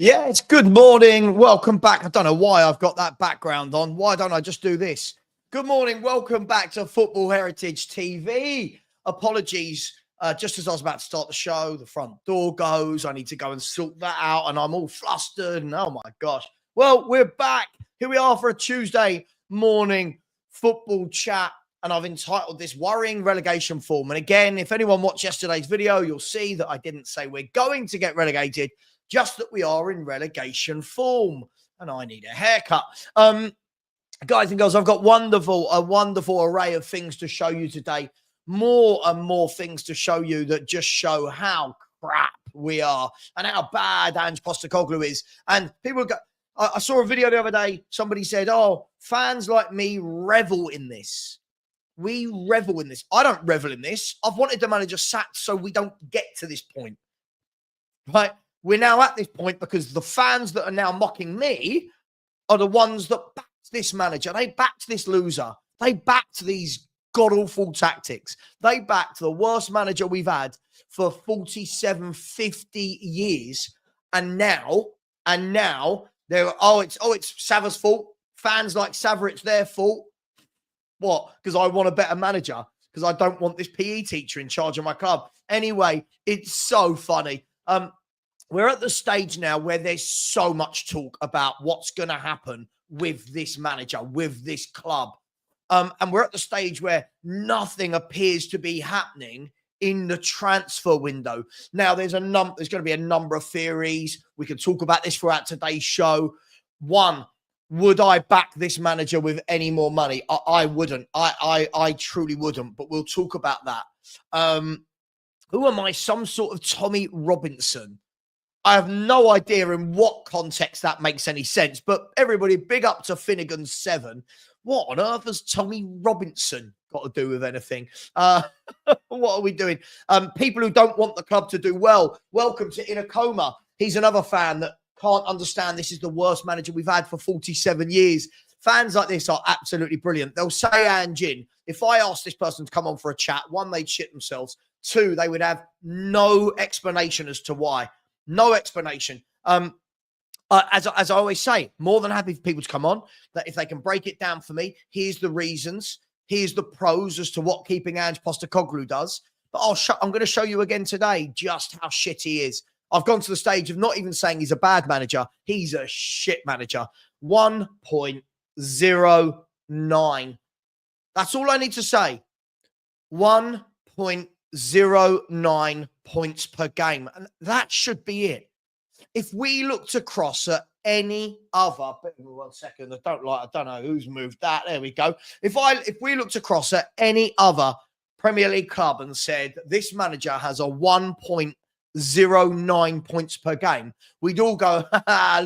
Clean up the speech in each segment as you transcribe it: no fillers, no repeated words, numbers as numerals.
Yeah, it's good morning. Welcome back. I don't know why I've got that background on. Why don't I just do this? Good morning. Welcome back to Football Heritage TV. Apologies. Just as I was about to start the show, the front door goes. I need to go and sort that out, and I'm all flustered. And oh my gosh. Well, we're back. Here we are for a Tuesday morning football chat. And I've entitled this Worrying Relegation Form. And again, if anyone watched yesterday's video, you'll see that I didn't say we're going to get relegated, just that we are in relegation form. And I need a haircut. Guys and girls, I've got a wonderful array of things to show you today. More and more things to show you that just show how crap we are and how bad Angepostecoglou is. And people go, I saw a video the other day. Somebody said, oh, fans like me revel in this. We revel in this. I don't revel in this. I've wanted the manager sacked so we don't get to this point. Right? We're now at this point because the fans that are now mocking me are the ones that backed this manager. They backed this loser. They backed these god-awful tactics. They backed the worst manager we've had for 47, 50 years. And now, they're, it's Savva's fault. Fans like Savva, it's their fault. What? Because I want a better manager. Because I don't want this PE teacher in charge of my club. Anyway, it's so funny. We're at the stage now where there's so much talk about what's going to happen with this manager, with this club. And we're at the stage where nothing appears to be happening in the transfer window. Now, there's going to be a number of theories. We can talk about this throughout today's show. One, would I back this manager with any more money? I wouldn't. I truly wouldn't, but we'll talk about that. Who am I? Some sort of Tommy Robinson. I have no idea in what context that makes any sense, but everybody, big up to Finnegan7. What on earth has Tommy Robinson got to do with anything? What are we doing? People who don't want the club to do well, welcome to In a Coma. He's another fan that can't understand this is the worst manager we've had for 47 years. Fans like this are absolutely brilliant. They'll say Anjin. If I asked this person to come on for a chat, one, they'd shit themselves. Two, they would have no explanation as to why. No explanation. As I always say, more than happy for people to come on. That if they can break it down for me, here's the reasons. Here's the pros as to what keeping Angepostecoglou does. But I'm going to show you again today just how shit he is. I've gone to the stage of not even saying he's a bad manager. He's a shit manager. 1.09. That's all I need to say. 1.09 points per game. And that should be it. If we looked across at any other, 1 second, I don't know who's moved that. There we go. If we looked across at any other Premier League club and said this manager has a 1.09 points per game, we'd all go,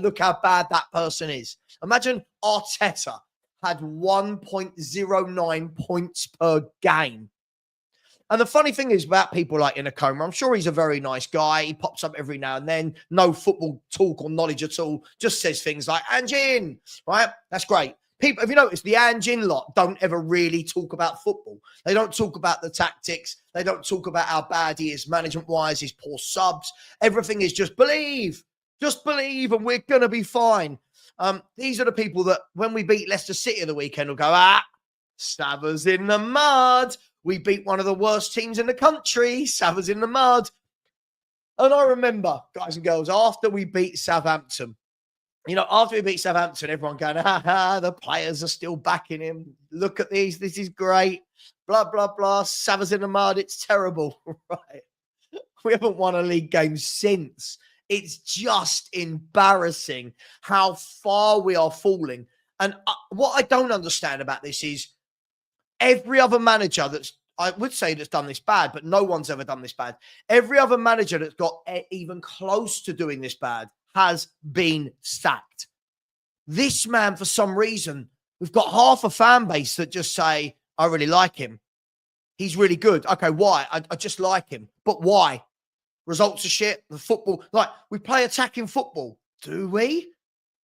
look how bad that person is. Imagine Arteta had 1.09 points per game. And the funny thing is about people like In a Coma, I'm sure he's a very nice guy. He pops up every now and then, no football talk or knowledge at all, just says things like, Anjin, right? That's great. People, have you noticed, the Anjin lot don't ever really talk about football. They don't talk about the tactics. They don't talk about how bad he is management-wise, his poor subs. Everything is just believe, and we're going to be fine. These are the people that when we beat Leicester City the weekend will go, Savva's in the mud. We beat one of the worst teams in the country. Savva's in the mud. And I remember, guys and girls, after we beat Southampton, everyone going, the players are still backing him. Look at these. This is great. Blah, blah, blah. Savva's in the mud. It's terrible. Right. We haven't won a league game since. It's just embarrassing how far we are falling. And what I don't understand about this is every other manager that's done this bad, but no one's ever done this bad. Every other manager that's got even close to doing this bad has been sacked. This man, for some reason, we've got half a fan base that just say, I really like him. He's really good. Okay, why? I just like him. But why? Results are shit. The football, we play attacking football. Do we?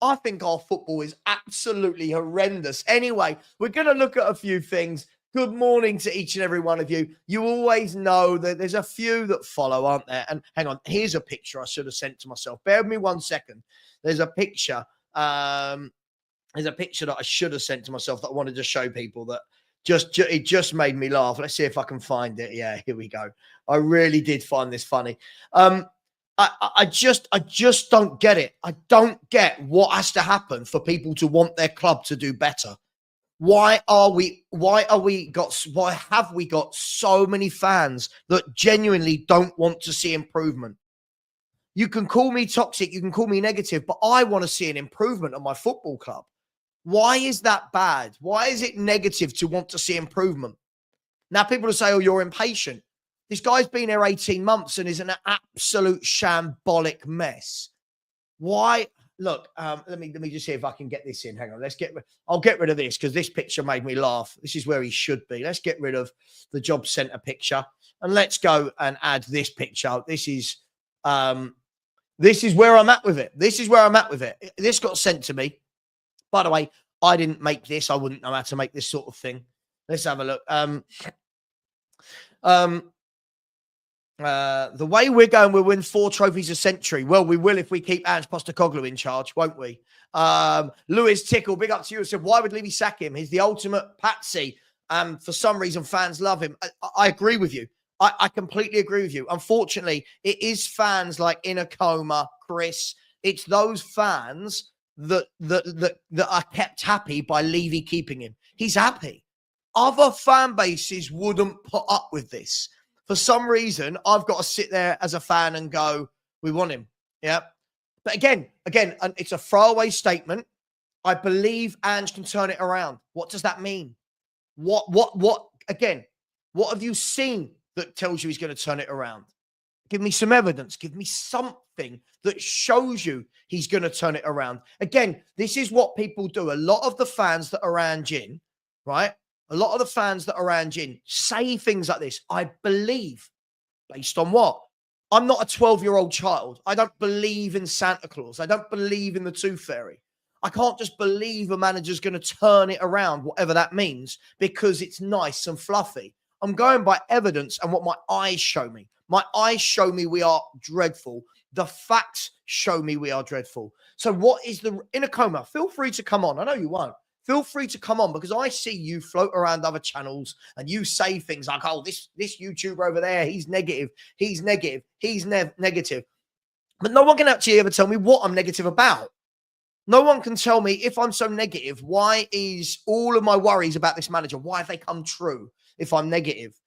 I think our football is absolutely horrendous. Anyway, we're going to look at a few things. Good morning to each and every one of you. You always know that there's a few that follow, aren't there? And hang on, here's a picture I should have sent to myself. Bear with me 1 second. There's a picture. There's a picture that I should have sent to myself that I wanted to show people that it just made me laugh. Let's see if I can find it. Yeah, here we go. I really did find this funny. I just don't get it. I don't get what has to happen for people to want their club to do better. Why have we got so many fans that genuinely don't want to see improvement? You can call me toxic, you can call me negative, but I want to see an improvement at my football club. Why is that bad? Why is it negative to want to see improvement? Now, people will say, oh, you're impatient. This guy's been here 18 months and is an absolute shambolic mess. Why? Look, let me just see if I can get this in. Hang on. I'll get rid of this because this picture made me laugh. This is where he should be. Let's get rid of the job centre picture and let's go and add this picture. This is where I'm at with it. This got sent to me. By the way, I didn't make this. I wouldn't know how to make this sort of thing. Let's have a look. The way we're going, we'll win 4 trophies a century. Well, we will if we keep Angepostecoglou in charge, won't we? Lewis Tickle, big up to you. Said, why would Levy sack him? He's the ultimate patsy. For some reason, fans love him. I agree with you. I completely agree with you. Unfortunately, it is fans like In a Coma, Chris. It's those fans that are kept happy by Levy keeping him. He's happy. Other fan bases wouldn't put up with this. For some reason, I've got to sit there as a fan and go, we want him. Yeah. But again, and it's a throwaway statement. I believe Ange can turn it around. What does that mean? What have you seen that tells you he's going to turn it around? Give me some evidence. Give me something that shows you he's going to turn it around. Again, this is what people do. A lot of the fans that are around Jin, right? A lot of the fans that are around Jin say things like this. I believe. Based on what? I'm not a 12-year-old child. I don't believe in Santa Claus. I don't believe in the Tooth Fairy. I can't just believe a manager's going to turn it around, whatever that means, because it's nice and fluffy. I'm going by evidence and what my eyes show me. My eyes show me we are dreadful. The facts show me we are dreadful. So what is the In a Coma? Feel free to come on. I know you won't. Feel free to come on because I see you float around other channels and you say things like, oh, this YouTuber over there, he's negative. He's negative. He's negative. But no one can actually ever tell me what I'm negative about. No one can tell me if I'm so negative, why is all of my worries about this manager, why have they come true if I'm negative?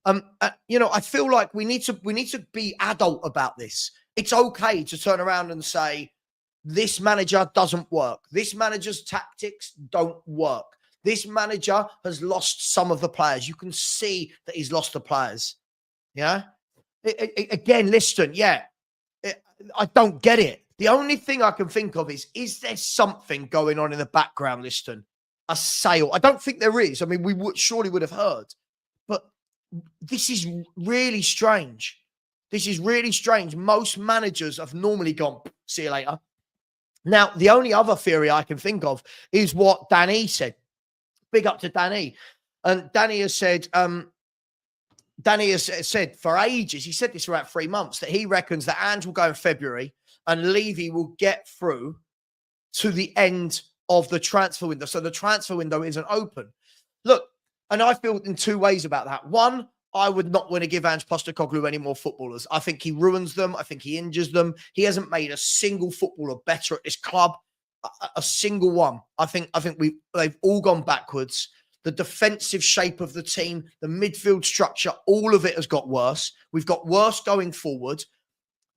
I feel like we need to be adult about this. It's okay to turn around and say, this manager doesn't work. This manager's tactics don't work. This manager has lost some of the players. You can see that he's lost the players. Yeah. Again, listen, yeah. I don't get it. The only thing I can think of is there something going on in the background, Liston? A sale. I don't think there is. I mean, we surely would have heard. But this is really strange. This is really strange. Most managers have normally gone, see you later. Now, the only other theory I can think of is what Danny said. Big up to Danny. And Danny has said for ages, he said this for about 3 months, that he reckons that Ange will go in February and Levy will get through to the end of the transfer window. So the transfer window isn't open. Look, and I feel in 2 ways about that. One, I would not want to give Angepostecoglou any more footballers. I think he ruins them. I think he injures them. He hasn't made a single footballer better at this club. A single one. I think they've all gone backwards. The defensive shape of the team, the midfield structure, all of it has got worse. We've got worse going forward.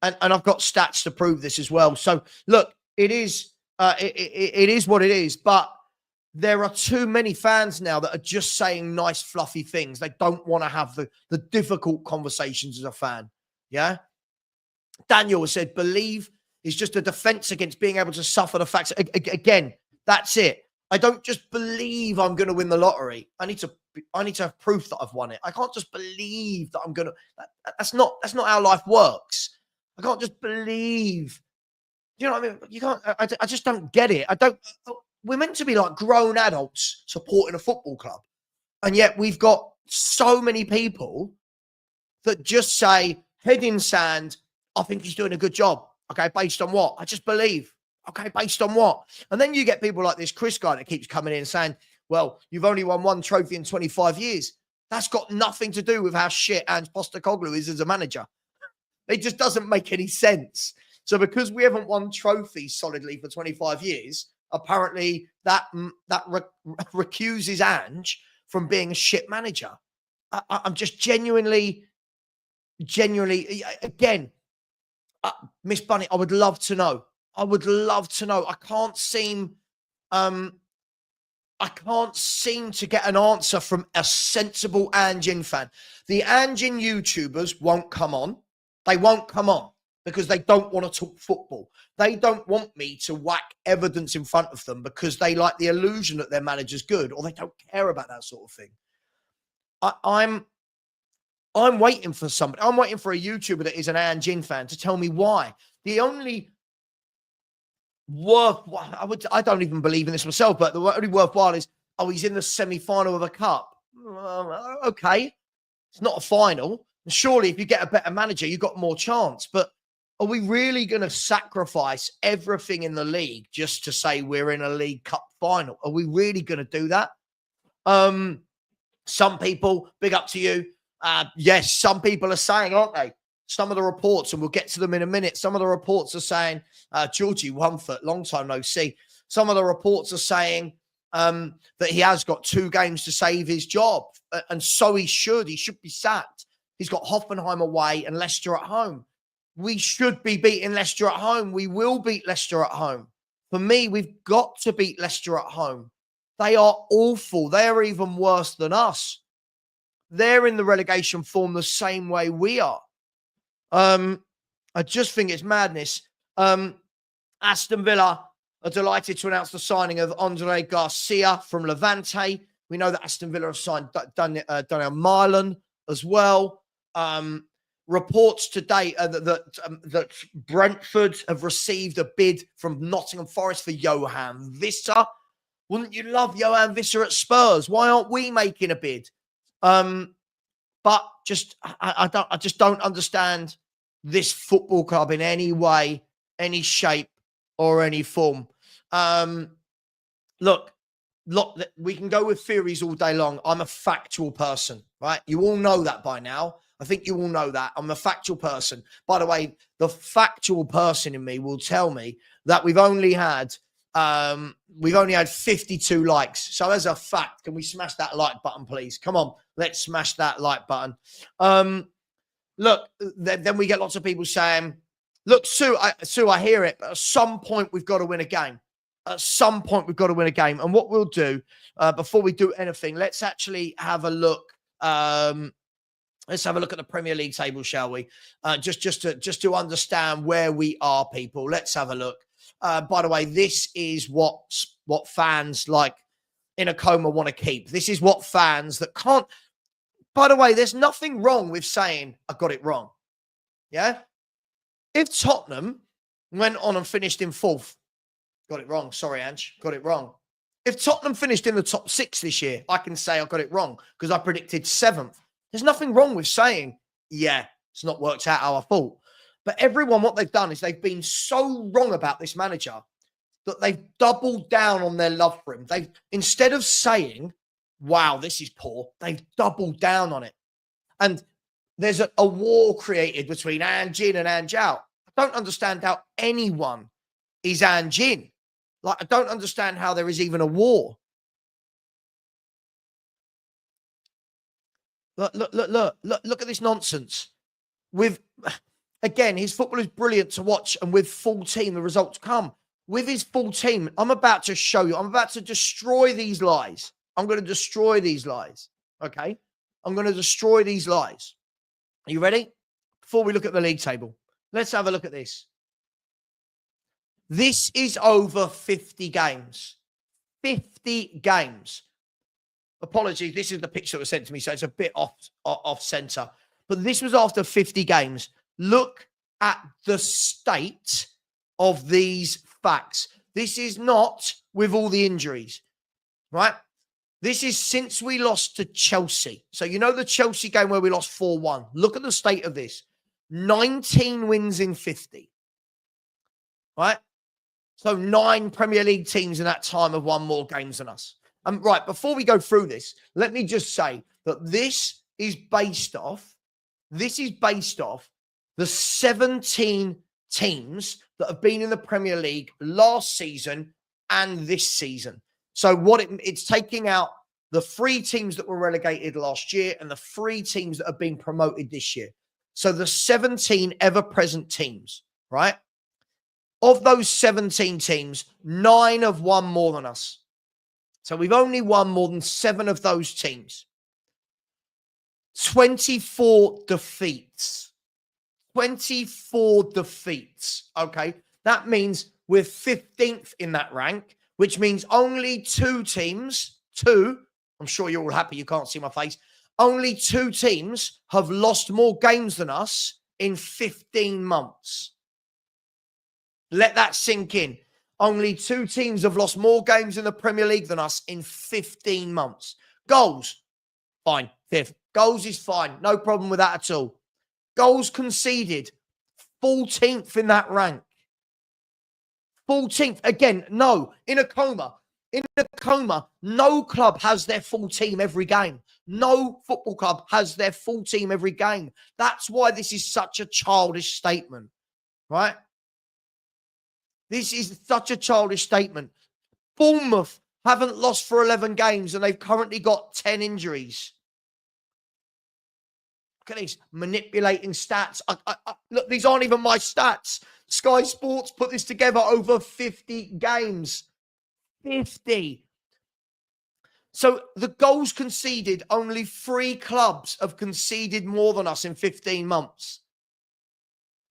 And I've got stats to prove this as well. So look, it is what it is. But there are too many fans now that are just saying nice, fluffy things. They don't want to have the difficult conversations as a fan. Yeah. Daniel said, believe is just a defense against being able to suffer the facts. Again, that's it. I don't just believe I'm going to win the lottery. I need to have proof that I've won it. I can't just believe that I'm going to. That's not how life works. I can't just believe. You know what I mean? You can't. I just don't get it. We're meant to be like grown adults supporting a football club. And yet we've got so many people that just say, head in sand, I think he's doing a good job. Okay, based on what? I just believe. Okay, based on what? And then you get people like this Chris guy that keeps coming in and saying, well, you've only won one trophy in 25 years. That's got nothing to do with how shit Angepostecoglou is as a manager. It just doesn't make any sense. So because we haven't won trophies solidly for 25 years, apparently that recuses Ange from being a shit manager. I'm just genuinely, again, Miss Bunny, I would love to know. I can't seem to get an answer from a sensible Anjin fan. The Anjin YouTubers won't come on. They won't come on because they don't want to talk football. They don't want me to whack evidence in front of them because they like the illusion that their manager's good, or they don't care about that sort of thing. I'm waiting for somebody. I'm waiting for a YouTuber that is an Anjin fan to tell me why. The only I don't even believe in this myself, but the only worthwhile is, oh, he's in the semi-final of a cup. Okay, it's not a final. Surely, if you get a better manager, you've got more chance. But are we really going to sacrifice everything in the league just to say we're in a League Cup final? Are we really going to do that? Some people, big up to you. Yes, some people are saying, aren't they? Some of the reports, and we'll get to them in a minute, some of the reports are saying, Georgie, 1 foot, long time no see. Some of the reports are saying that he has got 2 games to save his job, and so he should. He should be sacked. He's got Hoffenheim away and Leicester at home. We should be beating Leicester at home. We will beat Leicester at home. For me, we've got to beat Leicester at home. They are awful. They're even worse than us. They're in the relegation form the same way we are. I just think it's madness. Aston Villa are delighted to announce the signing of Andre Garcia from Levante. We know that Aston Villa have signed Daniel Marlon as well. Reports today that Brentford have received a bid from Nottingham Forest for Johan Visser. Wouldn't you love Johan Visser at Spurs? Why aren't we making a bid? But I just don't understand this football club in any way, any shape, or any form. Look, we can go with theories all day long. I'm a factual person, right? You all know that by now. I think you all know that. I'm a factual person. By the way, the factual person in me will tell me that we've only had 52 likes. So as a fact, can we smash that like button, please? Come on, let's smash that like button. Look, then we get lots of people saying, look, Sue, I hear it, but at some point we've got to win a game. At some point we've got to win a game. And what we'll do, before we do anything, let's actually have a look. Let's have a look at the Premier League table, shall we? Just to understand where we are, people. Let's have a look. By the way, this is what fans like in a coma want to keep. This is what fans that can't. By the way, there's nothing wrong with saying I got it wrong. Yeah. If Tottenham went on and finished in 4th, got it wrong. Sorry, Ange, got it wrong. If Tottenham finished in the top 6 this year, I can say I got it wrong because I predicted 7th. There's nothing wrong with saying, yeah, it's not worked out how I thought. But everyone, what they've done is they've been so wrong about this manager that they've doubled down on their love for him. Instead of saying, wow, this is poor, they've doubled down on it. And there's a war created between Ange in and Ange out. I don't understand how anyone is Ange in. Like, I don't understand how there is even a war. Look at this nonsense. Again, his football is brilliant to watch, and with full team, the results come. With his full team, I'm about to show you. I'm about to destroy these lies. I'm going to destroy these lies. Okay? I'm going to destroy these lies. Are you ready? Before we look at the league table, let's have a look at this. This is over 50 games. 50 games. Apologies, this is the picture that was sent to me, so it's a bit off center. But this was after 50 games. Look at the state of these facts. This is not with all the injuries, right? This is since we lost to Chelsea. So you know the Chelsea game where we lost 4-1. Look at the state of this. 19 wins in 50. Right? So 9 Premier League teams in that time have won more games than us. Right, before we go through this, let me just say that this is based off the 17 teams that have been in the Premier League last season and this season. So it's taking out the 3 teams that were relegated last year and the 3 teams that have been promoted this year. So the 17 ever-present teams, right? Of those 17 teams, 9 have won more than us. So we've only won more than 7 of those teams. 24 defeats. 24 defeats. Okay. That means we're 15th in that rank, which means only 2 teams, I'm sure you're all happy you can't see my face. Only 2 teams have lost more games than us in 15 months. Let that sink in. Only 2 teams have lost more games in the Premier League than us in 15 months. Goals, fine, 5th. Goals is fine. No problem with that at all. Goals conceded, 14th in that rank. 14th. Again, no. In a coma, no club has their full team every game. No football club has their full team every game. That's why this is such a childish statement, right? This is such a childish statement. Bournemouth haven't lost for 11 games and they've currently got 10 injuries. Look at these manipulating stats. Look, these aren't even my stats. Sky Sports put this together over 50 games. 50. So the goals conceded, only 3 clubs have conceded more than us in 15 months.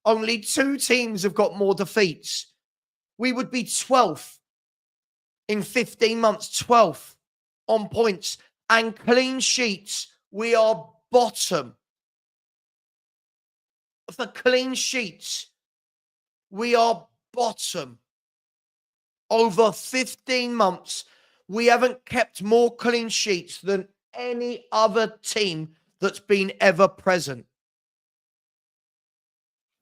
Only 2 teams have got more defeats. We would be 12th in 15 months, 12th on points. And clean sheets, we are bottom. For clean sheets, we are bottom. Over 15 months, we haven't kept more clean sheets than any other team that's been ever present.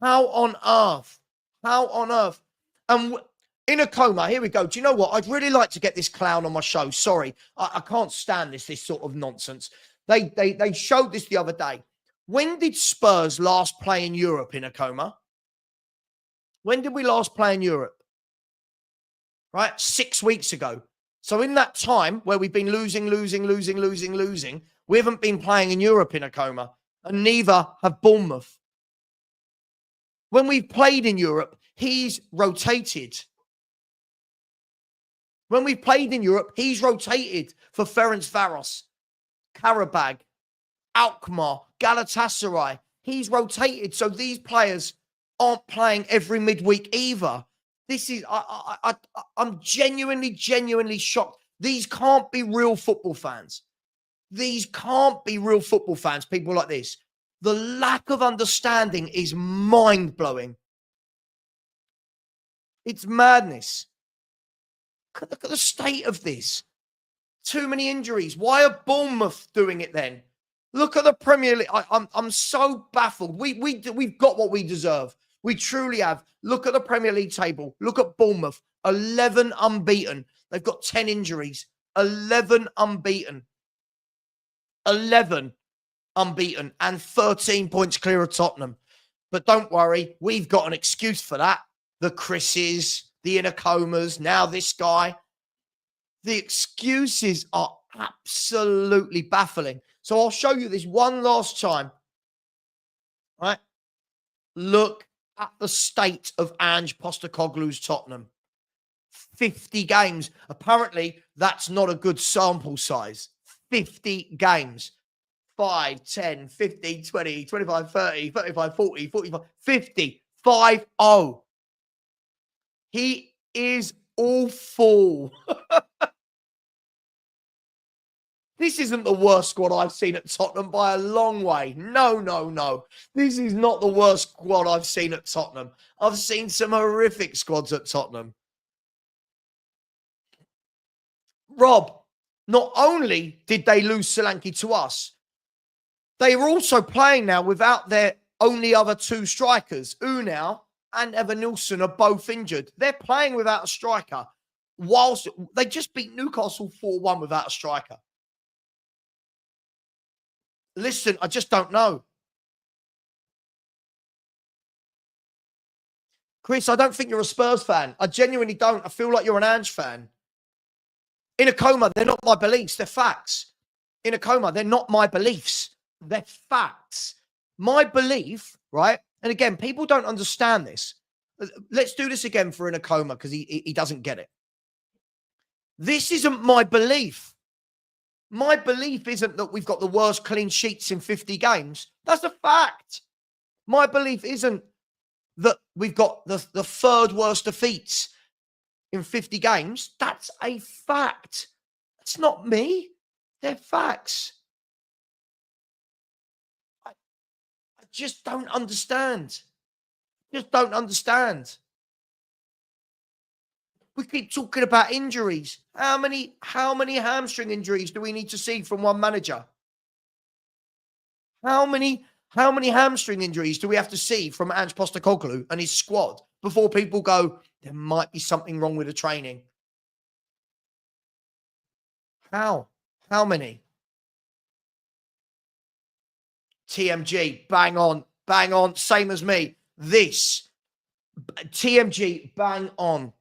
How on earth? How on earth? And in a coma, here we go. Do you know what? I'd really like to get this clown on my show. Sorry, I can't stand this sort of nonsense. They showed this the other day. When did Spurs last play in Europe in a coma? When did we last play in Europe? Right? 6 weeks ago. So in that time where we've been losing, we haven't been playing in Europe in a coma. And neither have Bournemouth. When we've played in Europe, he's rotated. When we've played in Europe, he's rotated for Ferencvaros, Karabag, Alkmaar, Galatasaray. He's rotated. So these players aren't playing every midweek either. This is, I'm genuinely shocked. These can't be real football fans. These can't be real football fans, people like this. The lack of understanding is mind-blowing. It's madness. Look at the state of this. Too many injuries. Why are Bournemouth doing it then? Look at the Premier League. I'm so baffled. We've got what we deserve. We truly have. Look at the Premier League table. Look at Bournemouth. 11 unbeaten. They've got 10 injuries. 11 unbeaten. 11 unbeaten and 13 points clear of Tottenham. But don't worry, we've got an excuse for that. The Chris's, the Inacomas, now this guy. The excuses are absolutely baffling. So I'll show you this one last time. All right? Look at the state of Postecoglou's Tottenham. 50 games. Apparently, that's not a good sample size. 50 games. 5, 10, 15, 20, 25, 30, 35, 40, 45, 50. 5-0. He is awful. This isn't the worst squad I've seen at Tottenham by a long way. No. This is not the worst squad I've seen at Tottenham. I've seen some horrific squads at Tottenham. Rob, Not only did they lose Solanke to us, they were also playing now without their only other two strikers. Unau and Evan Nilsson are both injured. They're playing without a striker, whilst they just beat Newcastle 4-1 without a striker. Listen, I just don't know. Chris, I don't think you're a Spurs fan. I genuinely don't. I feel like you're an Ange fan. In a coma, they're not my beliefs. They're facts. In a coma, they're not my beliefs. They're facts. My belief, right? And again, people don't understand this. Let's do this again for in a coma because he doesn't get it. This isn't my belief. My belief isn't that we've got the worst clean sheets in 50 games. That's a fact. My belief isn't that we've got the third worst defeats in 50 games. That's a fact. It's not me. They're facts. I just don't understand. Just don't understand. We keep talking about injuries. How many hamstring injuries do we need to see from one manager? How many hamstring injuries do we have to see from Angepostecoglou and his squad before people go, there might be something wrong with the training? How many? TMG, bang on, same as me. This, TMG, bang on.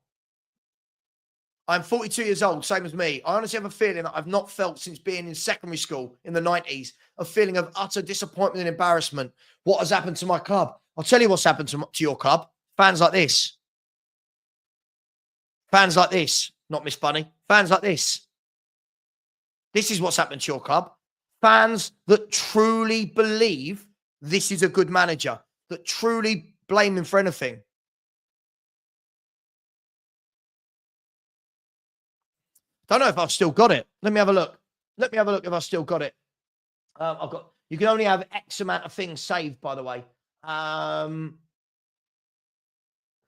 I'm 42 years old, same as me. I honestly have a feeling that I've not felt since being in secondary school in the 90s, a feeling of utter disappointment and embarrassment. What has happened to my club? I'll tell you what's happened to your club. Fans like this. Fans like this. Not Miss Bunny. Fans like this. This is what's happened to your club. Fans that truly believe this is a good manager, that truly blame him for anything. Don't know if I've still got it. Let me have a look. Let me have a look if I've still got it. You can only have X amount of things saved, by the way.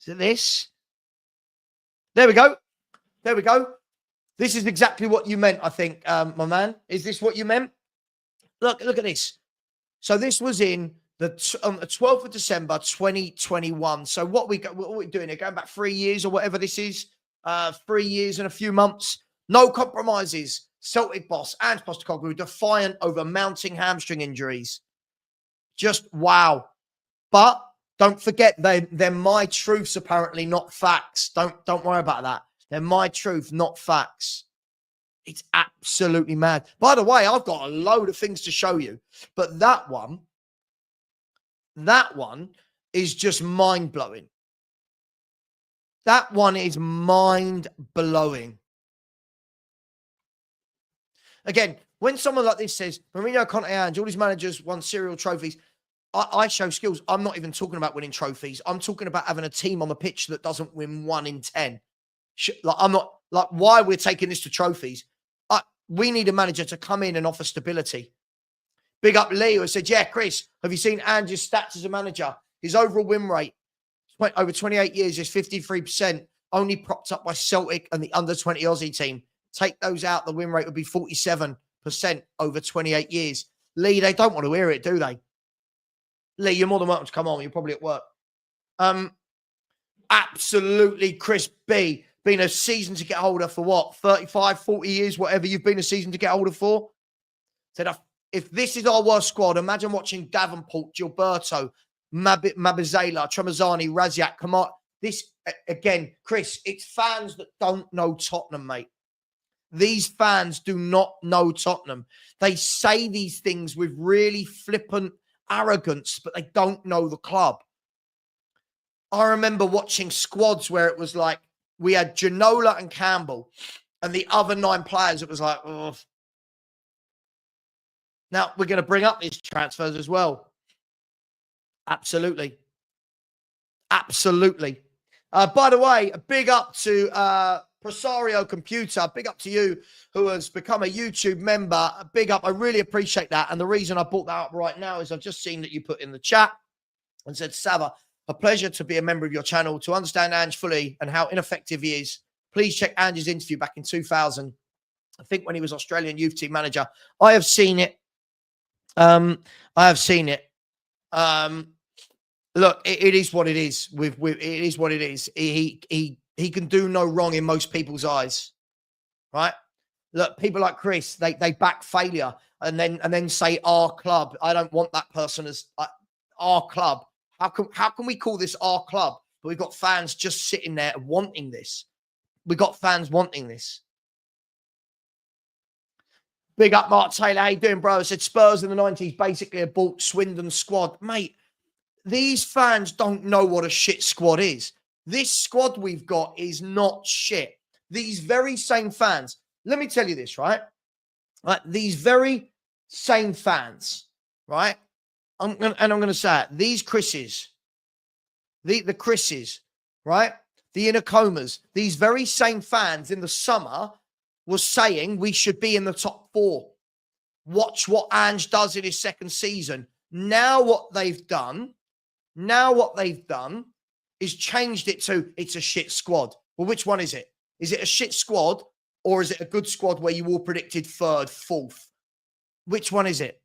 Is it this? There we go. There we go. This is exactly what you meant, I think, my man. Is this what you meant? Look at this. So this was in the 12th of December, 2021. So what we doing here? Going back 3 years or whatever this is. 3 years and a few months. No compromises. Celtic boss Ange Postecoglou defiant over mounting hamstring injuries. Just wow. But don't forget, they're my truths, apparently, not facts. Don't worry about that. They're my truth, not facts. It's absolutely mad. By the way, I've got a load of things to show you, but that one is just mind-blowing. That one is mind-blowing. Again, when someone like this says, Mourinho, Conte, Ange, all these managers won serial trophies, I show skills. I'm not even talking about winning trophies. I'm talking about having a team on the pitch that doesn't win 1 in 10. I'm not, like, why we're taking this to trophies. We need a manager to come in and offer stability. Big up Lee, who said, yeah, Chris, have you seen Ange's stats as a manager? His overall win rate over 28 years is 53%, only propped up by Celtic and the under-20 Aussie team. Take those out, the win rate would be 47% over 28 years. Lee, they don't want to hear it, do they? Lee, you're more than welcome to come on. You're probably at work. Absolutely, Chris B. Been a season to get older for what? 35, 40 years, whatever you've been a season to get older for. Said, if this is our worst squad, imagine watching Davenport, Gilberto, Mabizela, Tremazzani, Raziak, come on. This, again, Chris, it's fans that don't know Tottenham, mate. These fans do not know Tottenham. They say these things with really flippant arrogance, but they don't know the club. I remember watching squads where it was like, we had Ginola and Campbell, and the other 9 players, it was like, oh. Now, we're going to bring up these transfers as well. Absolutely. Absolutely. By the way, a big up to Presario Computer. Big up to you who has become a YouTube member. A big up. I really appreciate that. And the reason I brought that up right now is I've just seen that you put in the chat and said, Savva, a pleasure to be a member of your channel, to understand Ange fully and how ineffective he is. Please check Ange's interview back in 2000 I think when he was Australian youth team manager. I have seen it. I have seen it. Look, it is what it is. It is what it is. He can do no wrong in most people's eyes, right? Look, people like Chris, they back failure and then say our club. I don't want that person as our club. How can we call this our club? But we've got fans just sitting there wanting this. We've got fans wanting this. Big up, Mark Taylor. How you doing, bro? I said Spurs in the 90s basically a bought Swindon squad. Mate, these fans don't know what a shit squad is. This squad we've got is not shit. These very same fans, let me tell you this, right? These very same fans, right? I'm going to say it. These Chris's, the Chris's, right? The Inacomas, these very same fans in the summer was saying we should be in the top 4. Watch what Ange does in his second season. Now what they've done is changed it to it's a shit squad. Well, which one is it? Is it a shit squad or is it a good squad where you all predicted 3rd, 4th? Which one is it?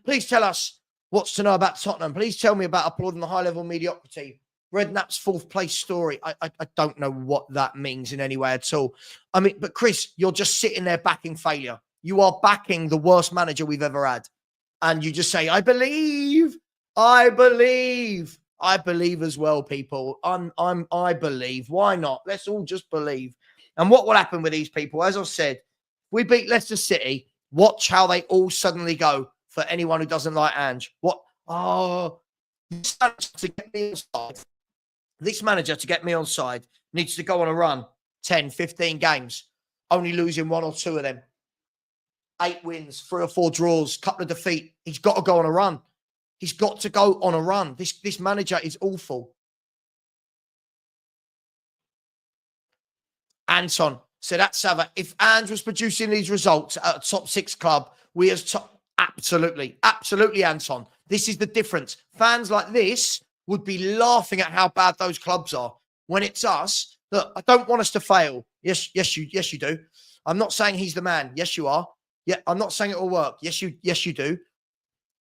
Please tell us what's to know about Tottenham. Please tell me about applauding the high-level mediocrity. Redknapp's 4th place story. I don't know what that means in any way at all. I mean, but Chris, you're just sitting there backing failure. You are backing the worst manager we've ever had. And you just say, I believe as well, people. I believe. Why not? Let's all just believe. And what will happen with these people? As I've said, we beat Leicester City. Watch how they all suddenly go for anyone who doesn't like Ange. What? Oh, this manager to get me on side needs to go on a run, 10, 15 games, only losing 1 or 2 of them. 8 wins, 3 or 4 draws, couple of defeat. He's got to go on a run. He's got to go on a run. This manager is awful. Anton said at Savva, if Ange was producing these results at a top 6 club, we as top, absolutely, Anton. This is the difference. Fans like this would be laughing at how bad those clubs are. When it's us, look, I don't want us to fail. Yes, you do. I'm not saying he's the man. Yes, you are. Yeah, I'm not saying it will work. Yes, you do.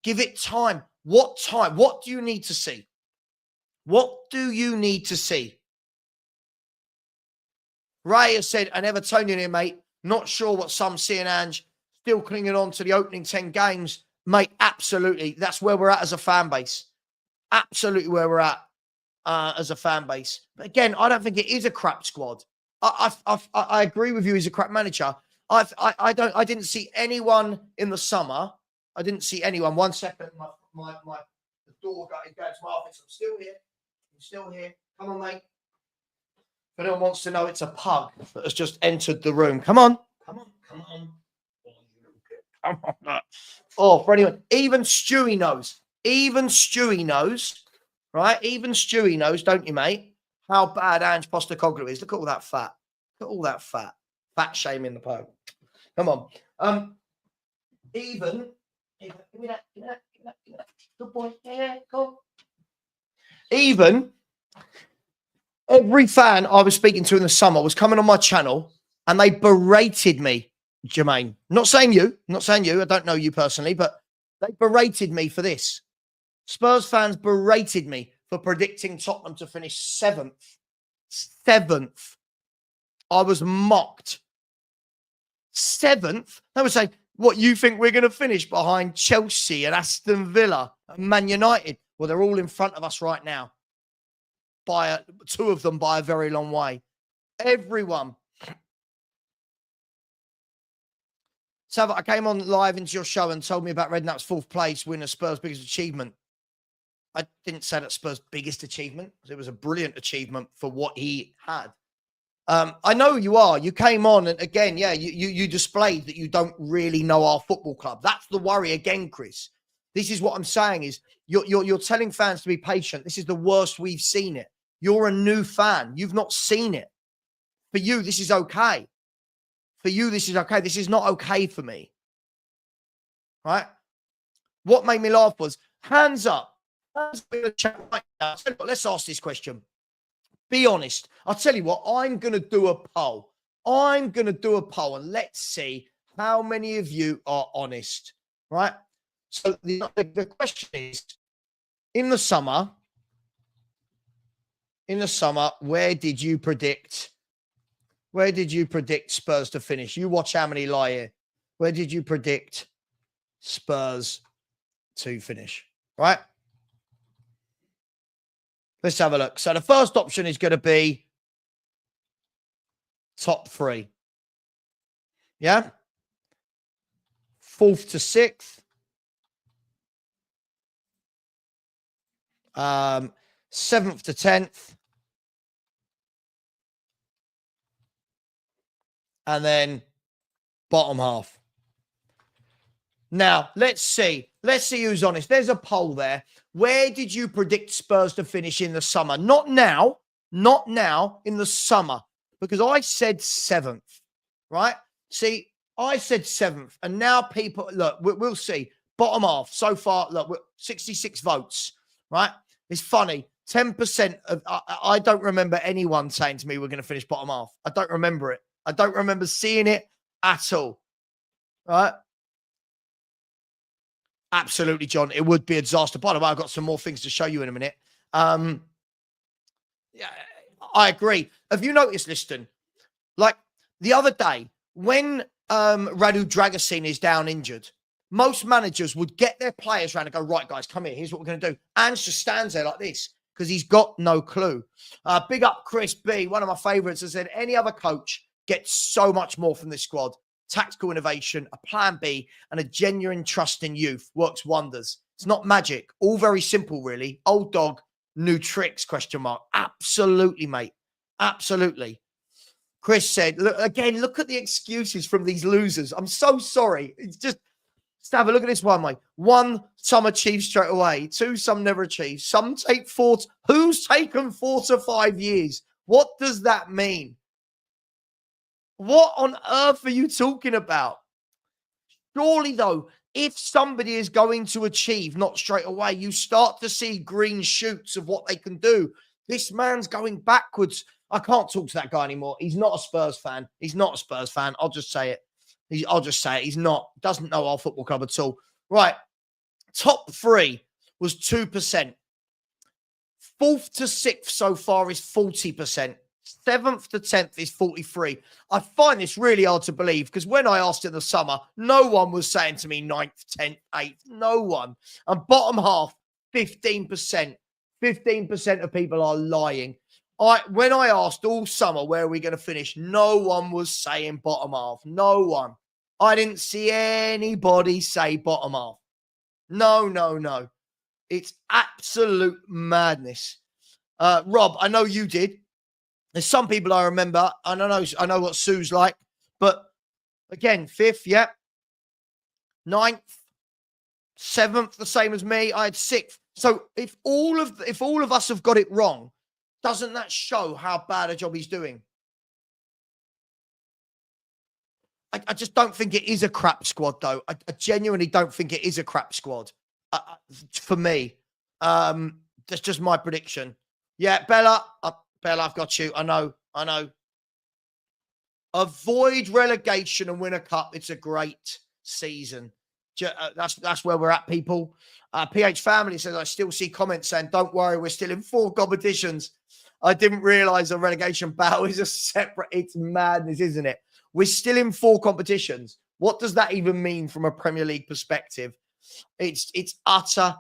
Give it time. What time? What do you need to see? What do you need to see? Ray has said, an Evertonian here, mate. Not sure what some see in Ange. Still clinging on to the opening 10 games. Mate, absolutely. That's where we're at as a fan base. Absolutely where we're at as a fan base. But again, I don't think it is a crap squad. I agree with you. He's a crap manager. I didn't see anyone in the summer. I didn't see anyone. 1 second, the door got into my office. I'm still here. Come on, mate. If anyone wants to know, it's a pug that has just entered the room. Come on. Oh, for anyone, even Stewie knows. Right? Even Stewie knows, don't you, mate? How bad Ange Postecoglou is. Look at all that fat. Fat shaming the pug. Come on. Even. Give me that. Good boy. Yeah, cool. Even every fan I was speaking to in the summer was coming on my channel and they berated me, Jermaine. Not saying you. I don't know you personally, but they berated me for this. Spurs fans berated me for predicting Tottenham to finish 7th. 7th. I was mocked. 7th? They would say, what, you think we're going to finish behind Chelsea and Aston Villa and Man United? Well, they're all in front of us right now. By 2 of them by a very long way. Everyone. So I came on live into your show and told me about Redknapp's 4th place win as Spurs' biggest achievement. I didn't say that Spurs' biggest achievement. It was a brilliant achievement for what he had. I know you are. You came on and again, yeah, you displayed that you don't really know our football club. That's the worry again, Chris. This is what I'm saying is you're telling fans to be patient. This is the worst we've seen it. You're a new fan. You've not seen it. For you, this is okay. This is not okay for me. Right? What made me laugh was hands up. Let's ask this question. Be honest. I'll tell you what, I'm going to do a poll. I'm going to do a poll and let's see how many of you are honest, right? So the question is, in the summer, where did you predict Spurs to finish? You watch how many lie here. Where did you predict Spurs to finish, right? Let's have a look. So the first option is going to be top 3. Yeah? 4th to 6th. 7th to 10th. And then bottom half. Now, let's see. Let's see who's honest. There's a poll there. Where did you predict Spurs to finish in the summer? Not now, in the summer. Because I said 7th, right? See, I said 7th. And now people, look, we'll see. Bottom half. So far, look, 66 votes, right? It's funny. 10% of, I don't remember anyone saying to me we're going to finish bottom half. I don't remember it. I don't remember seeing it at all, right? Absolutely, John. It would be a disaster. By the way, I've got some more things to show you in a minute. Yeah, I agree. Have you noticed, listen, like the other day when Radu Dragusin is down injured, most managers would get their players around and go, right, guys, come here. Here's what we're going to do. Ange just stands there like this because he's got no clue. Big up Chris B, one of my favorites, has said any other coach gets so much more from this squad. Tactical innovation, a plan B, and a genuine trust in youth works wonders. It's not magic. All very simple, really. Old dog, new tricks, question mark. Absolutely, mate. Absolutely. Chris said, look, again, look at the excuses from these losers. I'm so sorry. It's just, Stava, look at this one, mate. 1, some achieve straight away. 2, some never achieve. Some take 4. Who's taken 4 to 5 years? What does that mean? What on earth are you talking about? Surely, though, if somebody is going to achieve, not straight away, you start to see green shoots of what they can do. This man's going backwards. I can't talk to that guy anymore. He's not a Spurs fan. He's not a Spurs fan. I'll just say it. He's not. Doesn't know our football club at all. Right. Top 3 was 2%. 4th to 6th so far is 40%. 7th to 10th is 43. I find this really hard to believe because when I asked in the summer, no one was saying to me 9th, 10th, 8th. No one. And bottom half, 15%. 15% of people are lying. When I asked all summer where are we going to finish, no one was saying bottom half. No one. I didn't see anybody say bottom half. No. It's absolute madness. Rob, I know you did. There's some people I remember, and I know what Sue's like, but again, 5th, yeah. 9th, 7th, the same as me. I had 6th. So if all of us have got it wrong, doesn't that show how bad a job he's doing? I just don't think it is a crap squad, though. I genuinely don't think it is a crap squad. For me, that's just my prediction. Yeah, Bella, I've got you. I know. Avoid relegation and win a cup. It's a great season. That's where we're at, people. PH Family says, I still see comments saying, don't worry, we're still in 4 competitions. I didn't realize a relegation battle is a separate. It's madness, isn't it? We're still in 4 competitions. What does that even mean from a Premier League perspective? It's utter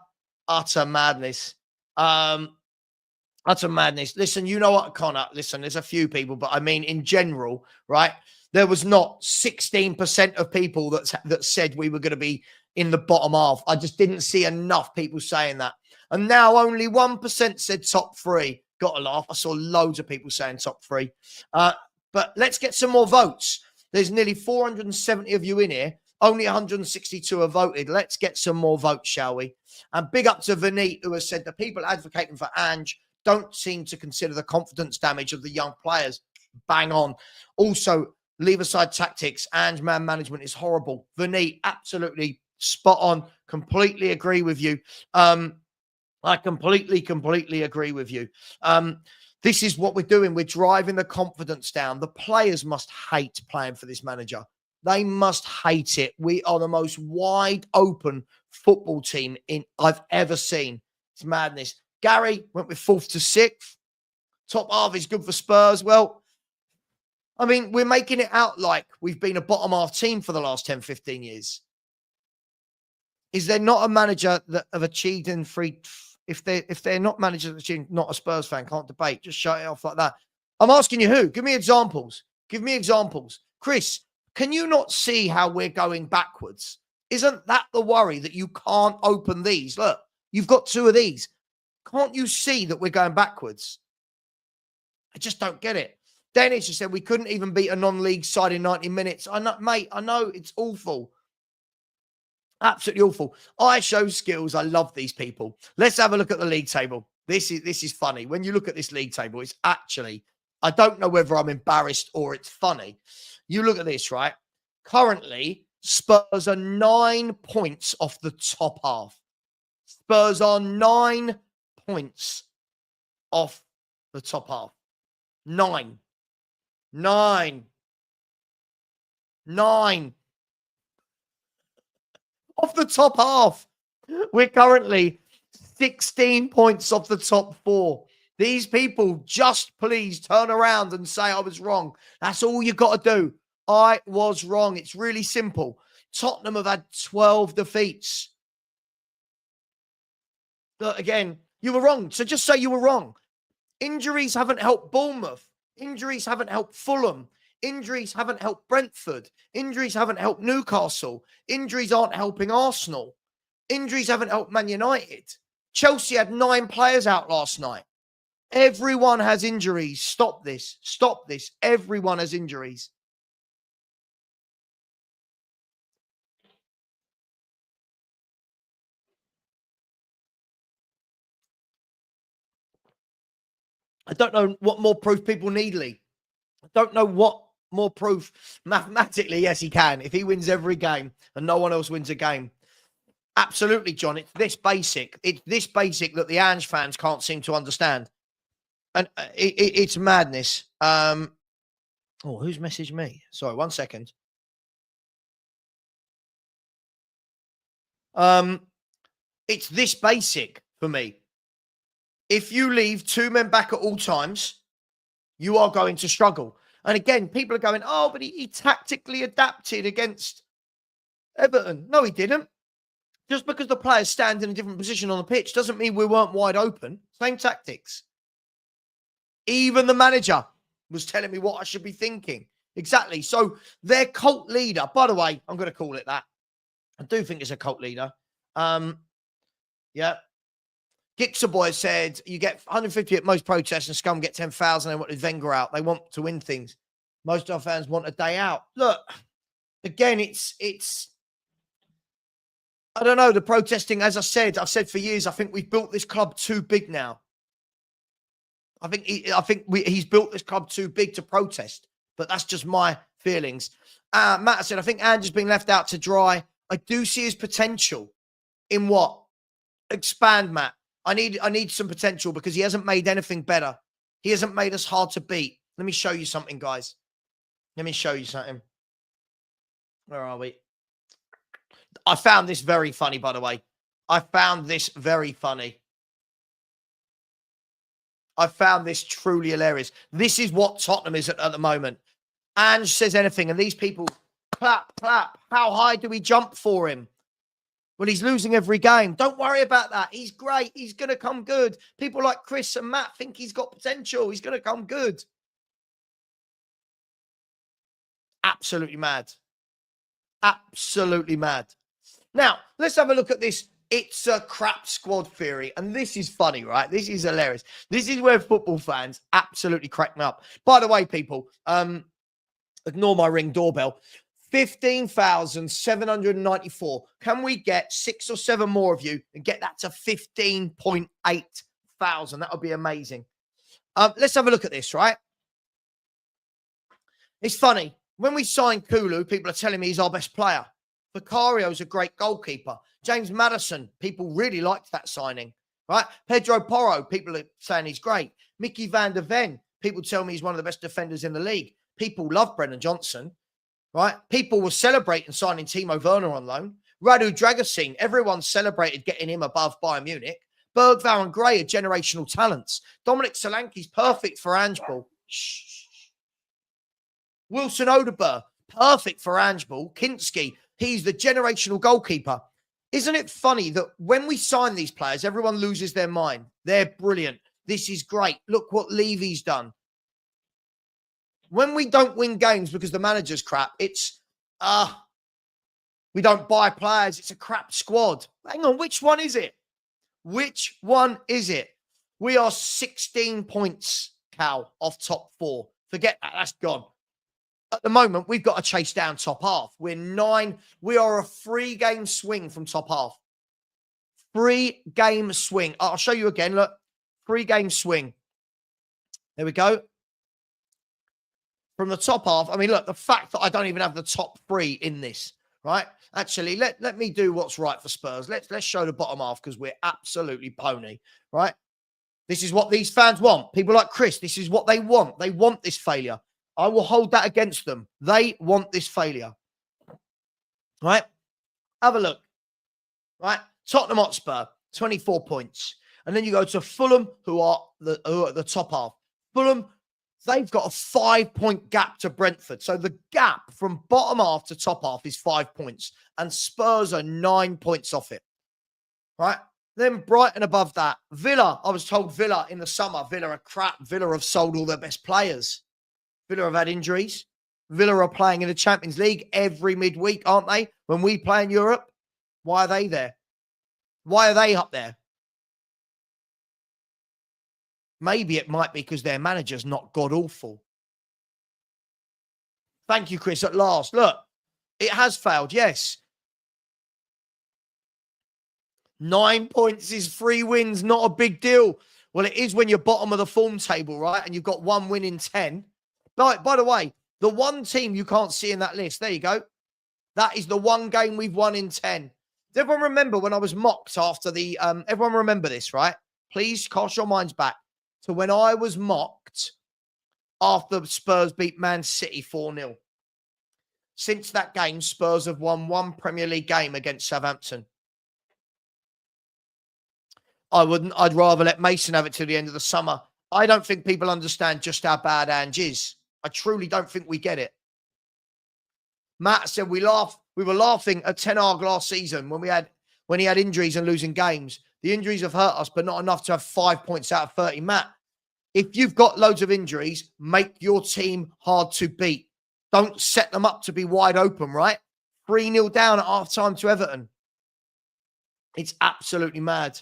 madness. Utter madness. Listen, you know what, Connor? Listen, there's a few people, but I mean, in general, right? There was not 16% of people that said we were going to be in the bottom half. I just didn't see enough people saying that. And now only 1% said top 3. Got a laugh. I saw loads of people saying top 3. But let's get some more votes. There's nearly 470 of you in here. Only 162 have voted. Let's get some more votes, shall we? And big up to Vinit, who has said the people advocating for Ange don't seem to consider the confidence damage of the young players. Bang on. Also, leave aside tactics. Ange man management is horrible. Vinny, absolutely spot on. Completely agree with you. I completely agree with you. This is what we're doing. We're driving the confidence down. The players must hate playing for this manager. They must hate it. We are the most wide open football team I've ever seen. It's madness. Gary went with 4th to 6th. Top half is good for Spurs. Well, I mean, we're making it out like we've been a bottom half team for the last 10, 15 years. Is there not a manager that have achieved in three? If they're not managers that achieved, not a Spurs fan, can't debate. Just shut it off like that. I'm asking you who? Give me examples. Give me examples. Chris, can you not see how we're going backwards? Isn't that the worry that you can't open these? Look, you've got 2 of these. Can't you see that we're going backwards? I just don't get it. Dennis just said we couldn't even beat a non-league side in 90 minutes. I know, mate, I know it's awful. Absolutely awful. I show skills. I love these people. Let's have a look at the league table. This is funny. When you look at this league table, it's actually, I don't know whether I'm embarrassed or it's funny. You look at this, right? Currently, Spurs are 9 points off the top half. Spurs are 9 points off the top half. 9. Off the top half. We're currently 16 points off the top 4. These people, just please turn around and say I was wrong. That's all you got to do. I was wrong. It's really simple. Tottenham have had 12 defeats. Look, again, you were wrong. So just say you were wrong. Injuries haven't helped Bournemouth. Injuries haven't helped Fulham. Injuries haven't helped Brentford. Injuries haven't helped Newcastle. Injuries aren't helping Arsenal. Injuries haven't helped Man United. Chelsea had 9 players out last night. Everyone has injuries. Stop this. Stop this. Everyone has injuries. I don't know what more proof people need, Lee. I don't know what more proof. Mathematically, yes, he can. If he wins every game and no one else wins a game. Absolutely, John. It's this basic. It's this basic that the Ange fans can't seem to understand. And it's madness. Oh, who's messaged me? Sorry, 1 second. It's this basic for me. If you leave 2 men back at all times, you are going to struggle. And again, people are going, oh, but he tactically adapted against Everton. No, he didn't. Just because the players stand in a different position on the pitch doesn't mean we weren't wide open. Same tactics. Even the manager was telling me what I should be thinking. Exactly. So their cult leader, by the way, I'm going to call it that. I do think it's a cult leader. Yeah. Gixer Boy said, you get 150 at most protests and Scum get 10,000. They wanted Wenger out. They want to win things. Most of our fans want a day out. Look, again, it's I don't know, the protesting, as I've said for years, I think we've built this club too big now. I think he's built this club too big to protest, but that's just my feelings. Matt said, I think Andrew's been left out to dry. I do see his potential in what? Expand, Matt. I need some potential because he hasn't made anything better. He hasn't made us hard to beat. Let me show you something, guys. Let me show you something. Where are we? I found this very funny, by the way. I found this very funny. I found this truly hilarious. This is what Tottenham is at the moment. Ange says anything, and these people clap, clap. How high do we jump for him? Well, he's losing every game. Don't worry about that. He's great. He's going to come good. People like Chris and Matt think he's got potential. He's going to come good. Absolutely mad. Absolutely mad. Now, let's have a look at this. It's a crap squad theory. And this is funny, right? This is hilarious. This is where football fans absolutely crack me up. By the way, people, ignore my ring doorbell. 15,794. Can we get 6 or 7 more of you and get that to 15.8 thousand? That would be amazing. Let's have a look at this, right? It's funny. When we signed Kulu, people are telling me he's our best player. Vicario's a great goalkeeper. James Maddison, people really liked that signing. right? Pedro Porro, people are saying he's great. Mickey van der Ven, people tell me he's one of the best defenders in the league. People love Brennan Johnson, right? People were celebrating signing Timo Werner on loan. Radu Dragusin, everyone celebrated getting him above Bayern Munich. Bergvall and Gray are generational talents. Dominic Solanke's perfect for Angeball. Wilson Odeberg, perfect for Angeball. Kinski, he's the generational goalkeeper. Isn't it funny that when we sign these players, everyone loses their mind? They're brilliant. This is great. Look what Levy's done. When we don't win games because the manager's crap, it's, we don't buy players. It's a crap squad. Hang on, which one is it? Which one is it? We are 16 points, Cal, off top 4. Forget that. That's gone. At the moment, we've got to chase down top half. We're 9. We are a 3-game swing from top half. 3-game swing. I'll show you again. Look, 3-game swing. There we go. From the top half. I mean, look, the fact that I don't even have the top 3 in this, right? Actually, let me do what's right for Spurs. Let's show the bottom half because we're absolutely pony, right? This is what these fans want. People like Chris, this is what they want. They want this failure. I will hold that against them. They want this failure. Right? Have a look. Right? Tottenham Hotspur, 24 points. And then you go to Fulham, who are the top half. Fulham, they've got a 5-point gap to Brentford. So the gap from bottom half to top half is 5 points. And Spurs are 9 points off it. Right? Then Brighton above that. Villa, I was told Villa in the summer. Villa are crap. Villa have sold all their best players. Villa have had injuries. Villa are playing in the Champions League every midweek, aren't they? When we play in Europe, why are they there? Why are they up there? Maybe it might be because their manager's not god-awful. Thank you, Chris, at last. Look, it has failed, yes. 9 points is 3 wins, not a big deal. Well, it is when you're bottom of the form table, right? And you've got 1 win in 10. By the way, the one team you can't see in that list, there you go. That is the one game we've won in 10. Does everyone remember when I was mocked after the... everyone remember this, right? Please cast your minds back to when I was mocked after Spurs beat Man City 4-0. Since that game, Spurs have won 1 Premier League game against Southampton. I'd rather let Mason have it till the end of the summer. I don't think people understand just how bad Ange is. I truly don't think we get it. Matt said we were laughing at Ten Hag last season when he had injuries and losing games. The injuries have hurt us, but not enough to have 5 points out of 30. Matt, if you've got loads of injuries, make your team hard to beat. Don't set them up to be wide open, right? 3-0 down at half-time to Everton. It's absolutely mad.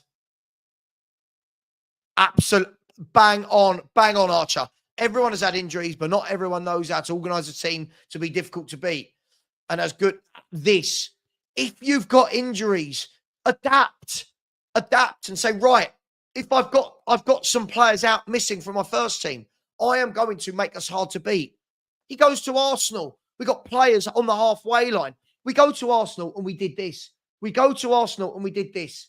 Bang on, Archer. Everyone has had injuries, but not everyone knows how to organise a team to be difficult to beat. And as good this, if you've got injuries, adapt and say, right, if I've got some players out missing from my first team, I am going to make us hard to beat. He goes to Arsenal. We got players on the halfway line. We go to Arsenal and we did this. We go to Arsenal and we did this.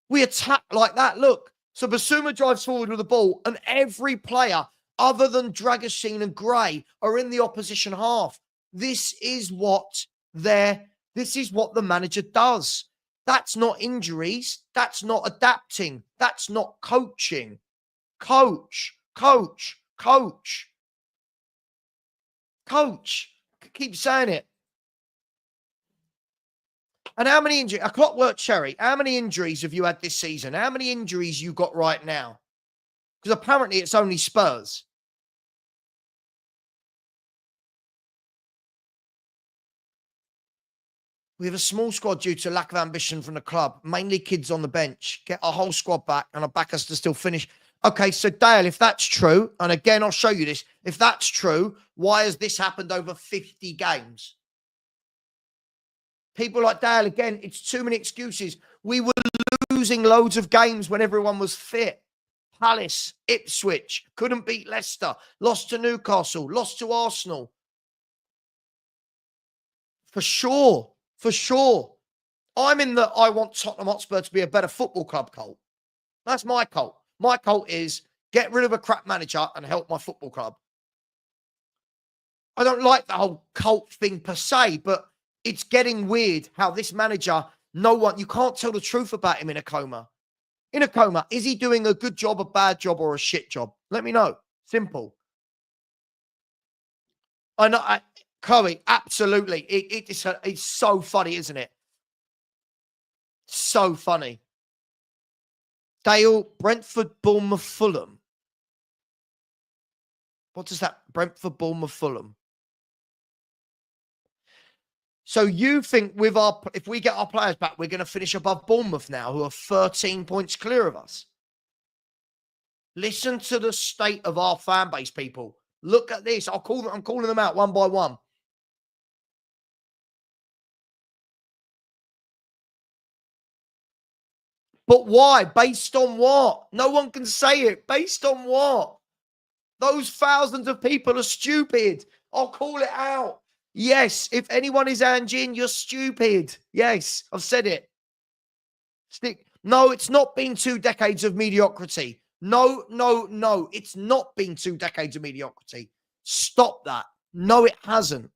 We attack like that. Look. So Basuma drives forward with the ball, and every player other than Dragusin and Gray are in the opposition half. This is what the manager does. That's not injuries. That's not adapting. That's not coaching. Coach. Keep saying it. And how many injuries? A clockwork cherry. How many injuries have you had this season? How many injuries you got right now? Because apparently it's only Spurs. We have a small squad due to lack of ambition from the club. Mainly kids on the bench. Get our whole squad back and I'll back us to still finish. Okay, so Dale, if that's true, and again, I'll show you this. If that's true, why has this happened over 50 games? People like Dale, again, it's too many excuses. We were losing loads of games when everyone was fit. Palace, Ipswich, couldn't beat Leicester, lost to Newcastle, lost to Arsenal. For sure. I'm in the I want Tottenham Hotspur to be a better football club cult. That's my cult. My cult is get rid of a crap manager and help my football club. I don't like the whole cult thing per se, but it's getting weird how this manager, you can't tell the truth about him in a coma. In a coma, is he doing a good job, a bad job, or a shit job? Let me know. Simple. I know, Chloe, absolutely. It's so funny, isn't it? So funny. Dale, Brentford, Bournemouth, Fulham. What does that? Brentford, Bournemouth, Fulham. So you think if we get our players back, we're going to finish above Bournemouth now, who are 13 points clear of us? Listen to the state of our fan base, people. Look at this. I'm calling them out one by one. But why? Based on what? No one can say it. Based on what? Those thousands of people are stupid. I'll call it out. Yes, if anyone is Anjin, you're stupid. Yes, I've said it. No, it's not been 2 decades of mediocrity. No. It's not been 2 decades of mediocrity. Stop that. No, it hasn't.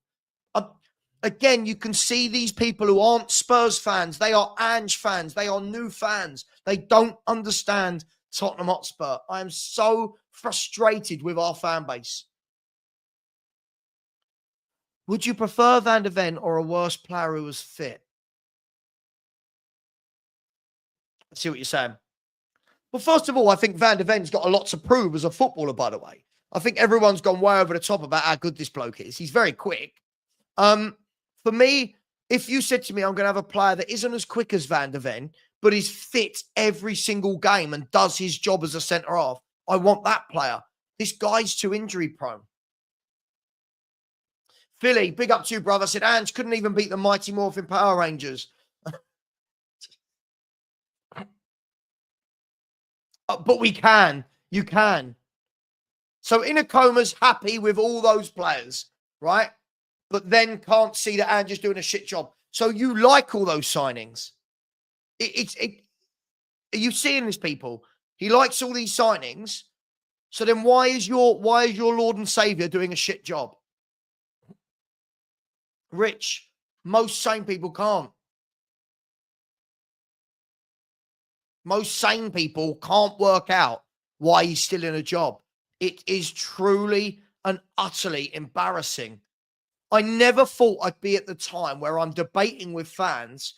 Again, you can see these people who aren't Spurs fans. They are Ange fans. They are new fans. They don't understand Tottenham Hotspur. I am so frustrated with our fan base. Would you prefer Van de Ven or a worse player who was fit? I see what you're saying. Well, first of all, I think Van de Ven's got a lot to prove as a footballer, by the way. I think everyone's gone way over the top about how good this bloke is. He's very quick. For me, if you said to me, I'm going to have a player that isn't as quick as Van de Ven, but is fit every single game and does his job as a centre-half, I want that player. This guy's too injury prone. Philly, big up to you, brother. Said Ange couldn't even beat the Mighty Morphin Power Rangers. But we can. You can. So Inacoma's happy with all those players, right? But then can't see that Ange is doing a shit job. So you like all those signings. Are you seeing this, people? He likes all these signings. So then why is your Lord and Savior doing a shit job? Rich, most sane people can't. Most sane people can't work out why he's still in a job. It is truly and utterly embarrassing. I never thought I'd be at the time where I'm debating with fans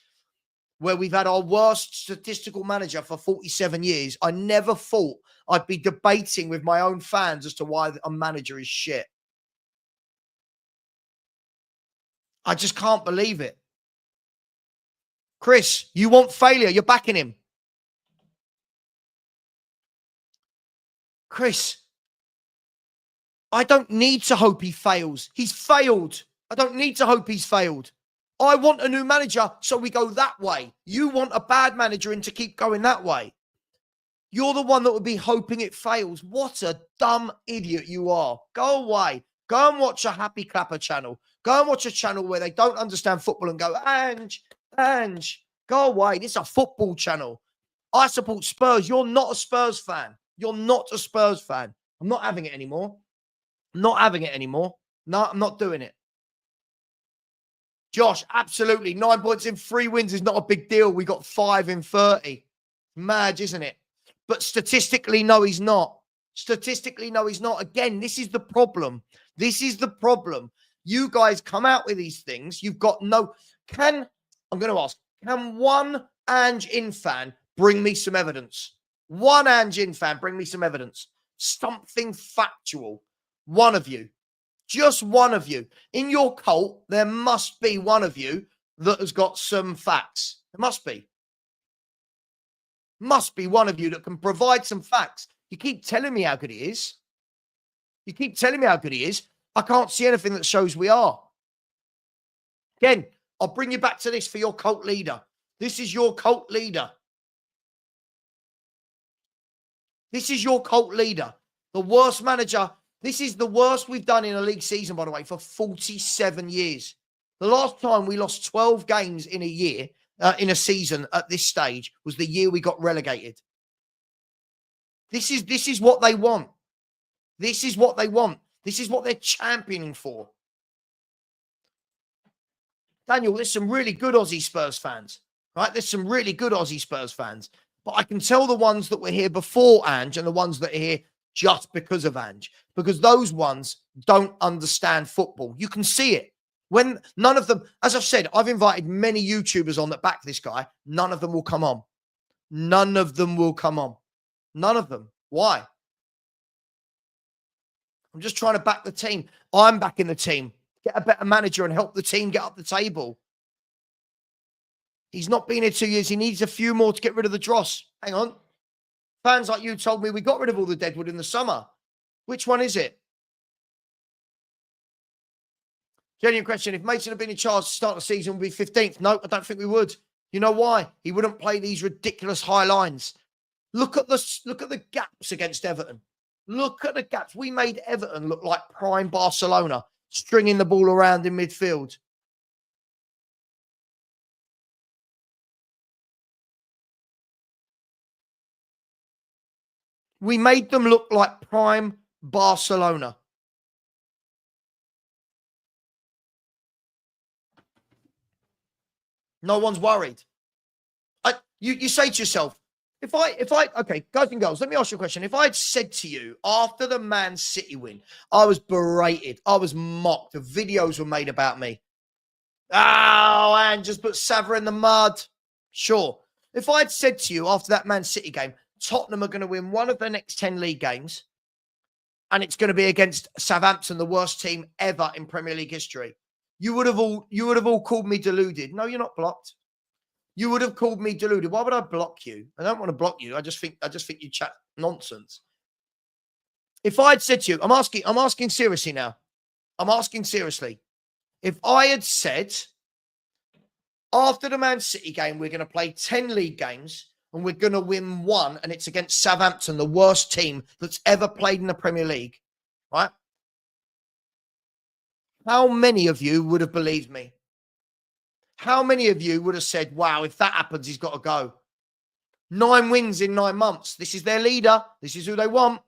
where we've had our worst statistical manager for 47 years. I never thought I'd be debating with my own fans as to why a manager is shit. I just can't believe it. Chris, you want failure. You're backing him. Chris, I don't need to hope he fails. He's failed. I don't need to hope he's failed. I want a new manager, so we go that way. You want a bad manager and to keep going that way. You're the one that would be hoping it fails. What a dumb idiot you are. Go away. Go and watch a Happy Clapper channel. Go and watch a channel where they don't understand football and go, Ange, go away. This is a football channel. I support Spurs. You're not a Spurs fan. You're not a Spurs fan. I'm not having it anymore. Not having it anymore. No, I'm not doing it. Josh, absolutely. 9 points in 3 wins is not a big deal. We got 5 in 30. Mad, isn't it? But statistically, no, he's not. Statistically, no, he's not. Again, this is the problem. This is the problem. You guys come out with these things. You've got no... I'm going to ask, can one Ange In fan bring me some evidence? One Ange In fan bring me some evidence. Something factual. One of you. Just one of you. In your cult, there must be one of you that has got some facts. There must be. Must be one of you that can provide some facts. You keep telling me how good he is. You keep telling me how good he is. I can't see anything that shows we are. Again, I'll bring you back to this for your cult leader. This is your cult leader. This is your cult leader. The worst manager. This is the worst we've done in a league season, by the way, for 47 years. The last time we lost 12 games in a year, in a season at this stage was the year we got relegated. This is what they want. This is what they want. This is what they're championing for. Daniel, there's some really good Aussie Spurs fans, right? There's some really good Aussie Spurs fans. But I can tell the ones that were here before Ange and the ones that are here just because of Ange, because those ones don't understand football. You can see it. When none of them, as I've said, I've invited many YouTubers on that back this guy. None of them will come on. None of them will come on. None of them. Why? I'm just trying to back the team. I'm backing the team. Get a better manager and help the team get up the table. He's not been here 2 years. He needs a few more to get rid of the dross. Hang on. Fans like you told me we got rid of all the deadwood in the summer. Which one is it? Genuine question. If Mason had been in charge to start the season, would be 15th? No, I don't think we would. You know why? He wouldn't play these ridiculous high lines. Look at the gaps against Everton. Look at the gaps. We made Everton look like prime Barcelona, stringing the ball around in midfield. We made them look like prime Barcelona. No one's worried. You say to yourself, okay, guys and girls, let me ask you a question. If I had said to you after the Man City win, I was berated, I was mocked, the videos were made about me. Oh, and just put Savva in the mud. Sure. If I had said to you after that Man City game, Tottenham are going to win one of the next 10 league games, and it's going to be against Southampton, the worst team ever in Premier League history, you would have all called me deluded. No, you're not blocked. You would have called me deluded. Why would I block you? I don't want to block you. I just think you chat nonsense. If I had said to you, I'm asking seriously now. I'm asking seriously. If I had said after the Man City game, we're going to play 10 league games and we're going to win one, and it's against Southampton, the worst team that's ever played in the Premier League, right? How many of you would have believed me? How many of you would have said, wow, if that happens, he's got to go? 9 wins in 9 months. This is their leader. This is who they want.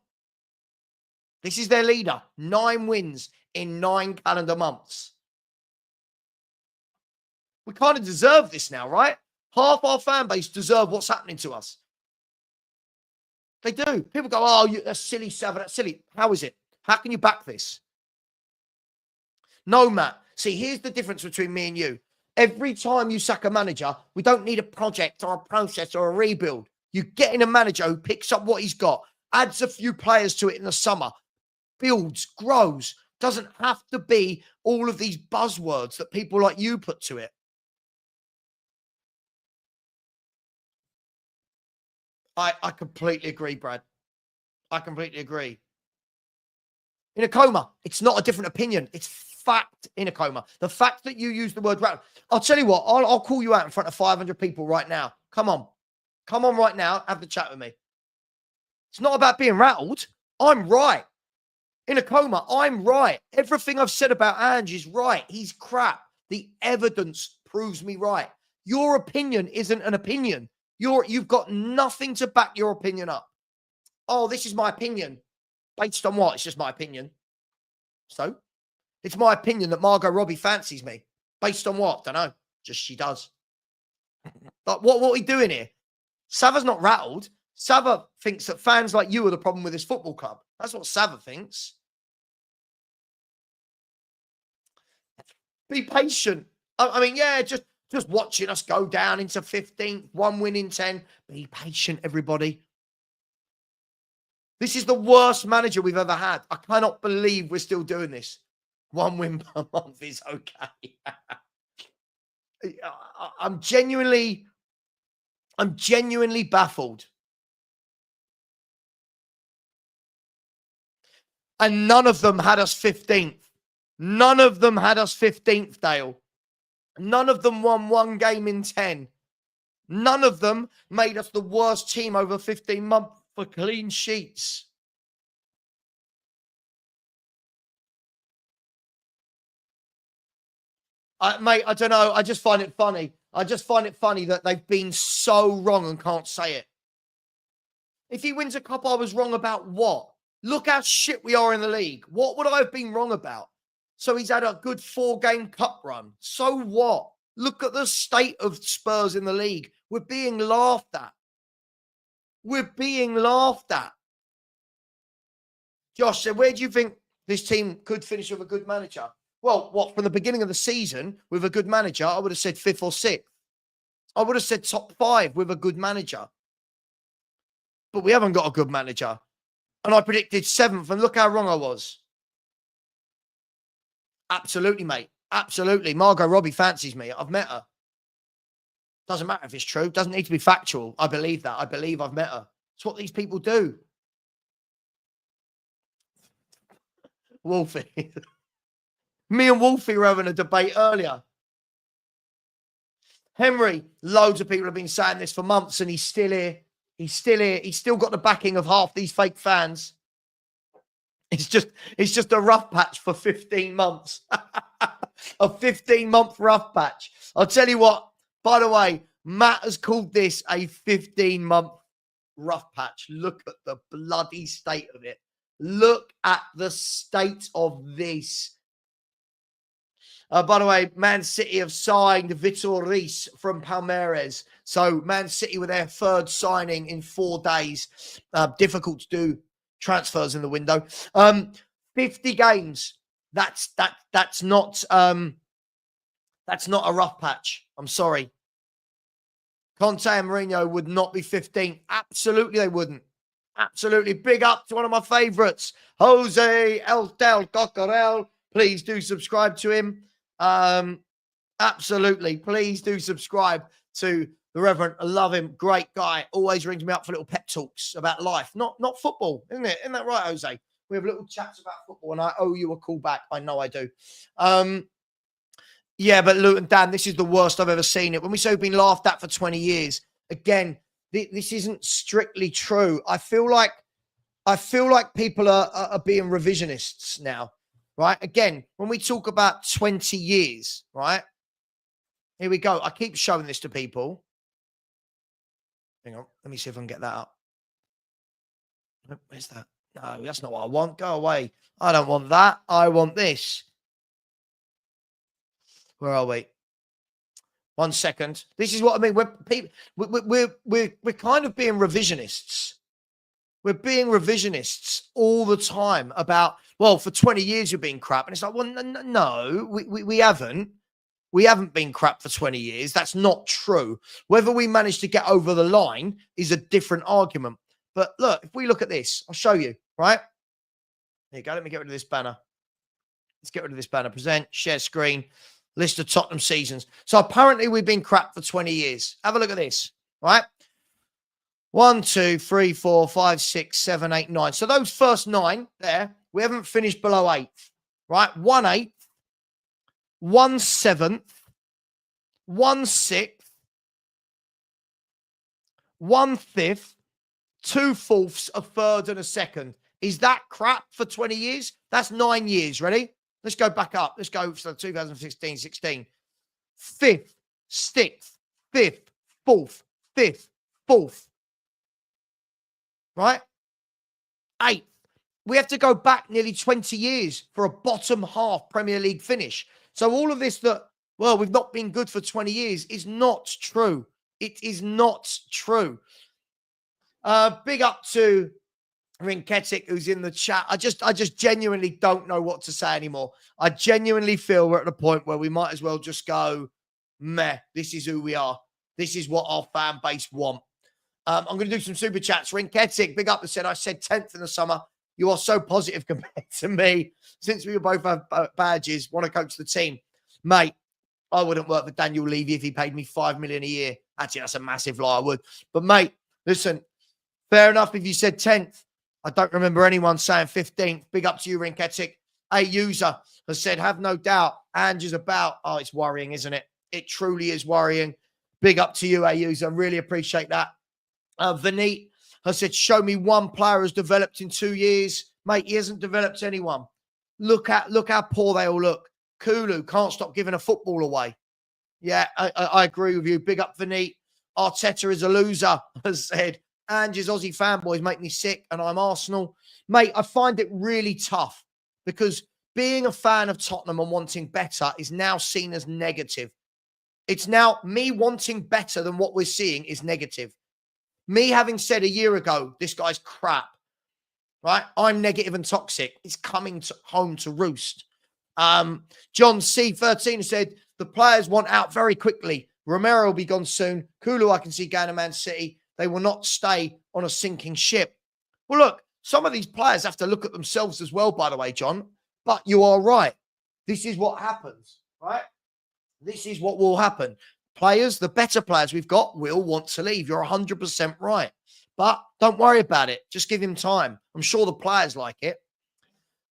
This is their leader. 9 wins in 9 calendar months. We kind of deserve this now, right? Half our fan base deserve what's happening to us. They do. People go, oh, that's silly, Savva, that's silly. How is it? How can you back this? No, Matt. See, here's the difference between me and you. Every time you sack a manager, we don't need a project or a process or a rebuild. You get in a manager who picks up what he's got, adds a few players to it in the summer, builds, grows. Doesn't have to be all of these buzzwords that people like you put to it. I completely agree, Brad. I completely agree. In a coma, it's not a different opinion. It's fact in a coma. The fact that you use the word rattled. I'll tell you what, I'll call you out in front of 500 people right now. Come on. Come on right now. Have the chat with me. It's not about being rattled. I'm right. In a coma, I'm right. Everything I've said about Ange is right. He's crap. The evidence proves me right. Your opinion isn't an opinion. You've got nothing to back your opinion up. Oh, this is my opinion. Based on what? It's just my opinion. So, it's my opinion that Margot Robbie fancies me. Based on what? Don't know. Just she does. But what are we doing here? Savva's not rattled. Savva thinks that fans like you are the problem with this football club. That's what Savva thinks. Be patient. I mean, yeah, just watching us go down into 15th, 1 win in 10. Be patient, everybody. This is the worst manager we've ever had. I cannot believe we're still doing this. 1 win per month is okay. I'm genuinely baffled. And none of them had us 15th. None of them had us 15th, Dale. None of them won 1 game in 10. None of them made us the worst team over 15 months for clean sheets. Mate, I don't know. I just find it funny. I just find it funny that they've been so wrong and can't say it. If he wins a cup, I was wrong about what? Look how shit we are in the league. What would I have been wrong about? So he's had a good 4-game cup run. So what? Look at the state of Spurs in the league. We're being laughed at. We're being laughed at. Josh said, where do you think this team could finish with a good manager? Well, what, from the beginning of the season with a good manager, I would have said 5th or 6th. I would have said top 5 with a good manager. But we haven't got a good manager. And I predicted 7th, and look how wrong I was. Absolutely, mate. Absolutely. Margot Robbie fancies me. I've met her. Doesn't matter if it's true. Doesn't need to be factual. I believe that. I believe I've met her. It's what these people do. Wolfie. Me and Wolfie were having a debate earlier. Henry, loads of people have been saying this for months, and he's still here. He's still here. He's still got the backing of half these fake fans. It's just a rough patch for 15 months. A 15-month rough patch. I'll tell you what, by the way, Matt has called this a 15-month rough patch. Look at the bloody state of it. Look at the state of this. By the way, Man City have signed Vitor Reis from Palmeiras. So Man City were their 3rd signing in 4 days. Difficult to do transfers in the window. 50 games. That's not a rough patch. I'm sorry. Conte and Mourinho would not be 15. Absolutely, they wouldn't. Absolutely. Big up to one of my favorites, Jose El Del Cocorel. Please do subscribe to him. Absolutely. Please do subscribe to the Reverend. I love him. Great guy. Always rings me up for little pep talks about life. Not football, isn't it? Isn't that right, Jose? We have little chats about football, and I owe you a call back. I know I do. Yeah, but Luton, Dan, this is the worst I've ever seen it. When we say we've been laughed at for 20 years, again, this isn't strictly true. I feel like people are being revisionists now, right? Again, when we talk about 20 years, right? Here we go. I keep showing this to people. Hang on. Let me see if I can get that up. Where's that? No, that's not what I want. Go away. I don't want that. I want this. Where are we? 1 second. This is what I mean. We're kind of being revisionists. We're being revisionists all the time about, well, for 20 years you've been crap. And it's like, well, no, we haven't. We haven't been crap for 20 years. That's not true. Whether we managed to get over the line is a different argument. But look, if we look at this, I'll show you, right? There you go. Let me get rid of this banner. Let's get rid of this banner. Present, share screen, list of Tottenham seasons. So apparently we've been crap for 20 years. Have a look at this, right? 1, 2, 3, 4, 5, 6, 7, 8, 9. So those first 9 there, we haven't finished below 8th, right? 1 8th, 1 7th, 1 6th, 1 5th, 2 4ths, a 3rd, and a 2nd. Is that crap for 20 years? That's 9 years. Ready? Let's go back up. Let's go for 2016, 16. 5th, 6th, 5th, 4th, 5th, 4th. Right? 8th. We have to go back nearly 20 years for a bottom half Premier League finish. So all of this that, well, we've not been good for 20 years is not true. It is not true. Big up to Rinketic, who's in the chat. I just genuinely don't know what to say anymore. I genuinely feel we're at the point where we might as well just go, meh, this is who we are. This is what our fan base want. I'm going to do some super chats. Rinketic, big up, and said, I said 10th in the summer. You are so positive compared to me. Since we both have badges, want to coach the team. Mate, I wouldn't work for Daniel Levy if he paid me $5 million a year. Actually, that's a massive lie, I would. But mate, listen, fair enough if you said 10th. I don't remember anyone saying 15th. Big up to you, Rinketic. A user has said, have no doubt, Ange is about. Oh, it's worrying, isn't it? It truly is worrying. Big up to you, A user. Really appreciate that. Vineet has said, show me one player has developed in 2 years. Mate, he hasn't developed anyone. Look how poor they all look. Kulu can't stop giving a football away. Yeah, I agree with you. Big up Vinny. Arteta is a loser, has said. Ange's Aussie fanboys make me sick, and I'm Arsenal. Mate, I find it really tough because being a fan of Tottenham and wanting better is now seen as negative. It's now me wanting better than what we're seeing is negative. Me having said a year ago, this guy's crap, right? I'm negative and toxic. It's coming home to roost. John C13 said, the players want out very quickly. Romero will be gone soon. Kulu, I can see going to Man City. They will not stay on a sinking ship. Well, look, some of these players have to look at themselves as well, by the way, John. But you are right. This is what happens, right? This is what will happen. Players, the better players we've got, will want to leave. You're 100% right. But don't worry about it. Just give him time. I'm sure the players like it.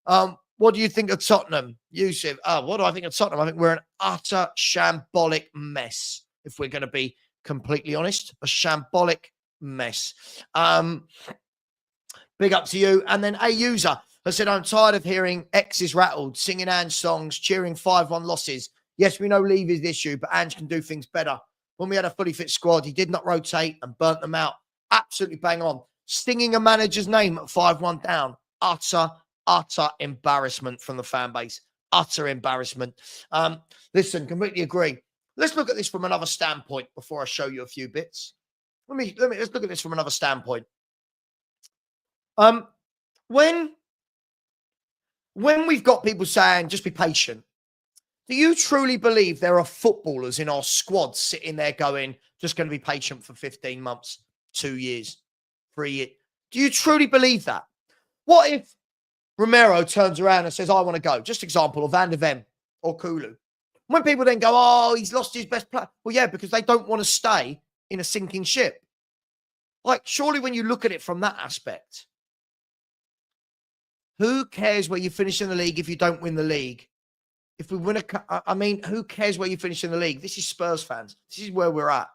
What do you think of Tottenham, Yusuf? What do I think of Tottenham? I think we're an utter shambolic mess, if we're going to be completely honest. A shambolic mess. Big up to you. And then a user has said, I'm tired of hearing X's rattled, singing Ange songs, cheering 5-1 losses. Yes, we know leave is the issue, but Ange can do things better. When we had a fully fit squad, he did not rotate and burnt them out. Absolutely bang on. Stinging a manager's name at 5-1 down. Utter embarrassment from the fan base. Utter embarrassment. Listen, completely agree. Let's look at this from another standpoint before I show you a few bits. Let's look at this from another standpoint. When we've got people saying, just be patient, do you truly believe there are footballers in our squad sitting there going, just going to be patient for 15 months, 2 years, 3 years? Do you truly believe that? What if Romero turns around and says, I want to go? Just example of Van der Ven or Kulu. When people then go, oh, he's lost his best player. Well, yeah, because they don't want to stay in a sinking ship. Like, surely when you look at it from that aspect, who cares where you finish in the league if you don't win the league? If we win who cares where you finish in the league? This is Spurs fans. This is where we're at.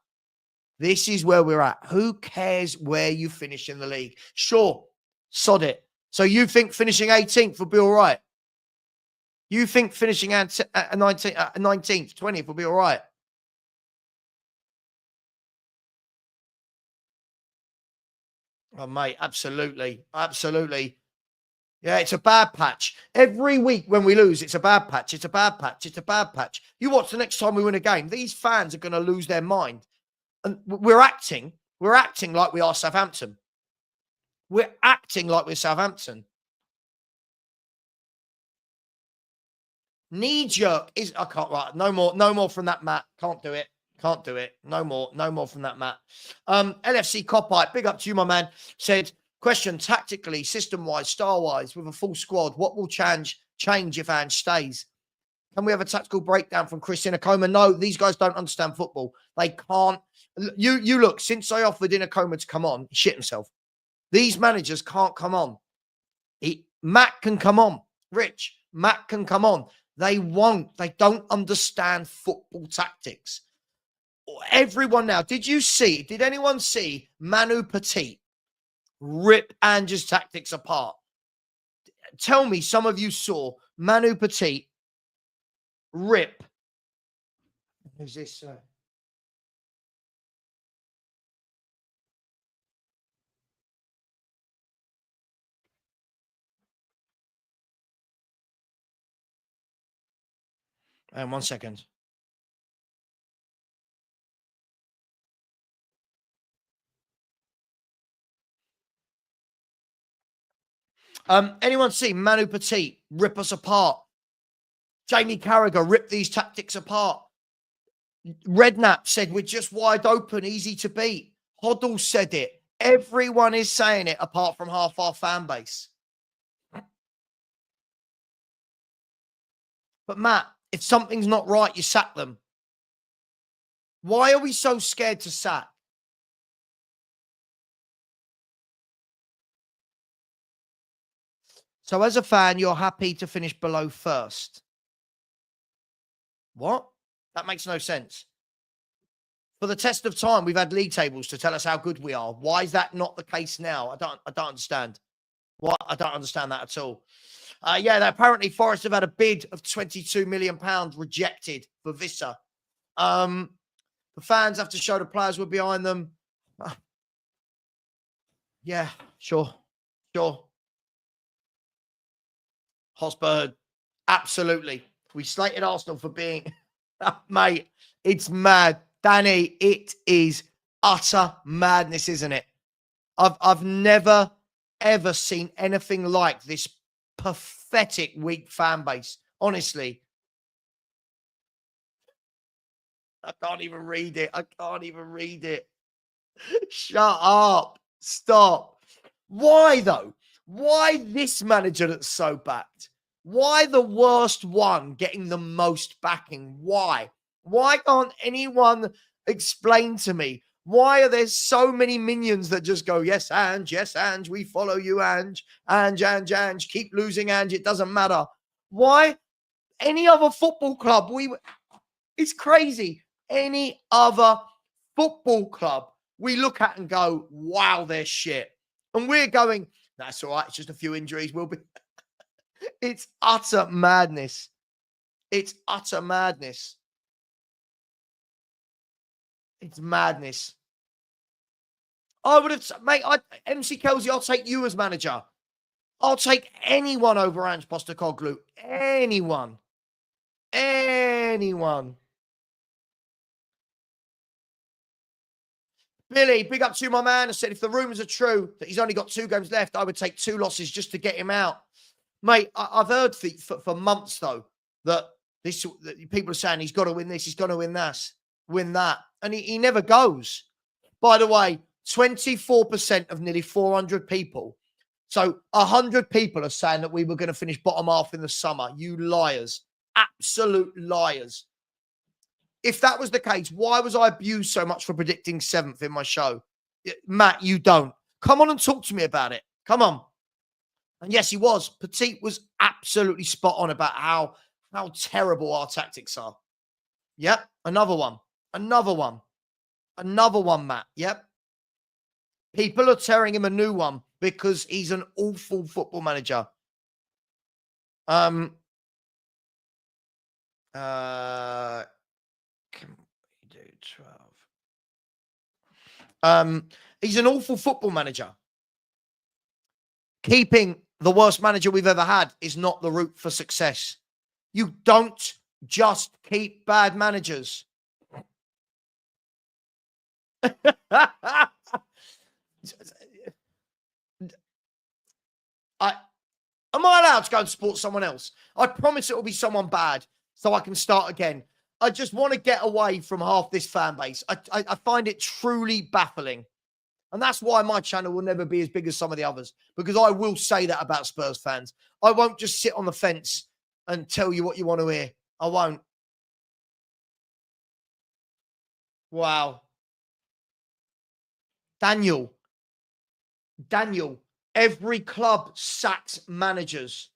This is where we're at. Who cares where you finish in the league? Sure, sod it. So you think finishing 18th will be all right? You think finishing at 19th, 20th will be all right? Oh, mate, absolutely. Absolutely. Yeah, it's a bad patch. Every week when we lose, it's a bad patch. It's a bad patch. It's a bad patch. You watch the next time we win a game, these fans are going to lose their mind. And we're acting like we are Southampton. We're acting like we're Southampton. Knee jerk is, I can't, right, no more from that, Matt. Can't do it. Can't do it. No more from that, Matt. LFC Copite, big up to you, my man, said, question, tactically, system-wise, star-wise, with a full squad, what will change if Ange stays? Can we have a tactical breakdown from Chris Inacoma? No, these guys don't understand football. They can't. You look, since I offered Inacoma to come on, he shit himself. These managers can't come on. Matt can come on. Rich, Matt can come on. They won't. They don't understand football tactics. Everyone now, did anyone see Manu Petit rip Ange's tactics apart? Tell me some of you saw Manu Petit rip. Who's this? And 1 second. Anyone see Manu Petit rip us apart? Jamie Carragher rip these tactics apart. Redknapp said we're just wide open, easy to beat. Hoddle said it. Everyone is saying it apart from half our fan base. But Matt, if something's not right, you sack them. Why are we so scared to sack? So as a fan, you're happy to finish below first. What? That makes no sense. For the test of time, we've had league tables to tell us how good we are. Why is that not the case now? I don't understand. What? I don't understand that at all. Apparently Forest have had a bid of £22 million rejected for Vissa. The fans have to show the players were behind them. Yeah, sure. Hotspur, absolutely. We slated Arsenal for being, mate, it's mad. Danny, it is utter madness, isn't it? I've never, ever seen anything like this pathetic, weak fan base. Honestly, I can't even read it. Shut up. Stop. Why, though? Why this manager that's so backed? Why the worst one getting the most backing? Why? Why can't anyone explain to me? Why are there so many minions that just go, yes, Ange, we follow you, Ange, Ange, keep losing, Ange, it doesn't matter. Why? Any other football club, it's crazy. Any other football club we look at and go, wow, they're shit. And we're going, that's all right. It's just a few injuries. We'll be. It's utter madness. It's utter madness. It's madness. I would have, mate, MC Kelsey, I'll take you as manager. I'll take anyone over Angepostecoglou. Anyone. Billy, big up to my man. I said, if the rumours are true that he's only got 2 games left, I would take 2 losses just to get him out. Mate, I've heard for months, though, that people are saying he's got to win this, he's got to win that. And he never goes. By the way, 24% of nearly 400 people. So 100 people are saying that we were going to finish bottom half in the summer. You liars. Absolute liars. If that was the case, why was I abused so much for predicting 7th in my show? Matt, you don't. Come on and talk to me about it. Come on. And yes, he was. Petit was absolutely spot on about how terrible our tactics are. Yep. Another one, Matt. Yep. People are tearing him a new one because he's an awful football manager. Can we do 12? He's an awful football manager. Keeping the worst manager we've ever had is not the route for success. You don't just keep bad managers. Am I allowed to go and support someone else? I promise it will be someone bad so I can start again. I just want to get away from half this fan base. I find it truly baffling. And that's why my channel will never be as big as some of the others, because I will say that about Spurs fans. I won't just sit on the fence and tell you what you want to hear. I won't. Wow. Daniel, every club sacks managers.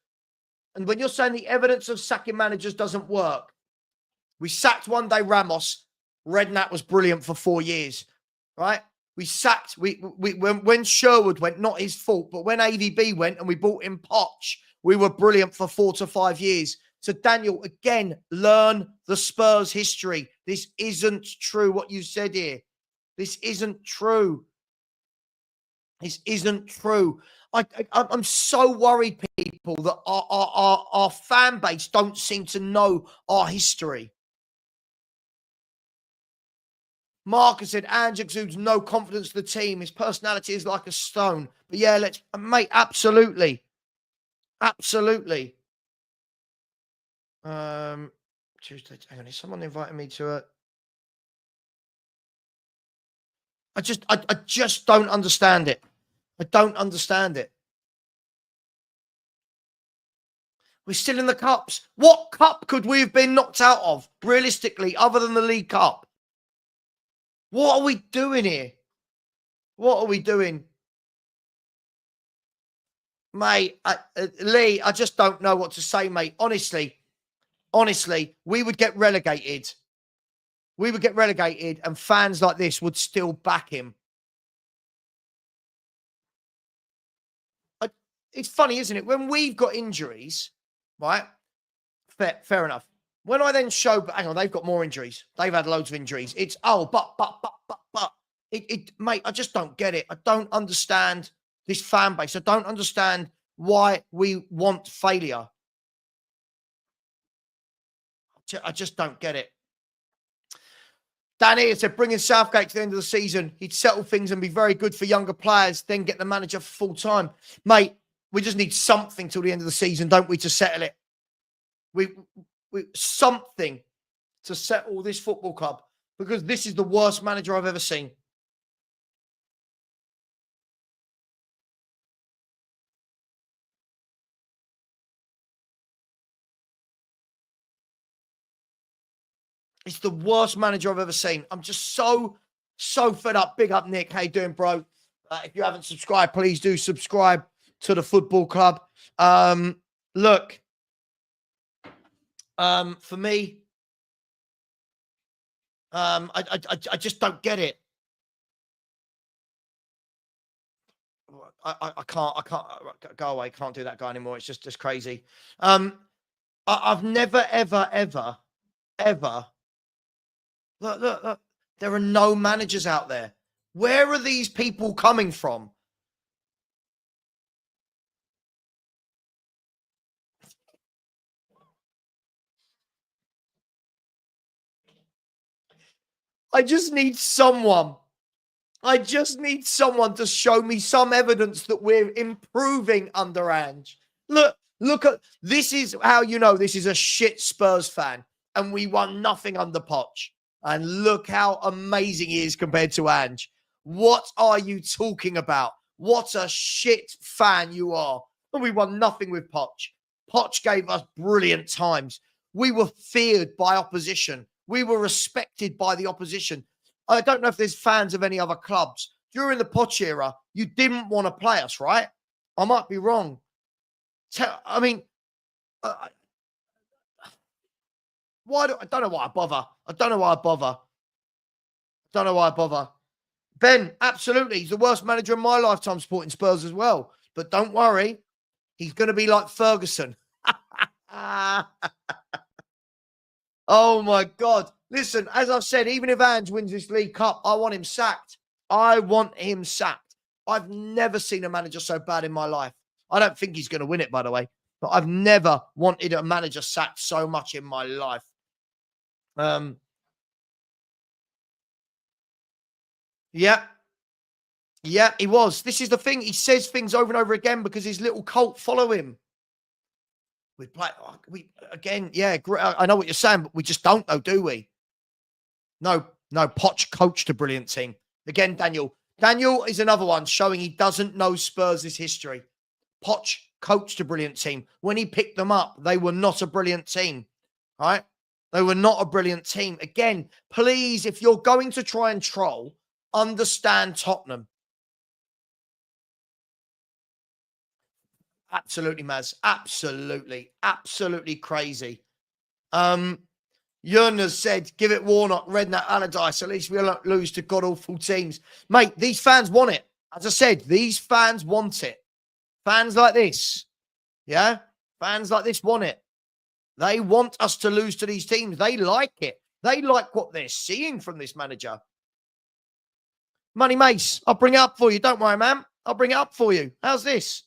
And when you're saying the evidence of sacking managers doesn't work, we sacked one day Ramos. Redknapp was brilliant for 4 years, right? We sacked, when Sherwood went, not his fault, but when AVB went and we bought in Poch, we were brilliant for 4 to 5 years. So Daniel, again, learn the Spurs history. This isn't true what you said here. This isn't true. I'm so worried, people, that our fan base don't seem to know our history. Marcus said, Ange exudes no confidence in the team. His personality is like a stone. But yeah, mate, absolutely. Tuesday, hang on, is someone inviting me to a... I just don't understand it. I don't understand it. We're still in the cups. What cup could we have been knocked out of, realistically, other than the League Cup? What are we doing here? What are we doing? Mate, Lee, I just don't know what to say, mate. Honestly, we would get relegated. And fans like this would still back him. It's funny, isn't it? When we've got injuries, right? Fair enough. When I then show, hang on, they've got more injuries. They've had loads of injuries. It's, oh, but. Mate, I just don't get it. I don't understand this fan base. I don't understand why we want failure. I just don't get it. Danny said, bringing Southgate to the end of the season, he'd settle things and be very good for younger players, then get the manager full time. Mate, we just need something till the end of the season, don't we, to settle it? We something to settle this football club, because this is the worst manager I've ever seen. It's the worst manager I've ever seen. I'm just so fed up. Big up, Nick. How you doing, bro? If you haven't subscribed, please do subscribe to the football club. Look, for me, I just don't get it. I can't go away. Can't do that guy anymore. It's just crazy. I've never, ever. Look. There are no managers out there. Where are these people coming from? I just need someone to show me some evidence that we're improving under Ange. Look at this. Is how you know this is a shit Spurs fan, and we won nothing under Poch. And look how amazing he is compared to Ange. What are you talking about? What a shit fan you are. And we won nothing with Poch. Poch gave us brilliant times. We were feared by opposition. We were respected by the opposition. I don't know if there's fans of any other clubs. During the Poch era, you didn't want to play us, right? I might be wrong. I mean, I don't know why I bother. Ben, absolutely. He's the worst manager in my lifetime supporting Spurs as well. But don't worry. He's going to be like Ferguson. Oh, my God. Listen, as I've said, even if Ange wins this League Cup, I want him sacked. I've never seen a manager so bad in my life. I don't think he's going to win it, by the way. But I've never wanted a manager sacked so much in my life. Yeah, he was. This is the thing. He says things over and over again because his little cult follow him. I know what you're saying, but we just don't know, do we? No, Poch coached a brilliant team. Again, Daniel is another one showing he doesn't know Spurs' history. Poch coached a brilliant team. When he picked them up, they were not a brilliant team, right? They were not a brilliant team. Again, please, if you're going to try and troll, understand Tottenham. Absolutely, Maz. Absolutely crazy. Yernas said, give it Warnock, Redknapp, Allardyce. At least we don't lose to god-awful teams. Mate, these fans want it. As I said, these fans want it. Fans like this. Yeah? Fans like this want it. They want us to lose to these teams. They like it. They like what they're seeing from this manager. Money Mace, I'll bring it up for you. Don't worry, man. I'll bring it up for you. How's this?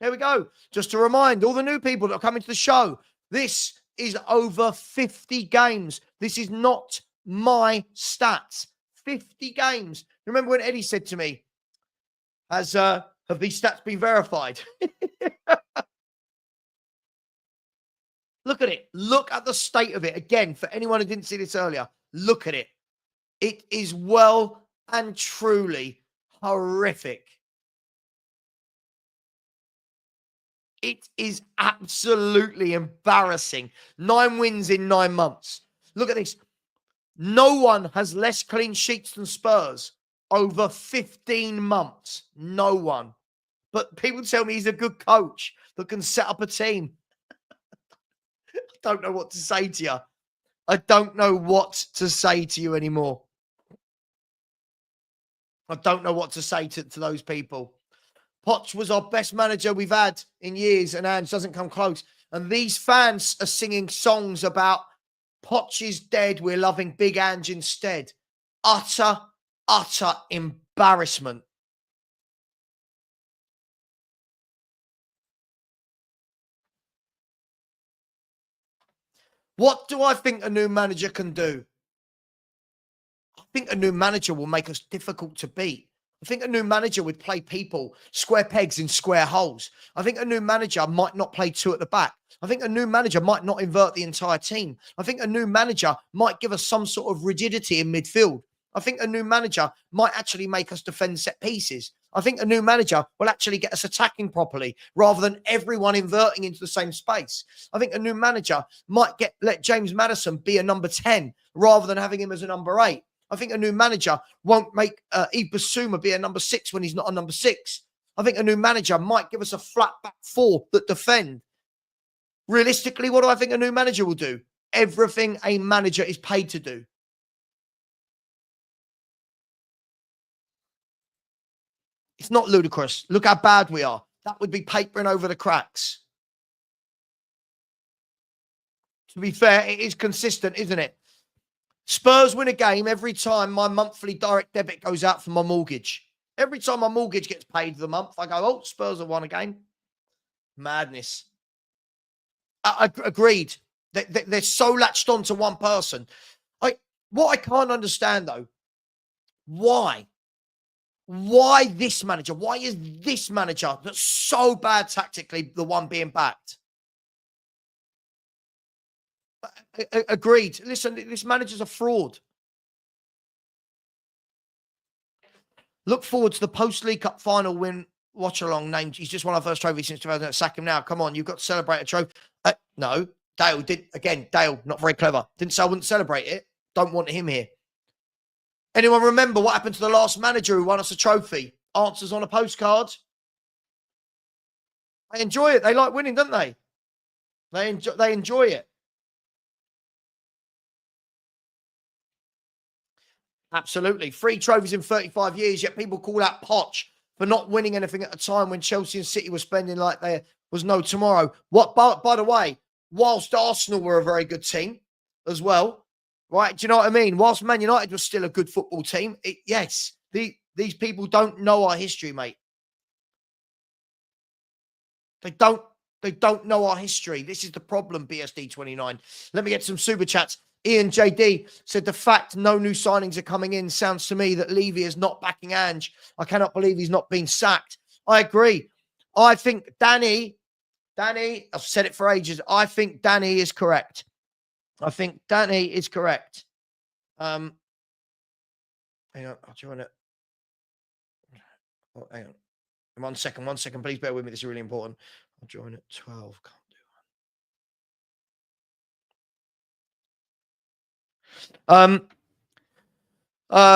There we go. Just to remind all the new people that are coming to the show, this is over 50 games. This is not my stats. 50 games. Remember when Eddie said to me, have these stats been verified? Look at it. Look at the state of it. Again, for anyone who didn't see this earlier, look at it. It is well and truly horrific. It is absolutely embarrassing. 9 wins in 9 months. Look at this. No one has less clean sheets than Spurs over 15 months. No one. But people tell me he's a good coach that can set up a team. I don't know what to say to you. I don't know what to say to you anymore. I don't know what to say to those people. Poch was our best manager we've had in years, and Ange doesn't come close. And these fans are singing songs about Poch is dead, we're loving Big Ange instead. Utter, utter embarrassment. What do I think a new manager can do? I think a new manager will make us difficult to beat. I think a new manager would play people square pegs in square holes. I think a new manager might not play two at the back. I think a new manager might not invert the entire team. I think a new manager might give us some sort of rigidity in midfield. I think a new manager might actually make us defend set pieces. I think a new manager will actually get us attacking properly rather than everyone inverting into the same space. I think a new manager might let James Maddison be a number 10 rather than having him as a number 8. I think a new manager won't make Yves Bissouma be a number 6 when he's not a number 6. I think a new manager might give us a flat back 4 that defend. Realistically, what do I think a new manager will do? Everything a manager is paid to do. It's not ludicrous. Look how bad we are. That would be papering over the cracks. To be fair, it is consistent, isn't it? Spurs win a game every time my monthly direct debit goes out for my mortgage. Every time my mortgage gets paid for the month, I go, oh, Spurs have won a game. Madness. Agreed. They're so latched on to one person. What I can't understand, though, why? Why this manager? Why is this manager that's so bad tactically the one being backed? Agreed. Listen, this manager's a fraud. Look forward to the post-League Cup final win. Watch along. Named. He's just won our first trophy since 2000. Sack him now. Come on, you've got to celebrate a trophy. No, Dale did again. Dale, not very clever. Didn't say I wouldn't celebrate it. Don't want him here. Anyone remember what happened to the last manager who won us a trophy? Answers on a postcard. They enjoy it. They like winning, don't they? They enjoy it. Absolutely. 3 trophies in 35 years, yet people call out Poch for not winning anything at a time when Chelsea and City were spending like there was no tomorrow. By the way, whilst Arsenal were a very good team as well, right? Do you know what I mean? Whilst Man United was still a good football team, yes, these people don't know our history, mate. They don't know our history. This is the problem, BSD29. Let me get some super chats. Ian JD said the fact no new signings are coming in sounds to me that Levy is not backing Ange. I cannot believe he's not been sacked. I agree. I think Danny, I've said it for ages. I think Danny is correct. Hang on. I'll join it. Oh, hang on. One second. Please bear with me. This is really important. I'll join at 12. Can't do one.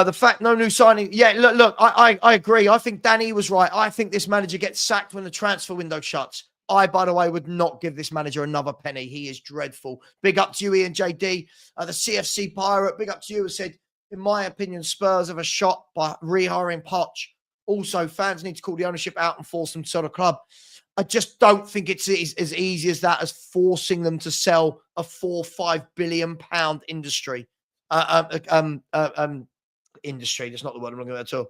The fact no new signing. Yeah, look. I agree. I think Danny was right. I think this manager gets sacked when the transfer window shuts. I, by the way, would not give this manager another penny. He is dreadful. Big up to you, Ian JD. The CFC Pirate, big up to you, has said, in my opinion, Spurs have a shot by rehiring Poch. Also, fans need to call the ownership out and force them to sell the club. I just don't think it's as easy as that, as forcing them to sell a £4-5 billion industry. Industry. That's not the word I'm looking at all.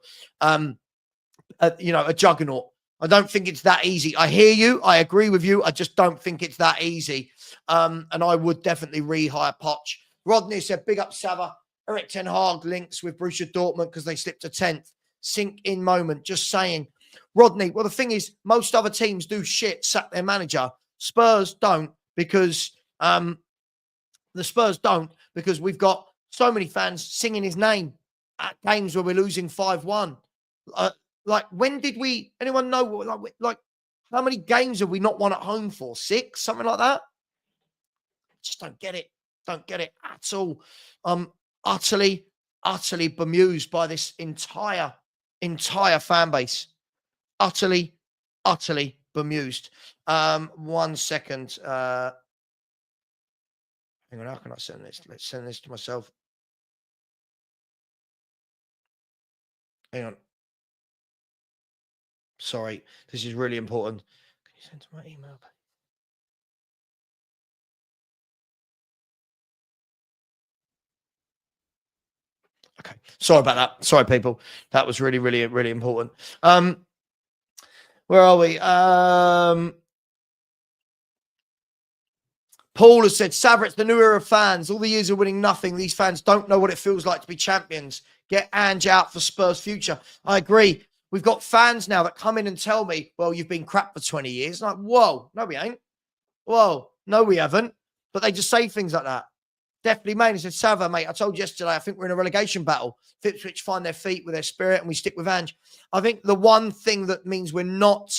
A juggernaut. I don't think it's that easy. I hear you. I agree with you. I just don't think it's that easy. And I would definitely rehire Poch. Rodney said, big up Savva. Eric Ten Hag links with Borussia Dortmund because they slipped to 10th. Sink in moment. Just saying. Rodney, well, the thing is, most other teams do sack their manager. Spurs don't because we've got so many fans singing his name at games where we're losing 5-1. When did anyone know, like how many games have we not won at home for? 6, something like that? Just don't get it. Don't get it at all. Utterly bemused by this entire fan base. Utterly bemused. 1 second. Hang on, how can I send this? Let's send this to myself. Hang on. Sorry, this is really important. Can you send to my email? Okay. Sorry about that. Sorry, people. That was really, really, really important. Where are we? Paul has said, Savva, it's the new era of fans. All the years of winning nothing. These fans don't know what it feels like to be champions. Get Ange out for Spurs' future. I agree. We've got fans now that come in and tell me, well, you've been crap for 20 years. Like, whoa, no, we ain't. Whoa, no, we haven't. But they just say things like that. Definitely, mate. He said, Savva, mate, I told you yesterday, I think we're in a relegation battle. Ipswich find their feet with their spirit and we stick with Ange. I think the one thing that means we're not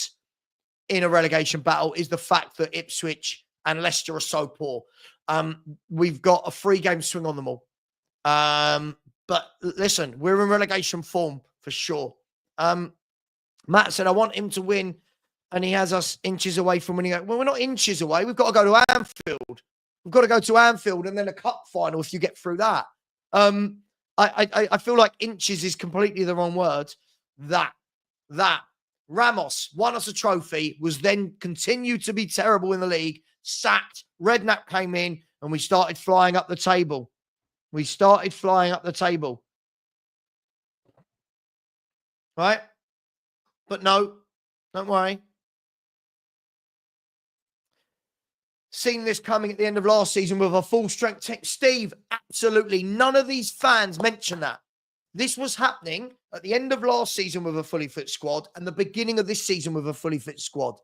in a relegation battle is the fact that Ipswich and Leicester are so poor. We've got a 3-game swing on them all. But listen, we're in relegation form for sure. Matt said, I want him to win, and he has us inches away from winning. Well, we're not inches away. We've got to go to Anfield. We've got to go to Anfield and then a cup final if you get through that. I feel like inches is completely the wrong word. That Ramos won us a trophy, was then continued to be terrible in the league, sacked, Redknapp came in, and we started flying up the table. Right? But no, don't worry. Seen this coming at the end of last season with a full-strength team. Steve, absolutely. None of these fans mention that. This was happening at the end of last season with a fully fit squad and the beginning of this season with a fully fit squad.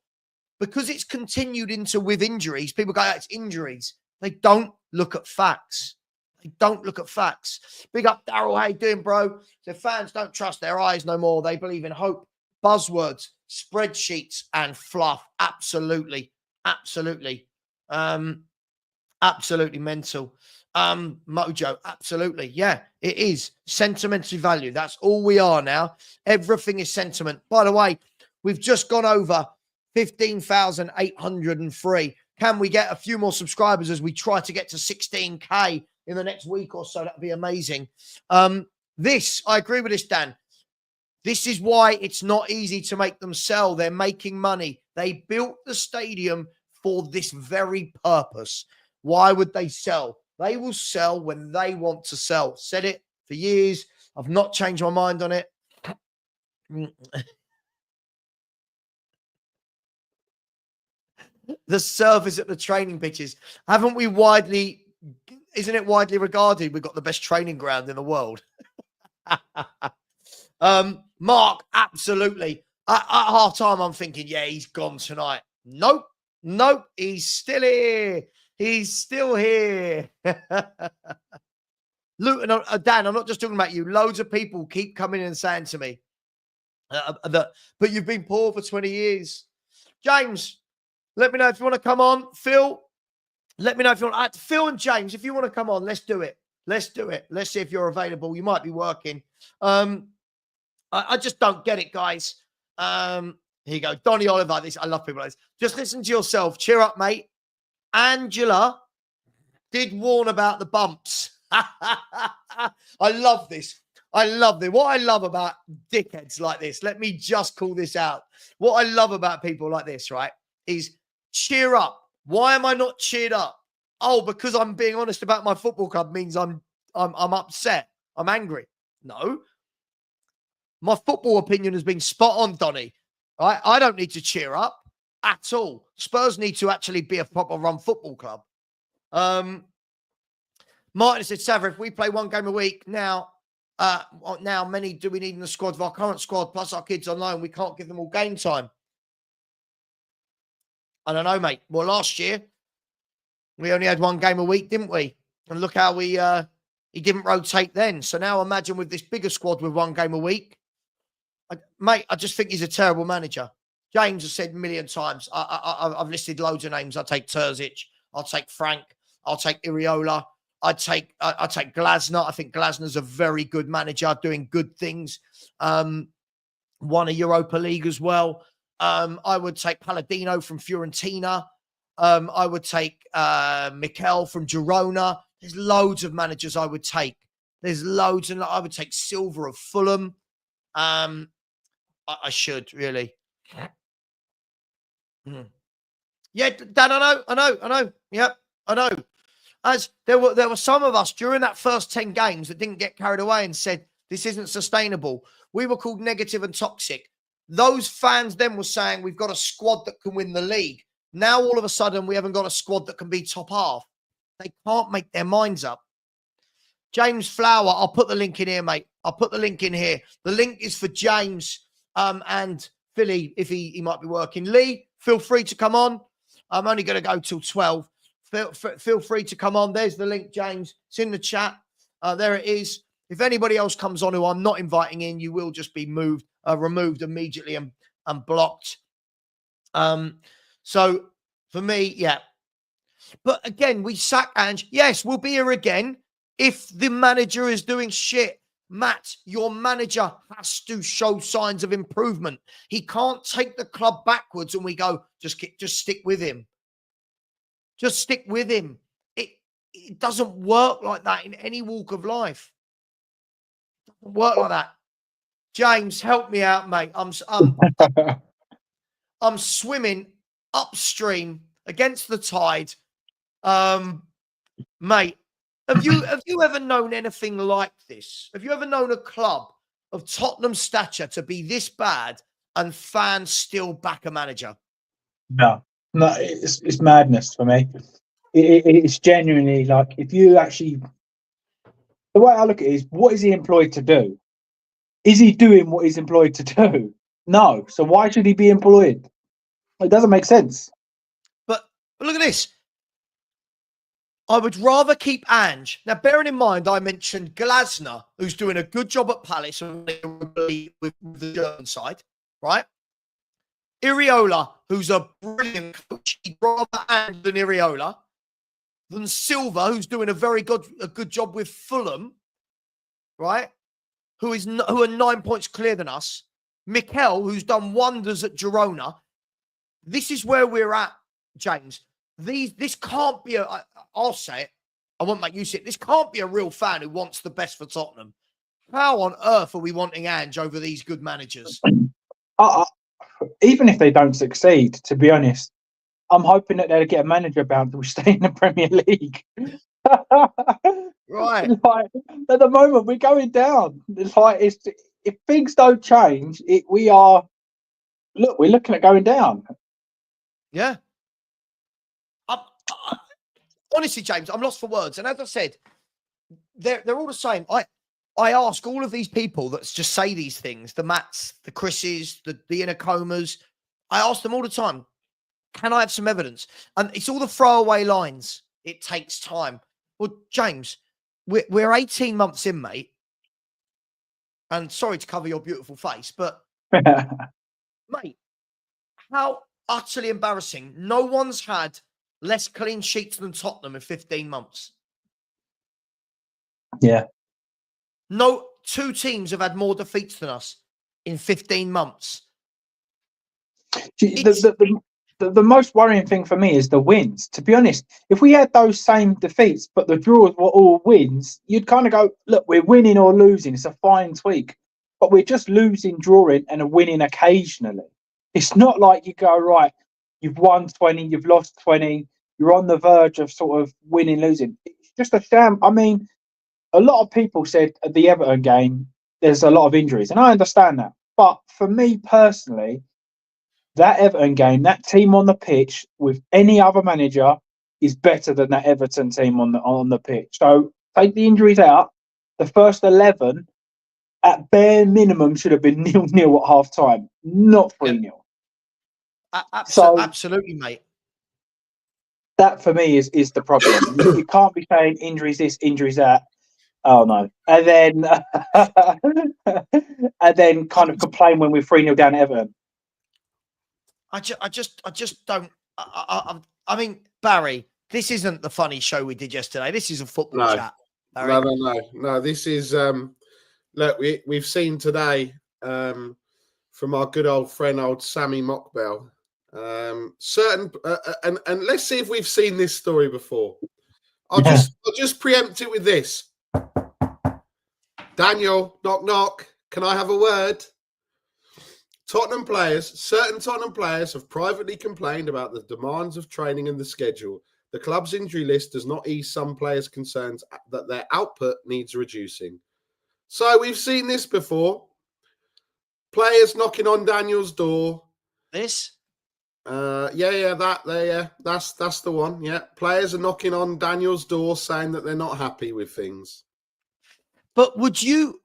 Because it's continued into with injuries, people go, it's injuries. They don't look at facts. Big up, Daryl. How you doing, bro? So fans don't trust their eyes no more. They believe in hope. Buzzwords, spreadsheets, and fluff. Absolutely. Absolutely mental. Mojo, absolutely. Yeah, it is. Sentimental value. That's all we are now. Everything is sentiment. By the way, we've just gone over 15,803. Can we get a few more subscribers as we try to get to 16K in the next week or so? That'd be amazing. I agree with this, Dan. This is why it's not easy to make them sell. They're making money. They built the stadium for this very purpose. Why would they sell? They will sell when they want to sell. Said it for years. I've not changed my mind on it. The surface at the training pitches. Isn't it widely regarded we've got the best training ground in the world? Mark, absolutely. At half time, I'm thinking, yeah, he's gone tonight. Nope, he's still here. Luton, Dan, I'm not just talking about you. Loads of people keep coming in and saying to me that, but you've been poor for 20 years. James, let me know if you want to come on. Phil, let me know if you want. Phil and James, if you want to come on, let's do it. Let's see if you're available. You might be working. I just don't get it, guys. Here you go. Donny Oliver. I love people like this. Just listen to yourself. Cheer up, mate. Angela did warn about the bumps. I love this. What I love about dickheads like this, let me just call this out. What I love about people like this, right, is cheer up. Why am I not cheered up? Oh, because I'm being honest about my football club means I'm upset. I'm angry. No. My football opinion has been spot on, Donny. Right? I don't need to cheer up at all. Spurs need to actually be a proper run football club. Martin said, Savva, if we play one game a week now, many do we need in the squad of our current squad, plus our kids on loan? We can't give them all game time. I don't know, mate. Well, last year, we only had one game a week, didn't we? And look how he didn't rotate then. So now imagine with this bigger squad with one game a week. Mate, I just think he's a terrible manager. James has said a million times. I've listed loads of names. I'll take Terzic. I'll take Frank. I'll take Iriola. I'd take Glasner. I think Glasner's a very good manager, doing good things. Won a Europa League as well. I would take Palladino from Fiorentina. I would take Mikel from Girona. There's loads of managers I would take. There's loads, and I would take Silva of Fulham. I should really. Yeah, Dan, I know. Yep, I know. As there were some of us during that first 10 games that didn't get carried away and said, this isn't sustainable. We were called negative and toxic. Those fans then were saying, we've got a squad that can win the league. Now, all of a sudden, we haven't got a squad that can be top half. They can't make their minds up. James Flower, I'll put the link in here, mate. I'll put the link in here. The link is for James and Philly, if he might be working. Lee, feel free to come on. I'm only going to go till 12. Feel free to come on. There's the link, James. It's in the chat. There it is. If anybody else comes on who I'm not inviting in, you will just be removed immediately and blocked. So for me, yeah. But again, we sack Ange. Yes, we'll be here again if the manager is doing shit. Matt, your manager has to show signs of improvement. He can't take the club backwards and we go, just stick with him. Just stick with him. It doesn't work like that in any walk of life. It doesn't work like that. James, help me out, mate. I'm swimming upstream against the tide. Mate, have you ever known anything like this? Have you ever known a club of Tottenham stature to be this bad and fans still back a manager? No, it's madness for me. It's genuinely like, if you actually, the way I look at it is, what is he employed to do? Is he doing what he's employed to do? No. So why should he be employed? It doesn't make sense. But look at this. I would rather keep Ange. Now, bearing in mind, I mentioned Glasner, who's doing a good job at Palace with the German side, right? Iriola, who's a brilliant coach. He'd rather Ange than Iriola. Than Silva, who's doing a good job with Fulham, right? Who are 9 points clear than us. Mikel, who's done wonders at Girona. This is where we're at, James. This can't be I'll say it. I won't make you say it. This can't be a real fan who wants the best for Tottenham. How on earth are we wanting Ange over these good managers? Even if they don't succeed, to be honest, I'm hoping that they'll get a manager bound who will stay in the Premier League. Right. Like, at the moment, we're going down. It's like, if things don't change, we're looking at going down. Yeah. Honestly, James, I'm lost for words. And as I said, they're all the same. I ask all of these people that just say these things, the Matts, the Chris's, the Inacomas, I ask them all the time, can I have some evidence? And it's all the throwaway lines. It takes time. Well, James, we're 18 months in, mate. And sorry to cover your beautiful face, but mate, how utterly embarrassing. No one's had less clean sheets than Tottenham in 15 months. Yeah. No, 2 teams have had more defeats than us in 15 months. The most worrying thing for me is the wins. To be honest, if we had those same defeats, but the draws were all wins, you'd kind of go, look, we're winning or losing. It's a fine tweak. But we're just losing, drawing, and winning occasionally. It's not like you go, right, you've won 20, you've lost 20, you're on the verge of sort of winning, losing. It's just a sham. I mean, a lot of people said at the Everton game, there's a lot of injuries, and I understand that. But for me personally, that Everton game, that team on the pitch with any other manager is better than that Everton team on the pitch. So take the injuries out. The first 11, at bare minimum, should have been 0-0 at half time, not 3-0. Absolutely, mate. That for me is the problem. You can't be saying injuries this, injuries that. Oh no. And then kind of complain when we're 3-0 down at Everton. I just don't. I mean, Barry, this isn't the funny show we did yesterday. This is a football chat. Barry. No. This is look. We've seen today from our good old friend, old Sammy Mockbell. Certain and let's see if we've seen this story before. I'll just preempt it with this. Daniel, knock knock. Can I have a word? Certain Tottenham players have privately complained about the demands of training and the schedule. The club's injury list does not ease some players' concerns that their output needs reducing. So we've seen this before. Players knocking on Daniel's door. This? That's the one. Yeah, players are knocking on Daniel's door saying that they're not happy with things. But would you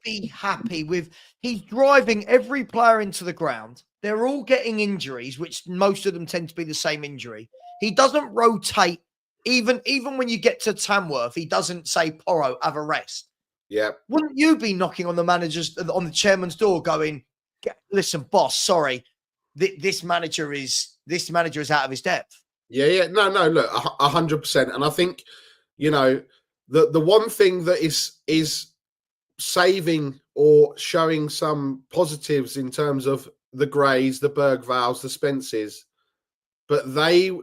be happy with he's driving every player into the ground? They're all getting injuries, which most of them tend to be the same injury. He doesn't rotate. Even when you get to Tamworth, he doesn't say, Porro, have a rest. Yeah. Wouldn't you be knocking on the chairman's door going, listen, boss, sorry, this manager is out of his depth? Yeah. No, look, 100%. And I think, the one thing that is saving or showing some positives in terms of the Greys, the Bergvals, the Spences, but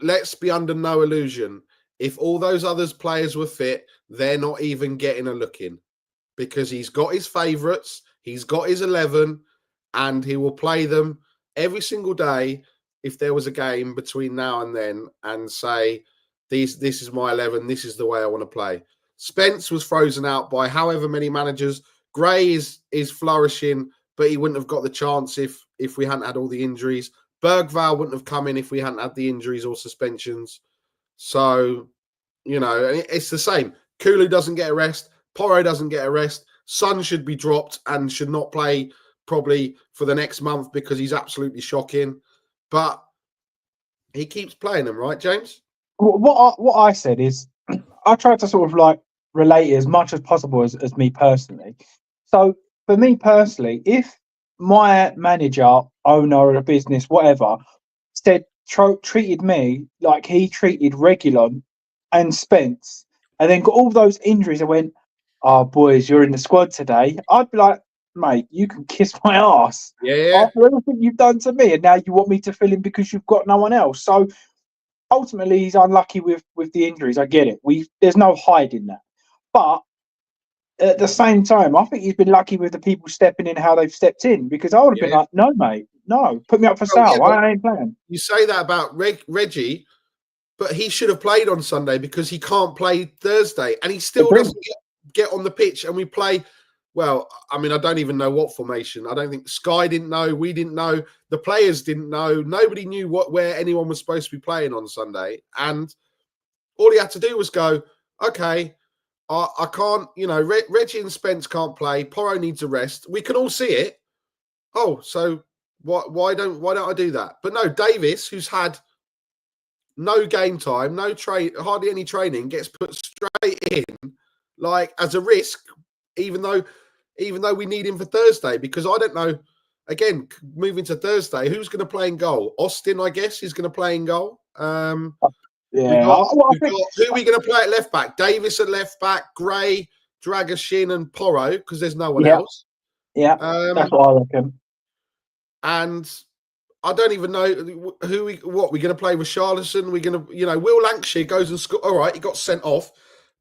let's be under no illusion. If all those others players were fit, they're not even getting a look in, because he's got his favourites, he's got his 11, and he will play them every single day if there was a game between now and then, and say, this is my 11, this is the way I want to play. Spence was frozen out by however many managers. Gray is flourishing, but he wouldn't have got the chance if we hadn't had all the injuries. Bergvall wouldn't have come in if we hadn't had the injuries or suspensions. So, it's the same. Kulu doesn't get a rest. Porro doesn't get a rest. Son should be dropped and should not play probably for the next month because he's absolutely shocking. But he keeps playing them, right, James? What I said is, I tried to sort of like relate it as much as possible as me personally. So for me personally, if my manager, owner of a business, whatever, treated me like he treated Reguilon and Spence, and then got all those injuries and went, "Oh, boys, you're in the squad today," I'd be like, "Mate, you can kiss my ass." Yeah. After everything you've done to me, and now you want me to fill in because you've got no one else. So ultimately, he's unlucky with the injuries. I get it. There's no hiding that. But at the same time, I think he's been lucky with the people stepping in how they've stepped in, because I would have been like, "No, mate, no, put me up for sale. I ain't playing." You say that about Reggie, but he should have played on Sunday because he can't play Thursday, and he still doesn't get on the pitch. And we play, well, I mean, I don't even know what formation. I don't think Sky didn't know. We didn't know. The players didn't know. Nobody knew where anyone was supposed to be playing on Sunday. And all he had to do was go, okay, I can't, Reggie and Spence can't play. Porro needs a rest. We can all see it. Oh, so why don't I do that? But no, Davis, who's had no game time, hardly any training, gets put straight in, like as a risk, even though we need him for Thursday, because I don't know. Again, moving to Thursday, who's going to play in goal? Austin, I guess, is going to play in goal. Yeah. Who are we going to play at left back? Davis at left back, Gray, Dragashin, and Porro, because there's no one else. Yeah, that's what I reckon. And I don't even know we're going to play with Richarlison. We're going to, Will Lancashire goes and scores. All right, he got sent off,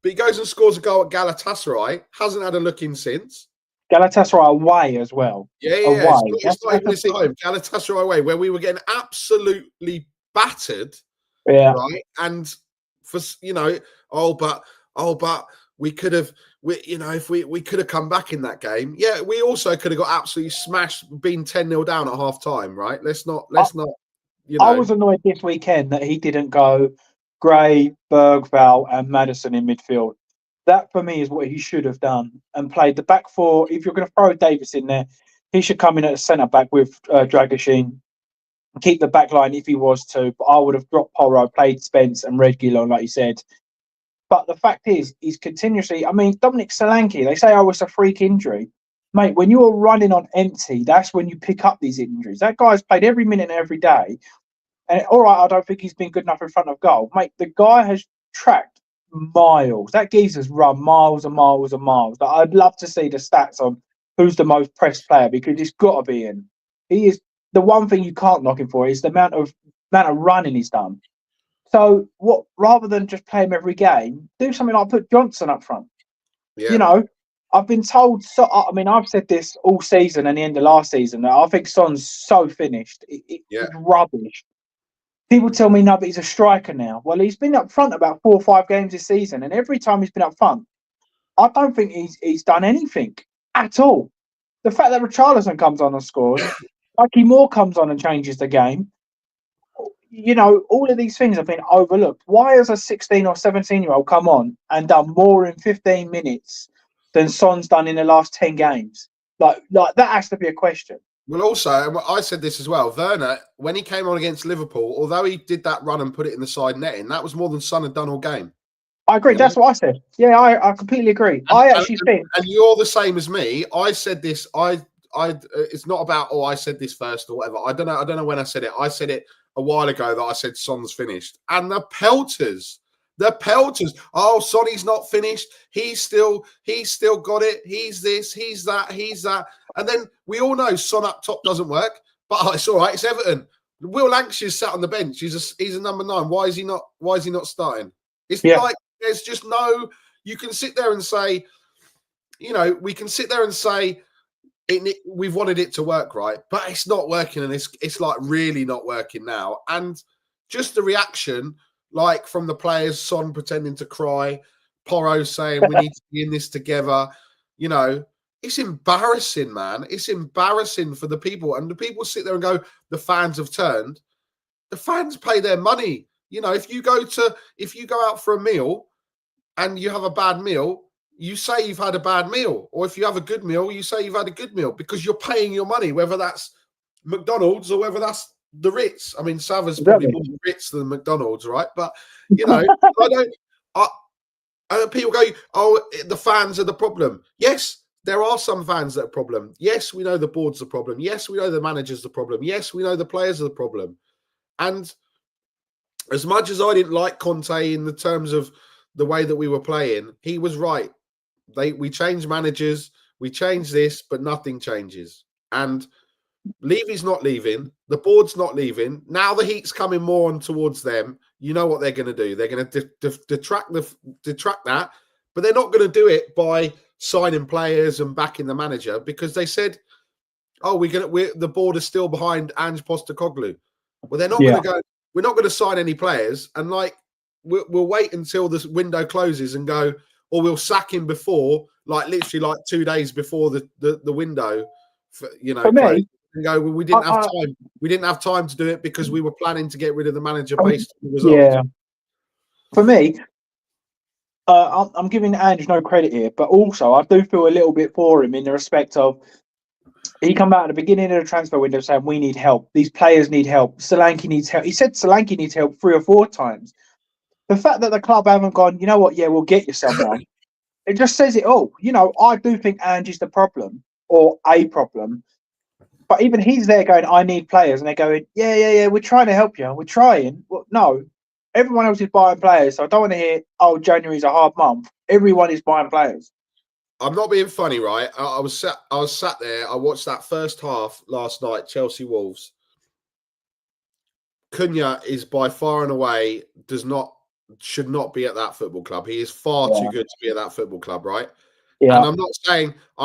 but he goes and scores a goal at Galatasaray. Hasn't had a look in since. Galatasaray away as well. Yeah. It's not even this home. Galatasaray away, where we were getting absolutely battered. Yeah. Right. And for but we could have, if we could have come back in that game. Yeah, we also could have got absolutely smashed, been 10-0 down at half time, right? Let's not. I was annoyed this weekend that he didn't go Gray, Bergvall, and Maddison in midfield. That for me is what he should have done, and played the back four. If you're going to throw Davis in there, he should come in at centre back with Dragashin. Keep the back line if he was to, but I would have dropped Porro, played Spence and Reguilon, like you said. But the fact is, he's continuously. I mean, Dominic Solanke, they say, it's a freak injury. Mate, when you're running on empty, that's when you pick up these injuries. That guy's played every minute and every day. And all right, I don't think he's been good enough in front of goal. Mate, the guy has tracked miles. That geezer's run miles and miles and miles. I'd love to see the stats on who's the most pressed player, because it's got to be him. He is. The one thing you can't knock him for is the amount of running he's done. So rather than just play him every game, do something like put Johnson up front. Yeah. I've been told. So I mean, I've said this all season and the end of last season that I think Son's so finished. It's rubbish. People tell me, no, but he's a striker now. Well, he's been up front about 4 or 5 games this season, and every time he's been up front, I don't think he's done anything at all. The fact that Richarlison comes on and scores, Mikey Moore comes on and changes the game, all of these things have been overlooked. Why has a 16 or 17-year-old come on and done more in 15 minutes than Son's done in the last 10 games? Like that has to be a question. Well, also, and I said this as well, Werner, when he came on against Liverpool, although he did that run and put it in the side netting, that was more than Son had done all game. I agree. That's what I said. Yeah, I completely agree. I actually think... And you're the same as me. I said this, it's not about, I said this first or whatever. I don't know when I said it. I said it a while ago that I said Son's finished. And the pelters, oh, Sonny's not finished. He's still got it. He's this, he's that. And then we all know Son up top doesn't work, but it's all right. It's Everton. Will Lancashire's sat on the bench. He's a number 9. Why is he not starting? It's like there's just no. You can sit there and say, we can sit there and say we've wanted it to work, right? But it's not working, and it's like really not working now. And just the reaction, like from the players, Son pretending to cry, Porro saying we need to be in this together. It's embarrassing, man. It's embarrassing for the people. And the people sit there and go, the fans have turned. The fans pay their money. If you go out for a meal and you have a bad meal, you say you've had a bad meal. Or if you have a good meal, you say you've had a good meal because you're paying your money, whether that's McDonald's or whether that's the Ritz. I mean, Savva's probably more Ritz than McDonald's, right? But, people go, oh, the fans are the problem. Yes, there are some fans that are a problem. Yes, we know the board's the problem. Yes, we know the manager's the problem. Yes, we know the players are the problem. And as much as I didn't like Conte in the terms of the way that we were playing, he was right. We changed managers, we changed this, but nothing changes. And Levy's not leaving. The board's not leaving. Now the heat's coming more on towards them. You know what they're going to do. They're going to detract that, but they're not going to do it by signing players and backing the manager because they said, "Oh, the board is still behind Postecoglou." Well, they're not going to go. We're not going to sign any players, and we'll wait until this window closes and go, or we'll sack him before, literally 2 days before the window, for me, and go. Well, we didn't have time. We didn't have time to do it because we were planning to get rid of the manager based on the results. Yeah. For me, I'm giving Andrew no credit here, but also I do feel a little bit for him in the respect of he come out at the beginning of the transfer window saying we need help. These players need help. Solanke needs help. He said Solanke needs help 3 or 4 times. The fact that the club haven't gone, you know what? Yeah, we'll get you someone. It just says it all. I do think Ange's the problem or a problem. But even he's there going, I need players. And they're going, yeah, we're trying to help you. We're trying. Well, no, everyone else is buying players. So I don't want to hear, oh, January's a hard month. Everyone is buying players. I'm not being funny, right? I was sat there. I watched that first half last night, Chelsea Wolves. Cunha is by far and away should not be at that football club. He is far too good to be at that football club, right? Yeah. And I'm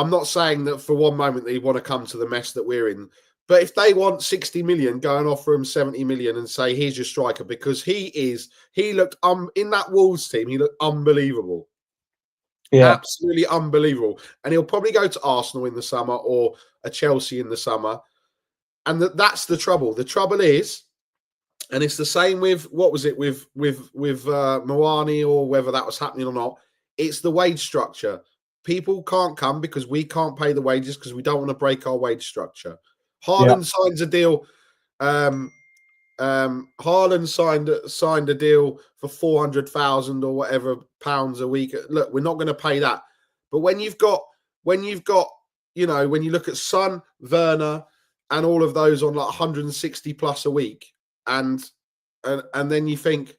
not saying that for one moment they want to come to the mess that we're in. But if they want 60 million, go and offer him 70 million and say, here's your striker, because he looked in that Wolves team, he looked unbelievable. Yeah. Absolutely unbelievable. And he'll probably go to Arsenal in the summer or a Chelsea in the summer. And that's the trouble. The trouble is, and it's the same with with Moani, or whether that was happening or not. It's the wage structure. People can't come because we can't pay the wages because we don't want to break our wage structure. Haaland signs a deal. Haaland signed a deal for 400,000 or whatever pounds a week. Look, we're not going to pay that. But when you look at Son, Werner, and all of those on 160 plus a week, and then you think,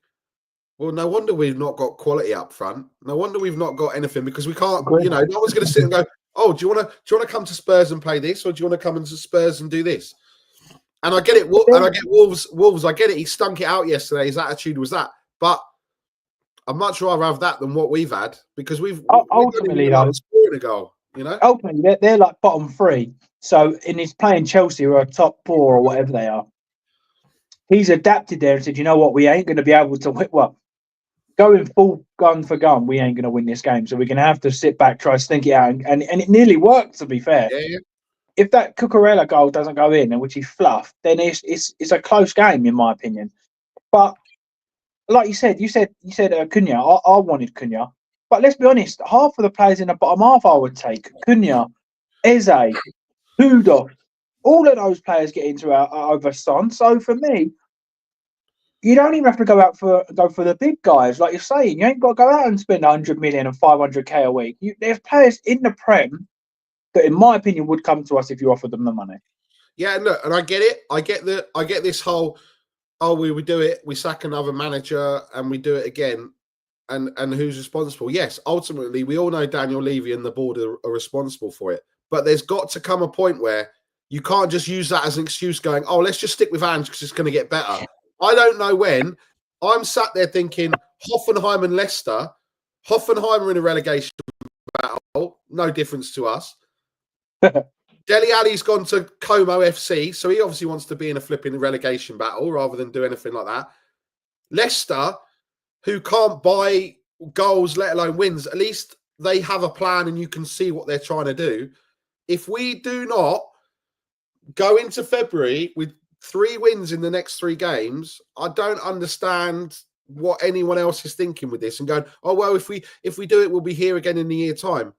well, no wonder we've not got quality up front. No wonder we've not got anything because we can't. No one's going to sit and go, oh, do you want to come to Spurs and play this, or do you want to come into Spurs and do this? And I get it. And I get Wolves. I get it. He stunk it out yesterday. His attitude was that. But I'd much rather have that than what we've had because we've ultimately scoring a goal. Ultimately, they're like bottom 3. So, and he's playing Chelsea or a top 4 or whatever they are. he's adapted there and said, you know what, we ain't going to be able to win. Well, going full gun for gun, we ain't going to win this game. So we're going to have to sit back, try to stink it out. And it nearly worked, to be fair. Yeah. If that Cucurella goal doesn't go in, which he fluffed, then it's a close game, in my opinion. But like you said Cunha. I wanted Cunha. But let's be honest, half of the players in the bottom half I would take. Cunha, Eze, Hudo, all of those players get into our over Son. So for me, you don't even have to go for the big guys. Like you're saying, you ain't got to go out and spend 100 million and 500k a week. There's players in the Prem that, in my opinion, would come to us if you offered them the money. Yeah, look, and I get it. I get this whole, we would do it, we sack another manager and we do it again. And who's responsible? Yes, ultimately, we all know Daniel Levy and the board are responsible for it. But there's got to come a point where you can't just use that as an excuse going, let's just stick with Ange because it's going to get better. I don't know when. I'm sat there thinking Hoffenheim and Leicester. Hoffenheim are in a relegation battle. No difference to us. Dele Alli's gone to Como FC, so he obviously wants to be in a flipping relegation battle rather than do anything like that. Leicester, who can't buy goals, let alone wins, at least they have a plan and you can see what they're trying to do. If we do not go into February with 3 wins in the next 3 games, I don't understand what anyone else is thinking with this and going, if we do it, we'll be here again in a year time.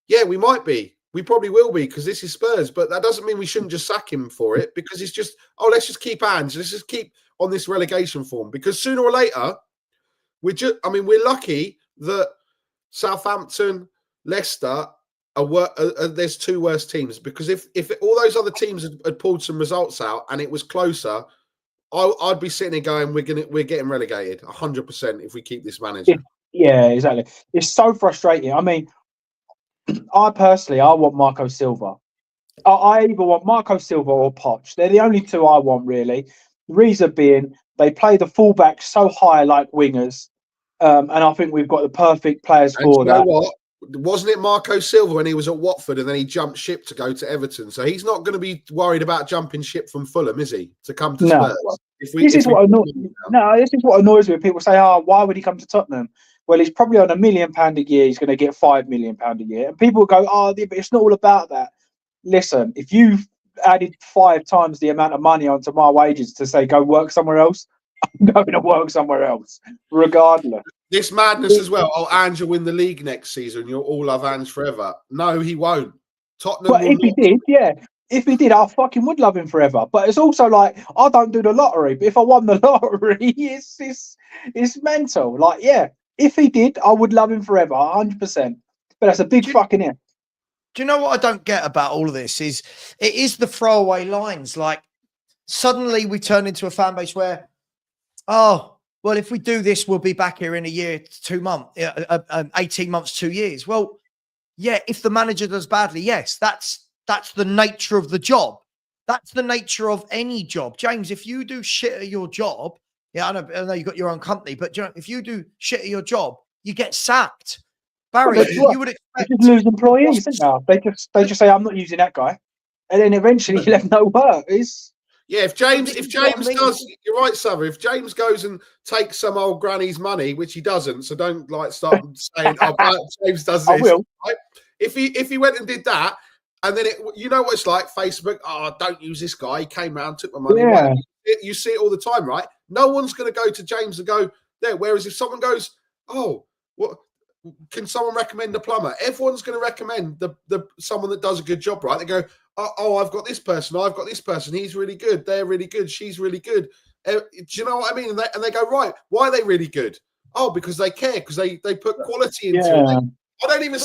Yeah, we might be. We probably will be because this is Spurs, but that doesn't mean we shouldn't just sack him for it because it's just, let's just keep Ange. Let's just keep on this relegation form because sooner or later, we're lucky that Southampton, Leicester there's 2 worse teams because if all those other teams had pulled some results out and it was closer, I'd be sitting there going, we're getting relegated 100% if we keep this manager. Yeah, exactly. It's so frustrating. I mean, I want Marco Silva. I either want Marco Silva or Poch. They're the only 2 I want, really. The reason being, they play the fullbacks so high like wingers, and I think we've got the perfect players for that. What? Wasn't it Marco Silva when he was at Watford and then he jumped ship to go to Everton? So he's not going to be worried about jumping ship from Fulham, is he? To come to Spurs? This is what annoys me. People say, why would he come to Tottenham? Well, he's probably on £1 million a year. He's going to get £5 million a year. And people go, but it's not all about that. Listen, if you've added 5 times the amount of money onto my wages to say, go work somewhere else, I'm going to work somewhere else, regardless. This madness as well. Ange will win the league next season. You'll all love Ange forever. No, he won't. Tottenham. But if he did, I fucking would love him forever. But it's also like, I don't do the lottery. But if I won the lottery, it's mental. Like, yeah, if he did, I would love him forever, 100%. But that's a big fucking if. Do you know what I don't get about all of this is it is the throwaway lines. Like, suddenly we turn into a fan base where, well, if we do this, we'll be back here in a year, 2 months, 18 months, 2 years. Well, yeah, if the manager does badly, yes, that's the nature of the job. That's the nature of any job. James, if you do shit at your job, I know you've got your own company, but if you do shit at your job, you get sacked. Barry, you would expect... They just lose employees, They just say, I'm not using that guy. And then eventually you have no work. Yeah, if James does, you're right, Savva. If James goes and takes some old granny's money, which he doesn't, so don't start saying, James does this. I will. Right? If he went and did that, and then you know what it's like, Facebook, don't use this guy. He came round, took my money. Yeah. You see it all the time, right? No one's going to go to James and go there. Whereas if someone goes, what? Can someone recommend a plumber? Everyone's going to recommend the someone that does a good job, right? They go, I've got this person. I've got this person. He's really good. They're really good. She's really good. Do you know what I mean? And they go, right, why are they really good? Because they care, because they put quality into it. I don't even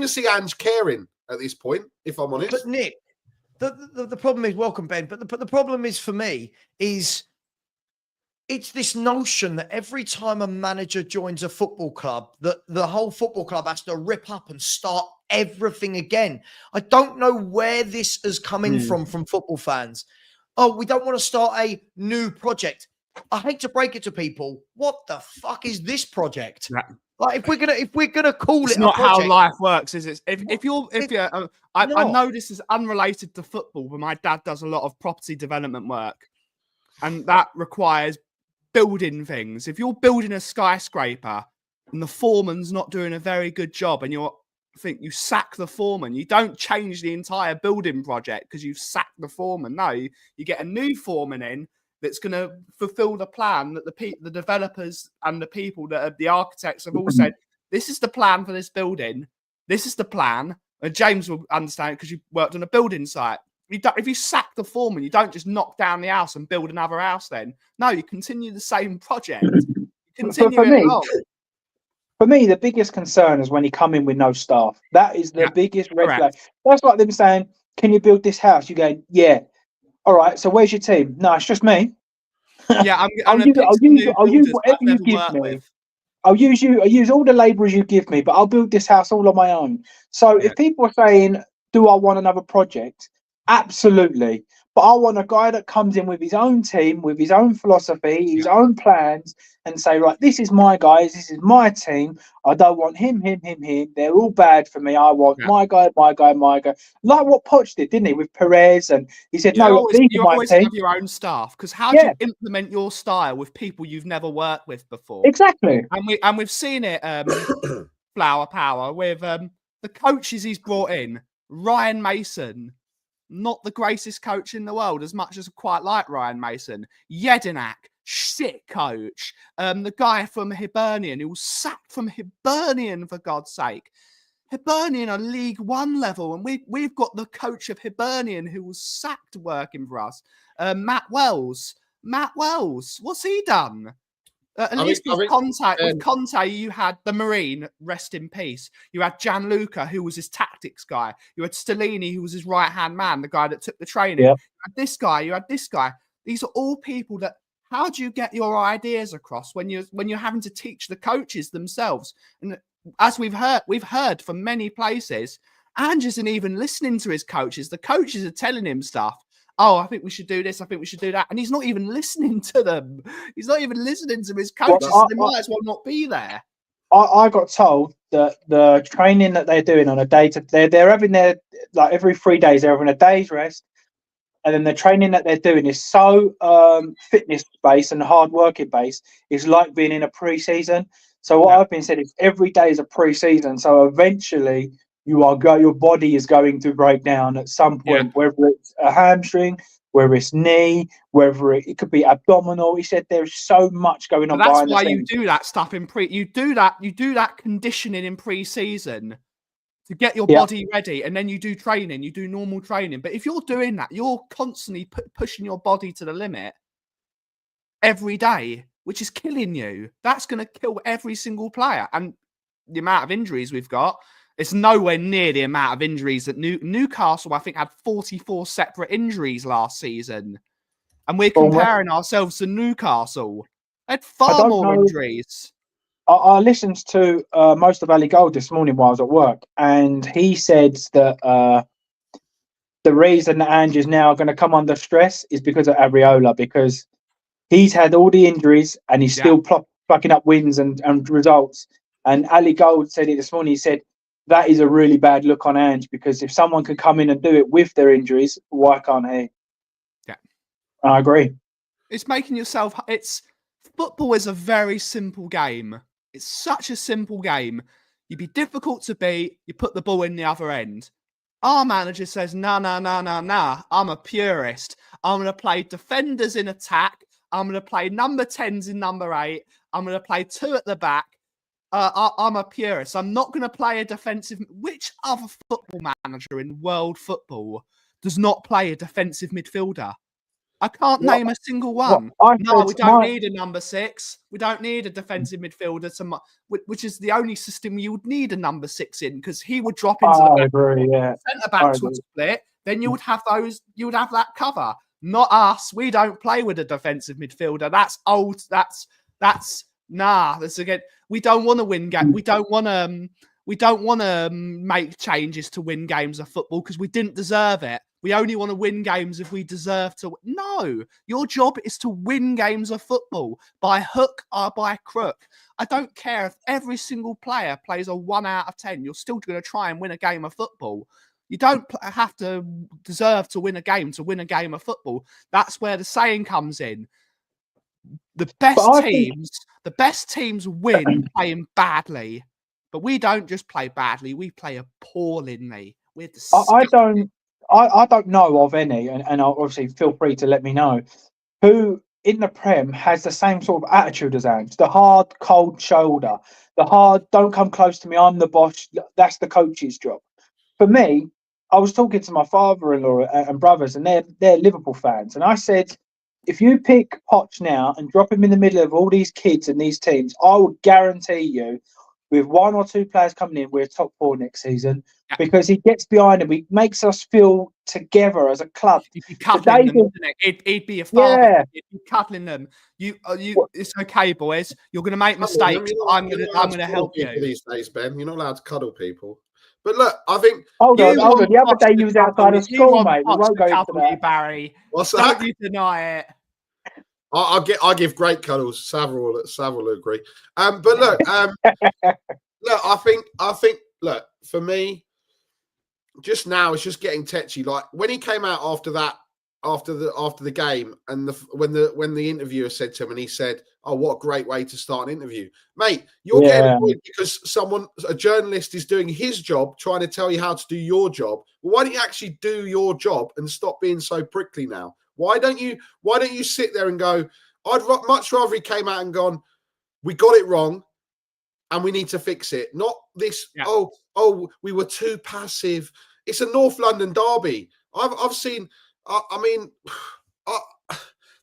see Ange caring at this point, if I'm honest. But Nick, the problem is, welcome Ben, but the problem is for me is it's this notion that every time a manager joins a football club, that the whole football club has to rip up and start everything again. I don't know where this is coming from football fans. We don't want to start a new project. I hate to break it to people. What the fuck is this project? Yeah. Like, if we're gonna call it's it not a project, how life works, is it? I know this is unrelated to football, but my dad does a lot of property development work. and that requires building things. If you're building a skyscraper and the foreman's not doing a very good job, and you sack the foreman, you don't change the entire building project because you've sacked the foreman. No, you get a new foreman in that's going to fulfill the plan that the developers and the people that are the architects have all said, this is the plan for this building. This is the plan. And James will understand because you worked on a building site. If you sack the foreman, you don't just knock down the house and build another house then. No, you continue the same project. You continue For it me, along. For me, the biggest concern is when you come in with no staff. That is the biggest red flag. Correct. That's like them saying, can you build this house? You go, yeah. All right, so where's your team? No, it's just me. Yeah, I'll going to pick some new I'll use builders whatever I've you never give worked me. with. I'll use all the labourers you give me, but I'll build this house all on my own. So if people are saying, do I want another project? Absolutely. But I want a guy that comes in with his own team, with his own philosophy, his own plans, and say, right, this is my guys, this is my team. I don't want him. They're all bad for me. I want my guy. Like what Poch did, didn't he, with Perez? And he said, no, look, these You are my always team. have your own staff, because how do you implement your style with people you've never worked with before? Exactly. And we've seen it, Flower Power, with the coaches he's brought in. Ryan Mason, not the greatest coach in the world, as much as I quite like Ryan Mason. Jedinak, shit coach. The guy from Hibernian, who was sacked from Hibernian, for God's sake. Hibernian are League One level, and we've got the coach of Hibernian who was sacked working for us. Matt Wells. What's he done? At least with Conte, you had the Marine, rest in peace. You had Gianluca, who was his tactics guy. You had Stellini, who was his right-hand man, the guy that took the training. Yep. You had this guy. These are all people that, how do you get your ideas across when you're having to teach the coaches themselves? And as we've heard from many places, Ange isn't even listening to his coaches. The coaches are telling him stuff. Oh, I think we should do this. I think we should do that. And he's not even listening to them. He's not even listening to his coaches. Well, They might as well not be there. I got told that the training that they're doing on a day to they're having their, like, every 3 days they're having a day's rest, and then the training that they're doing is so fitness based and hard working based. It's like being in a pre-season. So what I've been said is every day is a pre-season. So eventually your body is going to break down at some point, whether it's a hamstring, whether it's knee, whether it could be abdominal. He said there's so much going on behind the scenes. That's why you do that stuff you do that conditioning in pre-season to get your body ready, and then you do training, you do normal training. But if you're doing that, you're constantly pushing your body to the limit every day, which is killing you. That's going to kill every single player. And the amount of injuries we've got, it's nowhere near the amount of injuries that Newcastle, I think, had 44 separate injuries last season. And we're comparing ourselves to Newcastle. They had far more injuries. I listened to most of Ali Gold this morning while I was at work, and he said that the reason that Ange is now going to come under stress is because of Areola, because he's had all the injuries and he's still plucking up wins and results. And Ali Gold said it this morning. He said that is a really bad look on Ange, because if someone can come in and do it with their injuries, why can't he? Yeah, I agree. It's making yourself. Football is a very simple game. It's such a simple game. You'd be difficult to beat. You put the ball in the other end. Our manager says, nah. I'm a purist. I'm going to play defenders in attack. I'm going to play number 10s in number 8. I'm going to play 2 at the back. I'm a purist. I'm not going to play a defensive. Which other football manager in world football does not play a defensive midfielder? I can't name a single one. No, we don't need a number 6. We don't need a defensive midfielder, which is the only system you would need a number 6 in, because he would drop into the back. Centre backs would split. Then you would have those. You would have that cover. Not us. We don't play with a defensive midfielder. That's old. That's again. We don't want to win games. We don't want to make changes to win games of football because we didn't deserve it. We only want to win games if we deserve to. No, your job is to win games of football by hook or by crook. I don't care if every single player plays a 1 out of 10. You're still going to try and win a game of football. You don't have to deserve to win a game of football. That's where the saying comes in. The best teams win playing badly, but we don't just play badly. We play appallingly. We're disgusting. I don't know of any, and I'll obviously feel free to let me know who in the Prem has the same sort of attitude as Ange. The hard, cold shoulder, the hard, don't come close to me, I'm the boss. That's the coach's job. For me, I was talking to my father-in-law and brothers, and they're Liverpool fans, and I said, if you pick Poch now and drop him in the middle of all these kids and these teams, I will guarantee you, with one or two players coming in, we're top 4 next season, because he gets behind them. He makes us feel together as a club. He'd be cuddling them, wouldn't it? He'd be a father. Yeah. He'd be cuddling them. It's okay, boys. You're going to make mistakes. I'm going to help you. These days, Ben, you're not allowed to cuddle people. But look, I think. Hold on. The other day you was outside of school, mate. We won't go into that. Barry. What's Don't that? you deny it. I give great cuddles. Savva will agree. But look, look, I think, look, for me, just now it's just getting tetchy. Like when he came out after the game, and when the interviewer said to him, and he said, "Oh, what a great way to start an interview, mate." You're getting annoyed because a journalist is doing his job, trying to tell you how to do your job. Well, why don't you actually do your job and stop being so prickly now? Why don't you sit there and go, I'd much rather he came out and gone, we got it wrong and we need to fix it. Not this, we were too passive. It's a North London derby. I've seen, the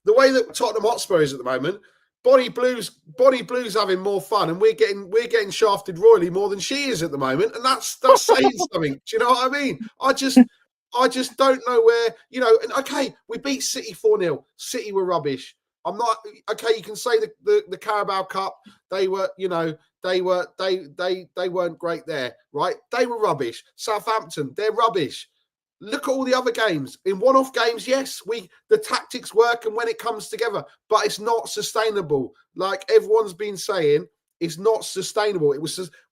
way that Tottenham Hotspur is at the moment, Bonnie Blue's having more fun, and we're getting shafted royally more than she is at the moment, and that's saying something. Do you know what I mean? I just don't know where, and okay, we beat City 4-0. City were rubbish. I'm not okay. You can say the Carabao Cup, they were, they weren't great there, right? They were rubbish. Southampton, they're rubbish. Look at all the other games. In one-off games, yes, the tactics work, and when it comes together, but it's not sustainable. Like everyone's been saying, it's not sustainable.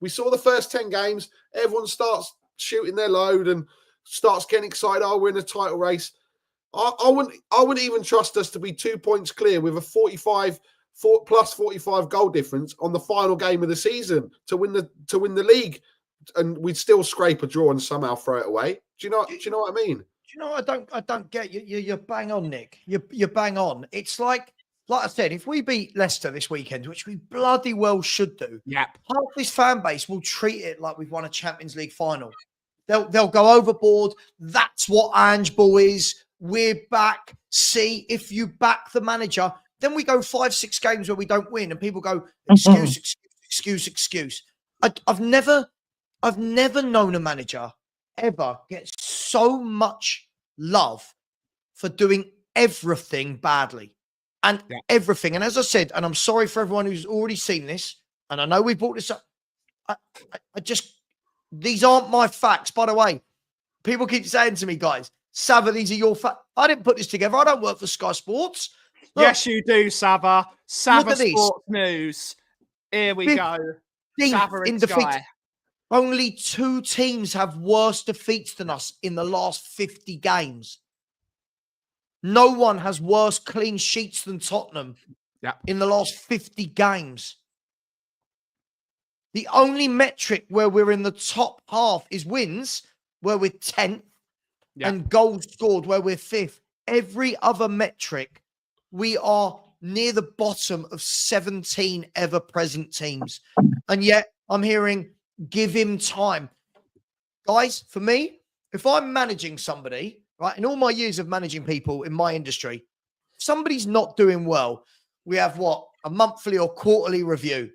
We saw the first 10 games, everyone starts shooting their load and starts getting excited. Oh, we're in a title race. I wouldn't even trust us to be 2 points clear with a plus 45 goal difference on the final game of the season to win the league, and we'd still scrape a draw and somehow throw it away. Do you know what I mean? Do you know what I don't get? You're bang on, Nick. You're bang on. It's like I said, if we beat Leicester this weekend, which we bloody well should do, yep, half this fan base will treat it like we've won a Champions League final. They'll go overboard. That's what Ange Ball is. We're back. See, if you back the manager, then we go 5-6 games where we don't win, and people go excuse. I've never known a manager ever get so much love for doing everything badly and everything. And as I said, and I'm sorry for everyone who's already seen this, and I know we brought this up. These aren't my facts, by the way. People keep saying to me, guys, Savva, these are your facts. I didn't put this together. I don't work for Sky Sports. Look, yes, you do, Savva. Savva Sports News. Here we go. Savva in Sky. Only 2 teams have worse defeats than us in the last 50 games. No one has worse clean sheets than Tottenham in the last 50 games. The only metric where we're in the top half is wins, where we're 10th, and goals scored, where we're 5th. Every other metric, we are near the bottom of 17 ever-present teams. And yet, I'm hearing, give him time. Guys, for me, if I'm managing somebody, right, in all my years of managing people in my industry, if somebody's not doing well, we have a monthly or quarterly review.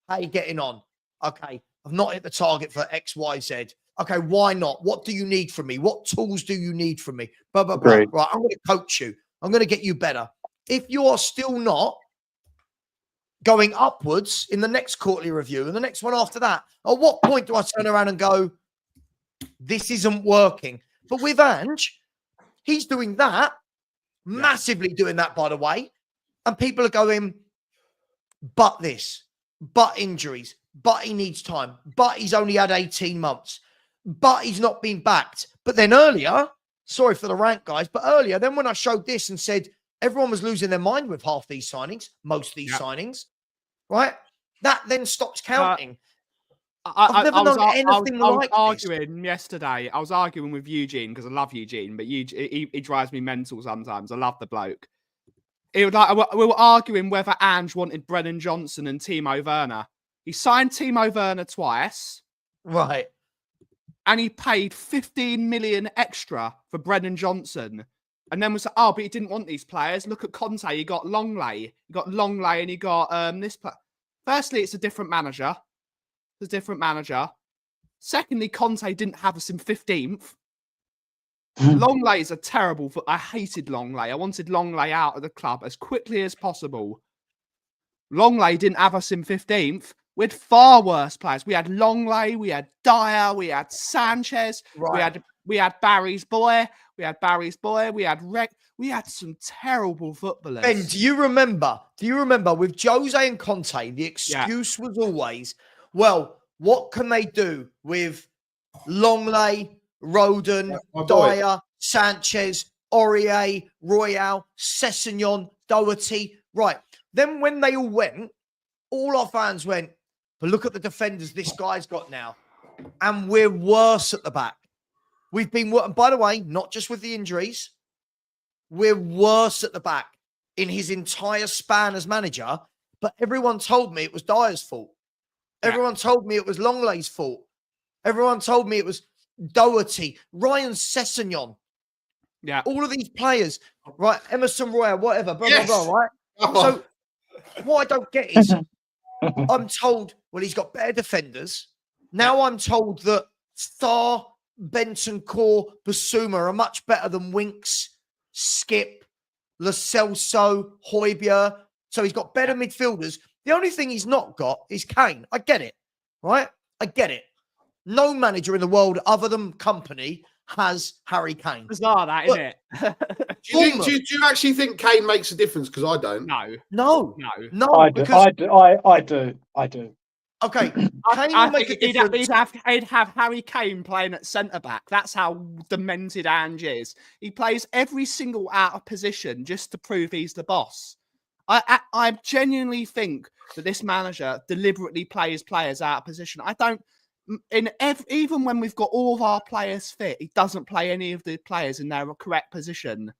How are you getting on? Okay, I've not hit the target for X, Y, Z. Okay, why not? What do you need from me? What tools do you need from me? Blah, blah, blah. Right, I'm going to coach you. I'm going to get you better. If you are still not going upwards in the next quarterly review and the next one after that, at what point do I turn around and go, this isn't working? But with Ange, he's doing that, massively doing that, by the way. And people are going, but this, but injuries, but he needs time, but he's only had 18 months, but he's not been backed. But then earlier, sorry for the rant, guys, but earlier, then when I showed this and said everyone was losing their mind with half these signings, most of these signings, right? That then stops counting. I've never known anything like arguing yesterday. I was arguing with Eugene because I love Eugene, but he drives me mental sometimes. I love the bloke. We were arguing whether Ange wanted Brennan Johnson and Timo Werner. He signed Timo Werner twice. Right. And he paid 15 million extra for Brennan Johnson. And then was like, oh, but he didn't want these players. Look at Conte. He got Longley. And he got this player. Firstly, it's a different manager. It's a different manager. Secondly, Conte didn't have us in 15th. Longley is a terrible. I hated Longley. I wanted Longley out of the club as quickly as possible. Longley didn't have us in 15th. We had far worse players. We had Longley, we had Dyer, we had Sanchez, we had Barry's boy, we had some terrible footballers. Ben, do you remember with Jose and Conte, the excuse was always, well, what can they do with Longley, Roden, Dyer, Sanchez, Aurier, Royale, Sessegnon, Doherty? Right. Then when they all went, all our fans went, but look at the defenders this guy's got now. And we're worse at the back. We've been, by the way, not just with the injuries, we're worse at the back in his entire span as manager. But everyone told me it was Dyer's fault. Everyone told me it was Longley's fault. Everyone told me it was Doherty, Ryan Sessegnon. Yeah. All of these players, right? Emerson Royal, whatever, blah, blah, blah, right? So what I don't get is I'm told, well, he's got better defenders. Now I'm told that Starr, Bentancur, Basuma are much better than Winks, Skip, Lo Celso, Højbjerg. So he's got better midfielders. The only thing he's not got is Kane. I get it, right? I get it. No manager in the world other than company has Harry Kane. Bizarre that, isn't it? Do you actually think Kane makes a difference? Because I don't. No. I do. Okay, he'd have Harry Kane playing at centre back. That's how demented Ange is. He plays every single out of position just to prove he's the boss. I genuinely think that this manager deliberately plays players out of position. I don't. Even when we've got all of our players fit, he doesn't play any of the players in their correct position.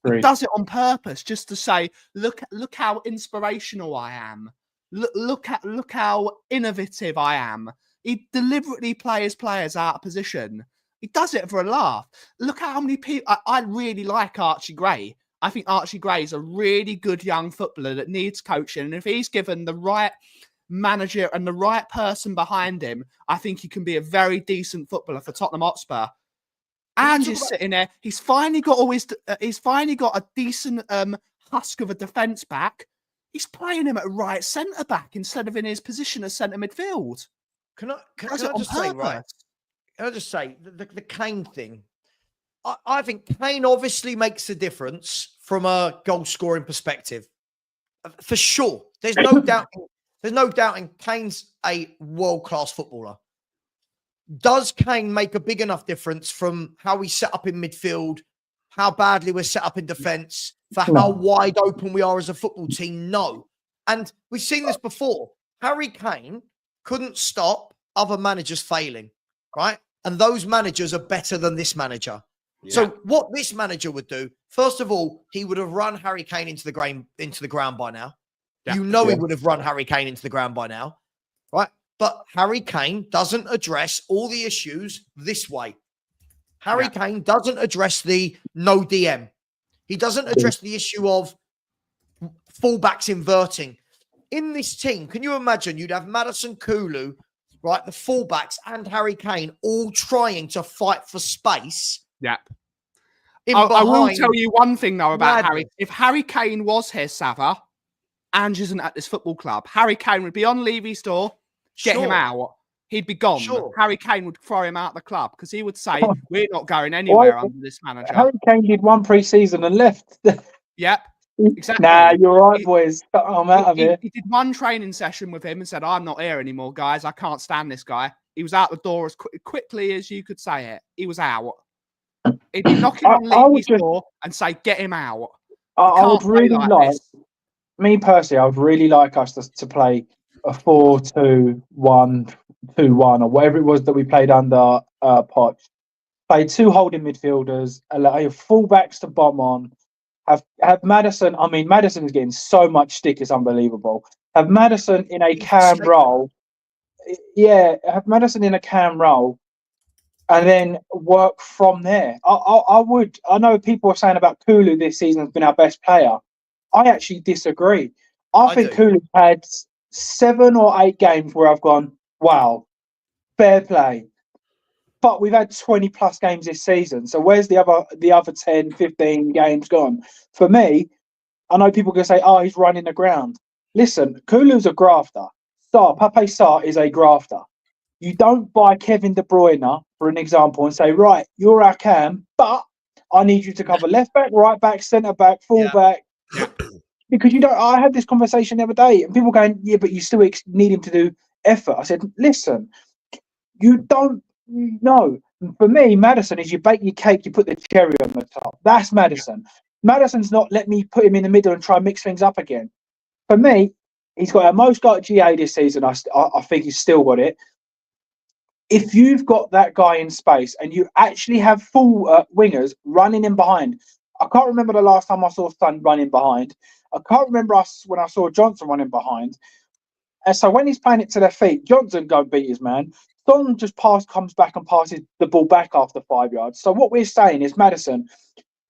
He does it on purpose, just to say, look how inspirational I am. Look how innovative I am. He deliberately plays players out of position. He does it for a laugh. Look how many people. I really like Archie Gray. I think Archie Gray is a really good young footballer that needs coaching, and if he's given the right manager and the right person behind him, I think he can be a very decent footballer for Tottenham Hotspur. And he's sitting there. He's finally got a decent husk of a defence back. He's playing him at right centre back instead of in his position as centre midfield. Can I just say the Kane thing? I think Kane obviously makes a difference from a goal scoring perspective, for sure. There's no doubt. There's no doubting Kane's a world-class footballer. Does Kane make a big enough difference from how we set up in midfield, how badly we're set up in defence, for how wide open we are as a football team? No. And we've seen this before. Harry Kane couldn't stop other managers failing, right? And those managers are better than this manager. Yeah. So what this manager would do, first of all, he would have run Harry Kane into the ground by now. Yeah. He would have run Harry Kane into the ground by now, right? But Harry Kane doesn't address all the issues this way. Harry Kane doesn't address the no DM. He doesn't address the issue of fullbacks inverting. In this team, can you imagine you'd have Madison Kulu, right, the fullbacks, and Harry Kane all trying to fight for space? Yep. I will tell you one thing, though, about Harry. If Harry Kane was here, Savva, Ange isn't at this football club. Harry Kane would be on Levy's door, get him out. He'd be gone. Harry Kane would throw him out of the club because he would say, we're not going anywhere under this manager. Harry Kane did one pre-season and left. Yep, exactly. Nah, you're right, boys. I'm out of here. He did one training session with him and said, I'm not here anymore, guys. I can't stand this guy. He was out the door as quickly as you could say it. He was out. He'd be knocking I, on I would Levy's just, door and say, "Get him out." I would Can't play really like like, this. me personally, I would really like us to play a 4-2-1-2-1 or whatever it was that we played under Poch. Play two holding midfielders, allow your fullbacks to bomb on. Have Maddison. I mean, Maddison is getting so much stick; it's unbelievable. Have Maddison in a cam role. Yeah, have Maddison in a cam role, and then work from there. I would. I know people are saying about Kulu this season has been our best player. I actually disagree. I think do. Kulu had 7 or 8 games where I've gone, wow, fair play. But we've had 20 plus games this season. So where's the other 10, 15 games gone? For me, I know people can say, oh, he's running the ground. Listen, Kulu's a grafter. Pape Sarr is a grafter. You don't buy Kevin De Bruyne, for an example, and say, right, you're our cam, but I need you to cover left back, right back, centre back, full back. Because you don't. I had this conversation the other day, and people going, yeah, but you still need him to do effort. I said, listen, you don't. No, for me, Maddison is you bake your cake, you put the cherry on the top. That's Maddison. Maddison's not let me put him in the middle and try and mix things up again. For me, he's got our most got GA this season. I think he's still got it. If you've got that guy in space and you actually have full wingers running in behind, I can't remember the last time I saw Son running behind. I can't remember when I saw Johnson running behind. And so when he's playing it to their feet, Johnson go beat his man. Son just comes back and passes the ball back after 5 yards. So what we're saying is, Maddison,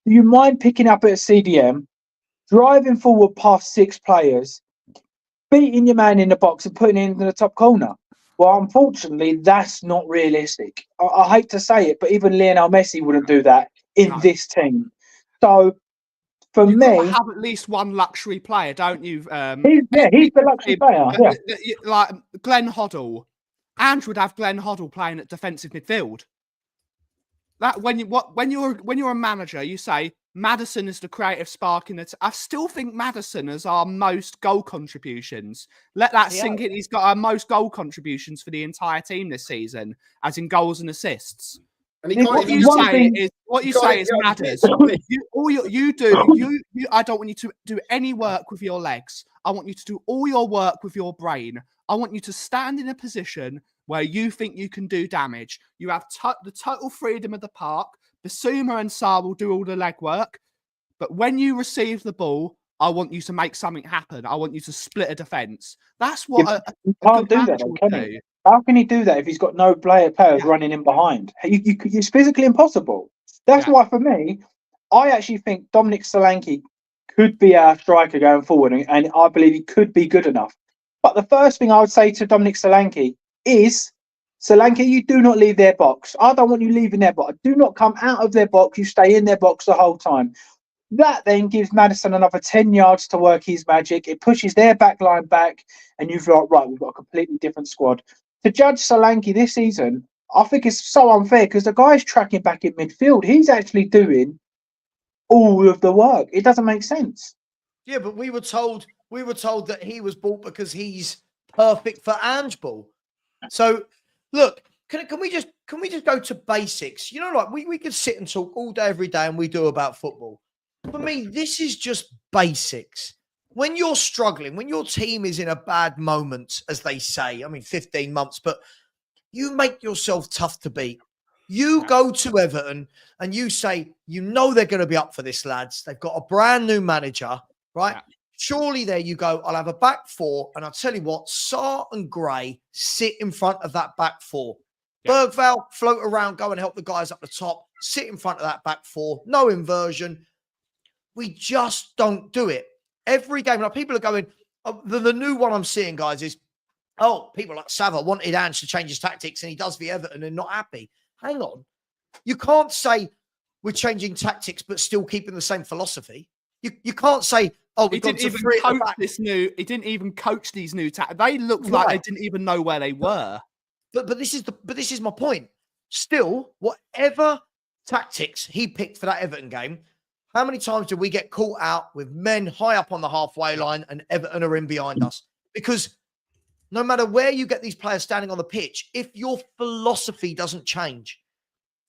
do you mind picking up at a CDM, driving forward past 6 players, beating your man in the box and putting it into the top corner? Well, unfortunately, that's not realistic. I hate to say it, but even Lionel Messi wouldn't do that in this team. So for You've me, got to have at least one luxury player, don't you? he's the luxury player. Yeah. Like Glenn Hoddle. Ange would have Glenn Hoddle playing at defensive midfield. That when you're a manager, you say Maddison is the creative spark in it. I still think Maddison is our most goal contributions. Let that sink in. He's got our most goal contributions for the entire team this season, as in goals and assists. And What he you say is matters. I don't want you to do any work with your legs. I want you to do all your work with your brain. I want you to stand in a position where you think you can do damage. You have the total freedom of the park. Basuma and Sarr will do all the legwork. But when you receive the ball, I want you to make something happen. I want you to split a defence. That's what you a can't good do that, manager can would he? do. How can he do that if he's got no players running in behind? It's physically impossible. That's why, for me, I actually think Dominic Solanke could be our striker going forward, and I believe he could be good enough. But the first thing I would say to Dominic Solanke is, Solanke, you do not leave their box. I don't want you leaving their box. Do not come out of their box. You stay in their box the whole time. That then gives Maddison another 10 yards to work his magic. It pushes their back line back, and you've got, right, we've got a completely different squad. To judge Solanke this season, I think it's so unfair because the guy's tracking back in midfield. He's actually doing all of the work. It doesn't make sense. Yeah, but we were told that he was bought because he's perfect for Ange ball. So look, can we just go to basics? You know, like we could sit and talk all day, every day, and we do about football. For me, this is just basics. When you're struggling, when your team is in a bad moment, as they say, 15 months, but you make yourself tough to beat. You go to Everton and you say, you know they're going to be up for this, lads. They've got a brand new manager, right? Yeah. Surely there you go. I'll have a back four. And I'll tell you what, Sarr and Gray sit in front of that back four. Yeah. Bergvall, float around, go and help the guys up the top. Sit in front of that back four. No inversion. We just don't do it. Every game, like people are going, the new one I'm seeing, guys, is, people like Savva wanted Ange to change his tactics and he does the Everton and not happy. Hang on. You can't say we're changing tactics but still keeping the same philosophy. You can't say, he didn't even coach he didn't even coach these new tactics. They looked like they didn't even know where they were. But this is my point. Still, whatever tactics he picked for that Everton game, how many times did we get caught out with men high up on the halfway line and Everton are in behind us? Because no matter where you get these players standing on the pitch, if your philosophy doesn't change,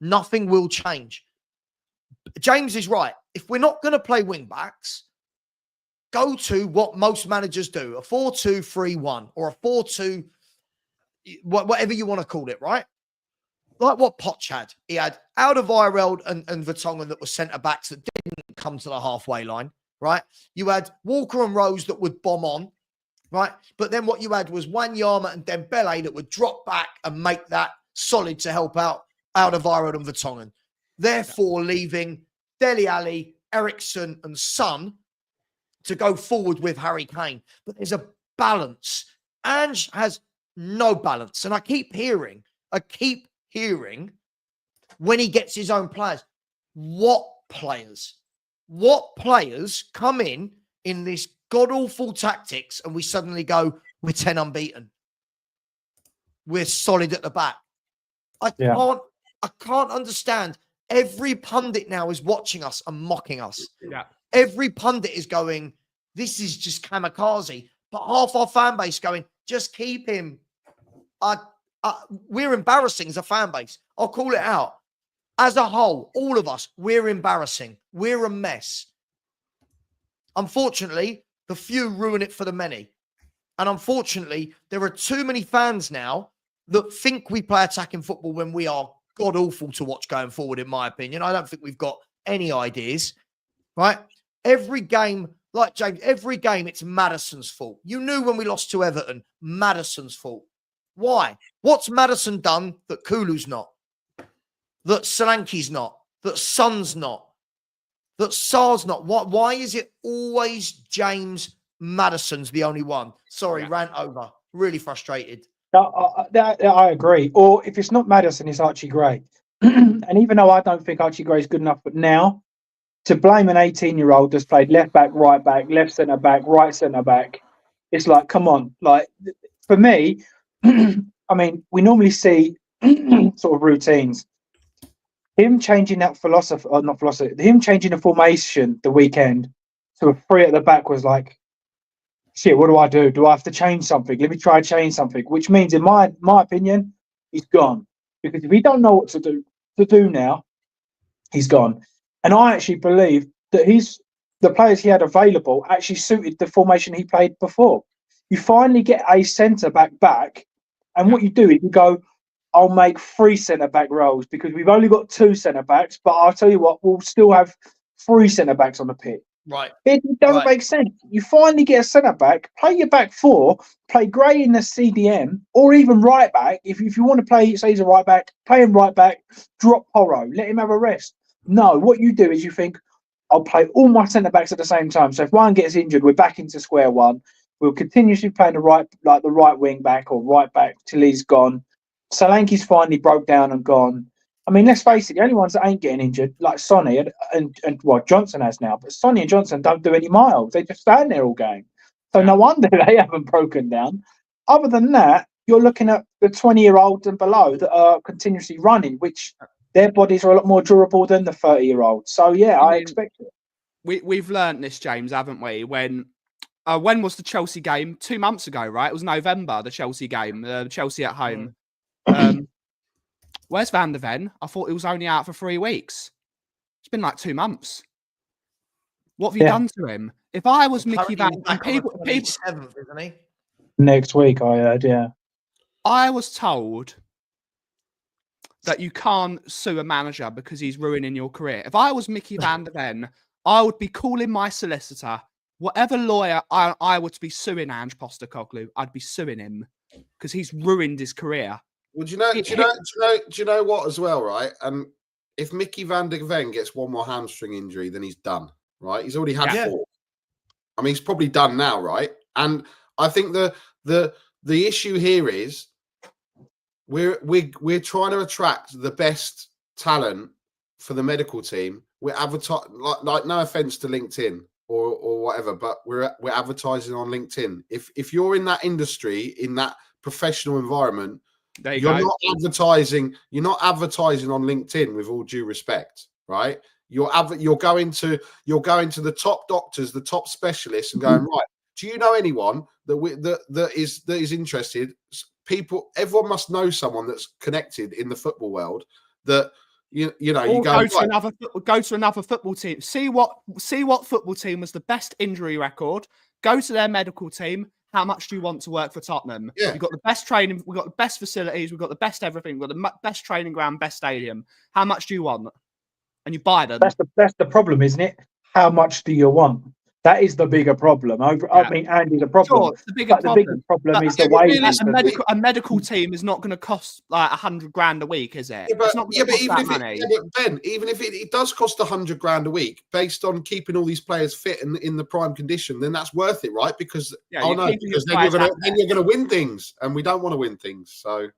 nothing will change. James is right. If we're not going to play wing backs, go to what most managers do, a 4-2-3-1 or a 4-2, whatever you want to call it, right? Like what Poch had. He had Alderweireld and Vertonghen that were centre-backs that didn't come to the halfway line, right? You had Walker and Rose that would bomb on, right? But then what you had was Wanyama and Dembele that would drop back and make that solid to help out Alderweireld and Vertonghen. Therefore, leaving Dele Alli, Ericsson and Son to go forward with Harry Kane. But there's a balance. Ange has no balance. And I keep hearing when he gets his own players, what players come in this god-awful tactics and we suddenly go, we're 10 unbeaten. We're solid at the back. I can't understand. Every pundit now is watching us and mocking us. Yeah. Every pundit is going, this is just kamikaze. But half our fan base going, just keep him. We're embarrassing as a fan base. I'll call it out. As a whole, all of us, we're embarrassing. We're a mess. Unfortunately, the few ruin it for the many. And unfortunately, there are too many fans now that think we play attacking football when we are god-awful to watch going forward, in my opinion. I don't think we've got any ideas, right? Every game, like James, every game, it's Maddison's fault. You knew when we lost to Everton, Maddison's fault. Why? What's Maddison done that Kulu's not? That Solanke's not? That Son's not? That Sar's not? Why is it always James Maddison's the only one? Sorry, rant over. Really frustrated. I agree. Or if it's not Maddison, it's Archie Gray. And even though I don't think Archie Gray is good enough, but now to blame an 18-year-old that's played left back, right back, left centre back, right centre back, it's like, come on. Like, for me, I mean, we normally see sort of routines. Him changing that philosophy, or not philosophy, him changing the formation the weekend to a three at the back was like, shit, what do I do? Do I have to change something? Let me try and change something. Which means, in my opinion, he's gone. Because if he don't know what to do now, he's gone. And I actually believe that the players he had available actually suited the formation he played before. You finally get a centre-back back, and what you do is you go, I'll make 3 centre-back roles because we've only got 2 centre-backs, but I'll tell you what, we'll still have 3 centre-backs on the pitch. Right. It doesn't make sense. You finally get a centre-back, play your back 4, play Gray in the CDM, or even right back. If you want to play, say he's a right back, play him right back, drop Porro, let him have a rest. No, what you do is you think, I'll play all my centre-backs at the same time. So if one gets injured, we're back into square one. We'll continuously play the right wing back or right back till he's gone. Solanke's finally broke down and gone. I mean, let's face it, the only ones that ain't getting injured, like Sonny and Johnson has now, but Sonny and Johnson don't do any miles. They just stand there all game. So no wonder they haven't broken down. Other than that, you're looking at the 20-year-olds and below that are continuously running, which their bodies are a lot more durable than the 30-year-olds. So, I expect it. We've learned this, James, haven't we? When was the Chelsea game? 2 months ago, right? It was November, the Chelsea game, Chelsea at home. Where's Van der Ven? I thought he was only out for 3 weeks. It's been like 2 months. What have you done to him? If I was Mickey Van, and people, 7th, isn't he? Next week, I heard, I was told that you can't sue a manager because he's ruining your career. If I was Mickey Van der Ven, I would be calling my solicitor, whatever lawyer I would be suing Ange Postecoglou, I'd be suing him because he's ruined his career. Well, do you know what as well, right? And if Mickey Van der Ven gets one more hamstring injury, then he's done, right? He's already had 4. I mean, he's probably done now, right? And I think the issue here is we're trying to attract the best talent for the medical team. We're advertising, like no offense to LinkedIn or whatever, but we're advertising on LinkedIn. If you're in that industry, in that professional environment, you're not advertising on LinkedIn, with all due respect, right? You're going to the top doctors, the top specialists, and going, right, do you know anyone that is interested? Everyone must know someone that's connected in the football world that you know, Or you go go to another football team. See what football team was the best injury record. Go to their medical team. How much do you want to work for Tottenham? Yeah. We've got the best training. We've got the best facilities. We've got the best everything. We've got the best training ground, best stadium. How much do you want? And you buy them. That's the problem, isn't it? How much do you want? That is the bigger problem. I mean, Andy, the problem. Sure, it's the bigger The biggest problem is the but wages. A medical team is not going to cost like $100,000 a week, is it? Yeah, but, It's not going to cost even that if money. but Ben, even if it does cost $100,000 a week, based on keeping all these players fit and in the prime condition, then that's worth it, right? Because because then you're gonna win things, and we don't want to win things. So,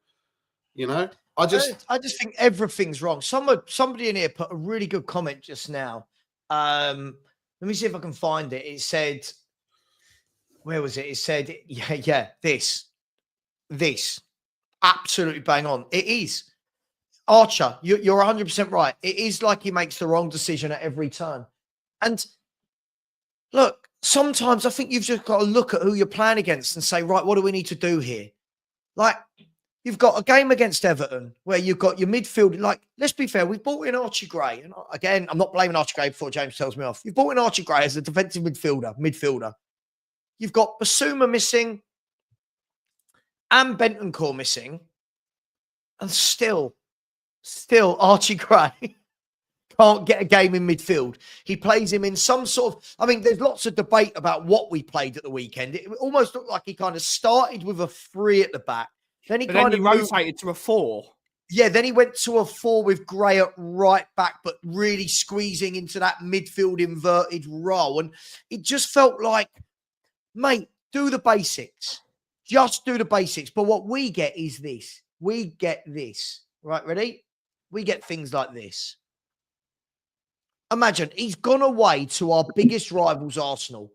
you know, I just think everything's wrong. Somebody in here put a really good comment just now. Let me see if I can find it. It said, where was it? It said, this absolutely bang on. It is. Archer, you're 100% right. It is like he makes the wrong decision at every turn. And look, sometimes I think you've just got to look at who you're playing against and say, right, what do we need to do here? Like, you've got a game against Everton where you've got your midfield. Like, let's be fair, we've brought in Archie Gray. And again, I'm not blaming Archie Gray before James tells me off. You've brought in Archie Gray as a defensive midfielder. You've got Basuma missing and Bentancur missing. And still Archie Gray can't get a game in midfield. He plays him in some sort of, I mean, there's lots of debate about what we played at the weekend. It almost looked like he kind of started with a 3 at the back. Then he rotated to a 4. Yeah, then he went to a 4 with Gray at right back, but really squeezing into that midfield inverted role. And it just felt like, mate, do the basics. Just do the basics. But what we get is this. We get this. Right, ready? We get things like this. Imagine, he's gone away to our biggest rivals, Arsenal.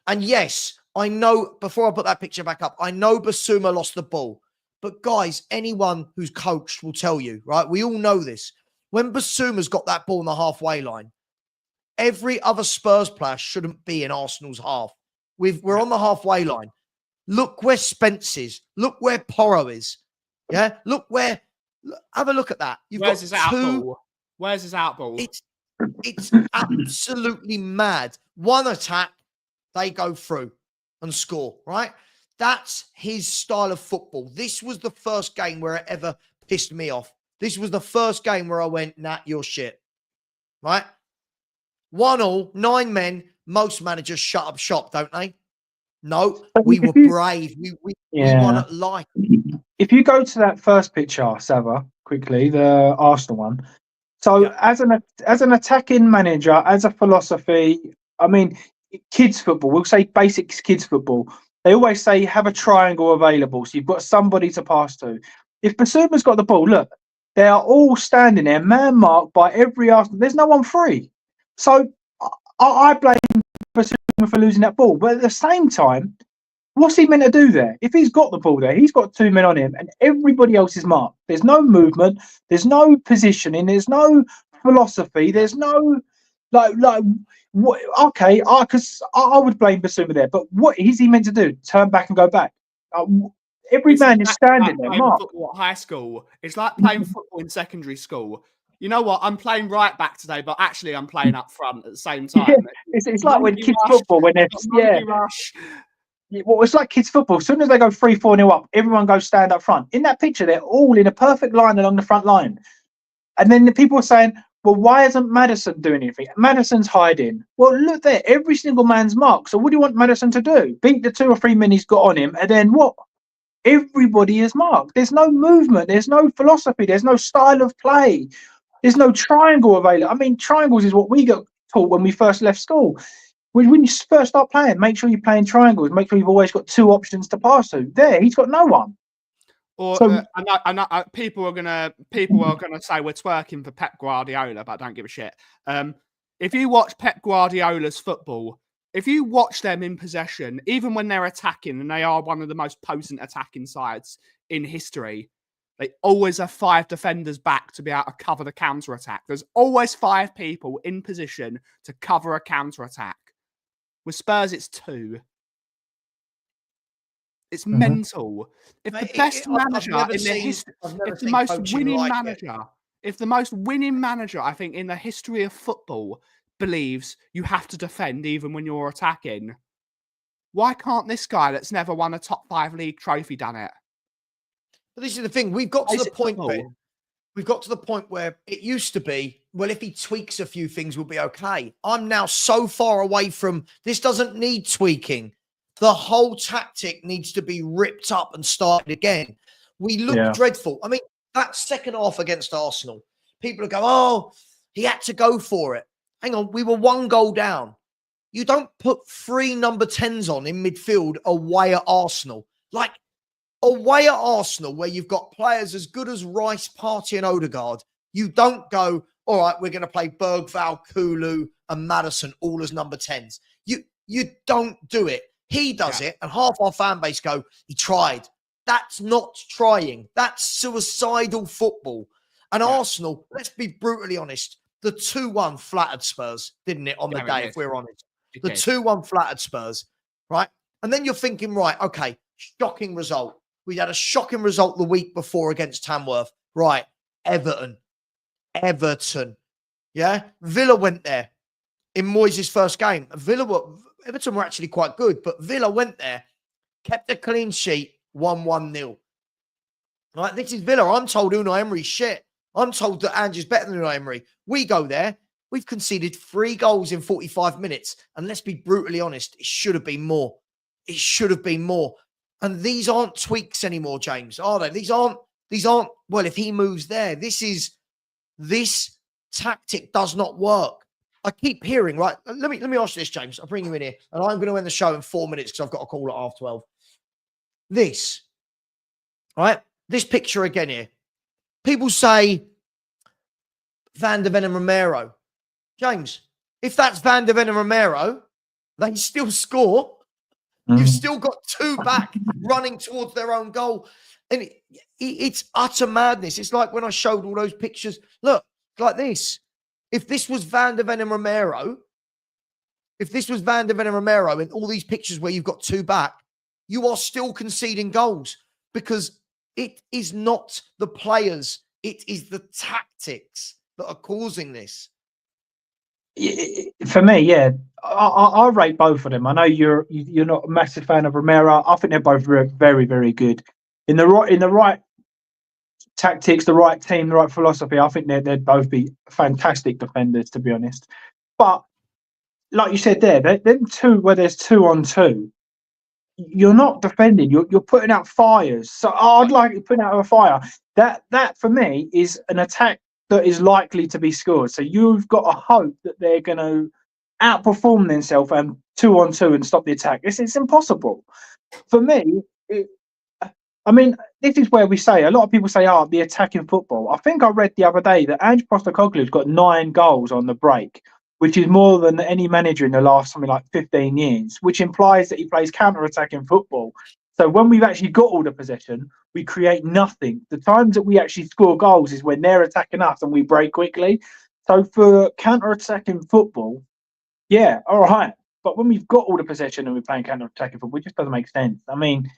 And yes, I know, before I put that picture back up, I know Basuma lost the ball. But guys, anyone who's coached will tell you, right? We all know this. When Basuma's got that ball in the halfway line, every other Spurs player shouldn't be in Arsenal's half. We're on the halfway line. Look where Spence is. Look where Porro is. Yeah? Have a look at that. Where's his outball? Where's his outball? It's absolutely mad. One attack, they go through and score, right? That's his style of football. This was the first game where it ever pissed me off. This was the first game where I went, nah, you're shit. Right? 1-1, 9 men. Most managers shut up shop, don't they? No, we were brave. We won at life. If you go to that first picture, Savva, quickly, the Arsenal one. So as an attacking manager, as a philosophy, I mean, kids football, we'll say basics kids football. They always say have a triangle available, so you've got somebody to pass to. If Basuma's got the ball, look, they are all standing there, man marked by every Arsenal. There's no one free. So I blame Basuma for losing that ball. But at the same time, what's he meant to do there? If he's got the ball there, he's got 2 men on him and everybody else is marked. There's no movement. There's no positioning. There's no philosophy. There's no, what? Okay, because I would blame Basuma there. But what is he meant to do? Turn back and go back? Every man is standing there, marked. Football at high school. It's like playing football in secondary school. You know what? I'm playing right back today, but actually I'm playing up front at the same time. Yeah, it's like when kids football, when they're rush. Well, it's like kids football. As soon as they go 3-4-0 up, everyone goes stand up front. In that picture, they're all in a perfect line along the front line. And then the people are saying, well, why isn't Maddison doing anything? Maddison's hiding. Well, look there. Every single man's marked. So what do you want Maddison to do? Beat the 2 or 3 men he's got on him. And then what? Everybody is marked. There's no movement. There's no philosophy. There's no style of play. There's no triangle available. I mean, triangles is what we got taught when we first left school. When you first start playing, make sure you're playing triangles. Make sure you've always got 2 options to pass to. There, he's got no one. Or So- people are gonna say we're twerking for Pep Guardiola, but I don't give a shit. If you watch Pep Guardiola's football, if you watch them in possession, even when they're attacking, and they are one of the most potent attacking sides in history, they always have 5 defenders back to be able to cover the counter attack. There's always 5 people in position to cover a counter attack. With Spurs, it's 2. It's mental. If the best manager in their history, if the most winning manager if the most winning manager, I think, in the history of football believes you have to defend even when you're attacking, why can't this guy that's never won a top 5 league trophy done it? But this is the thing. We've got to the Basic point football. where we've got to the point where it used to be, well, if he tweaks a few things, we'll be okay. I'm now so far away from this. Doesn't need tweaking. The whole tactic needs to be ripped up and started again. We look dreadful. I mean, that second half against Arsenal, people go, oh, he had to go for it. Hang on, we were 1 goal down. You don't put 3 number 10s on in midfield away at Arsenal. Like, away at Arsenal, where you've got players as good as Rice, Partey and Odegaard, you don't go, all right, we're going to play Bergvall, Kulu and Maddison all as number 10s. You don't do it. He does it, and half our fan base go, he tried. That's not trying. That's suicidal football. And Arsenal, let's be brutally honest, the 2-1 flattered Spurs, didn't it, on the day, if we're honest? The 2-1 flattered Spurs, right? And then you're thinking, right, okay, shocking result. We had a shocking result the week before against Tamworth. Right, Everton. Yeah? Villa went there in Moyes' first game. Everton were actually quite good, but Villa went there, kept a clean sheet, 1-1-0. Right, this is Villa. I'm told Unai Emery's shit. I'm told that Ange's better than Unai Emery. We go there. We've conceded 3 goals in 45 minutes. And let's be brutally honest, it should have been more. It should have been more. And these aren't tweaks anymore, James, are they? These aren't, well, if he moves there, this tactic does not work. I keep hearing, right? Let me ask you this, James. I'll bring you in here. And I'm going to end the show in 4 minutes because I've got a call at 12:30. This, right? This picture again here. People say Van de Ven and Romero. James, if that's Van de Ven and Romero, they still score. You've still got 2 back running towards their own goal. And it's utter madness. It's like when I showed all those pictures. Look, like this. If this was Van de Ven and Romero, in all these pictures where you've got 2 back, you are still conceding goals because it is not the players. It is the tactics that are causing this. For me, I rate both of them. I know you're not a massive fan of Romero. I think they're both very, very good. In the right tactics, the right team, the right philosophy, I think they'd both be fantastic defenders, to be honest. But like you said there, them 2 where there's 2-on-2, you're not defending. You're putting out fires. So I'd like you putting out a fire. That for me is an attack that is likely to be scored. So you've got to hope that they're going to outperform themselves and 2-on-2 and stop the attack. It's impossible. For me, this is where we say, a lot of people say, the attacking football. I think I read the other day that Angepostecoglou got 9 goals on the break, which is more than any manager in the last something like 15 years, which implies that he plays counter-attacking football. So when we've actually got all the possession, we create nothing. The times that we actually score goals is when they're attacking us and we break quickly. So for counter-attacking football, yeah, all right. But when we've got all the possession and we're playing counter-attacking football, it just doesn't make sense. I mean,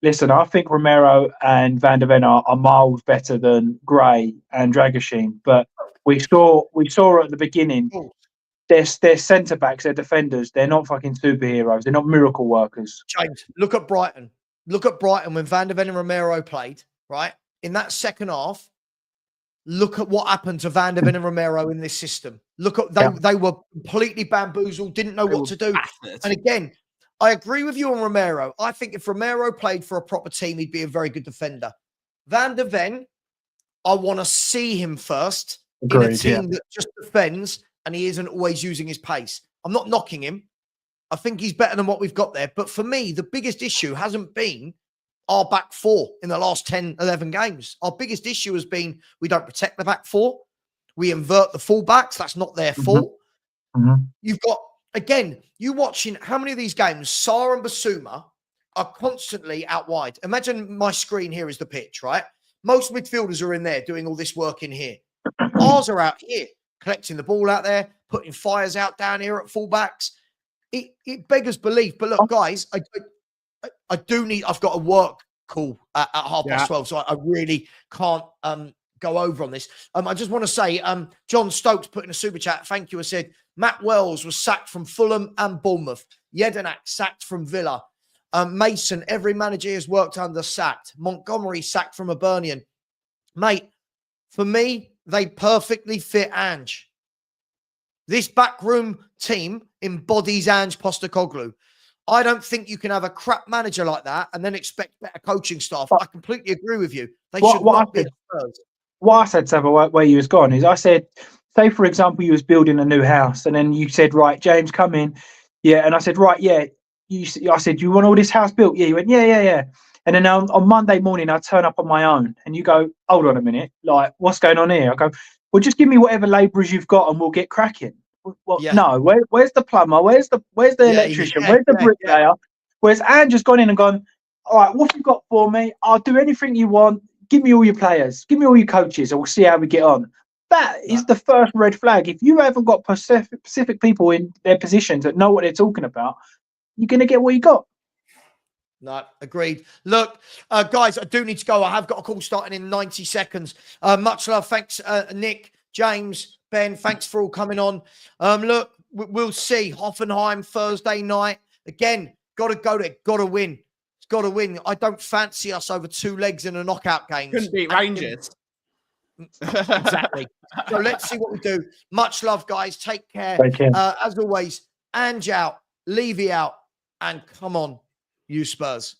listen, I think Romero and Van de Ven are miles better than Gray and Dragoshin. But we saw at the beginning, they're centre-backs, they're defenders. They're not fucking superheroes. They're not miracle workers. James, look at Brighton. Look at Brighton when Van de Ven and Romero played, right? In that second half, look at what happened to Van de Ven and Romero in this system. Look at they were completely bamboozled, didn't know what to do. Battered. And again, I agree with you on Romero. I think if Romero played for a proper team, he'd be a very good defender. Van de Ven, I want to see him first in a team that just defends and he isn't always using his pace. I'm not knocking him. I think he's better than what we've got there. But for me, the biggest issue hasn't been our back 4 in the last 10, 11 games. Our biggest issue has been we don't protect the back 4. We invert the fullbacks. That's not their fault. You've got, again, you watching how many of these games, Sarr and Basuma are constantly out wide. Imagine my screen here is the pitch, right? Most midfielders are in there doing all this work in here. Ours are out here, collecting the ball out there, putting fires out down here at fullbacks. It beggars belief. But look, guys, I've got a work call at 12:30, so I really can't go over on this. I just want to say, John Stokes put in a super chat. Thank you. I said Matt Wells was sacked from Fulham and Bournemouth. Jedinak sacked from Villa. Mason, every manager has worked under, sacked. Montgomery sacked from Hibernian. Mate, for me, they perfectly fit Ange. This backroom team embodies Ange Postecoglou. I don't think you can have a crap manager like that and then expect better coaching staff. I completely agree with you. They should not be at Spurs. What I said, Savva, where you was gone, is I said, say, for example, you was building a new house and then you said, right, James, come in. Yeah. And I said, right, yeah. I said, you want all this house built? Yeah. You went, yeah. And then on Monday morning, I turn up on my own and you go, hold on a minute. Like, what's going on here? I go, well, just give me whatever labourers you've got and we'll get cracking. Well, no, where's the plumber? Where's the electrician? Where's the bricklayer? Whereas Ange has gone in and gone, all right, what have you got for me? I'll do anything you want. Give me all your players. Give me all your coaches and we'll see how we get on. That is the first red flag. If you haven't got specific people in their positions that know what they're talking about, you're going to get what you got. No, agreed. Look, guys, I do need to go. I have got a call starting in 90 seconds. Much love. Thanks, Nick, James, Ben. Thanks for all coming on. Look, we'll see. Hoffenheim Thursday night. Again, got to go there. Got to win. It's got to win. I don't fancy us over 2 legs in a knockout game. Couldn't beat Rangers. Exactly. So let's see what we do. Much love, guys. Take care. As always, Ange out, Levy out, and come on, you Spurs.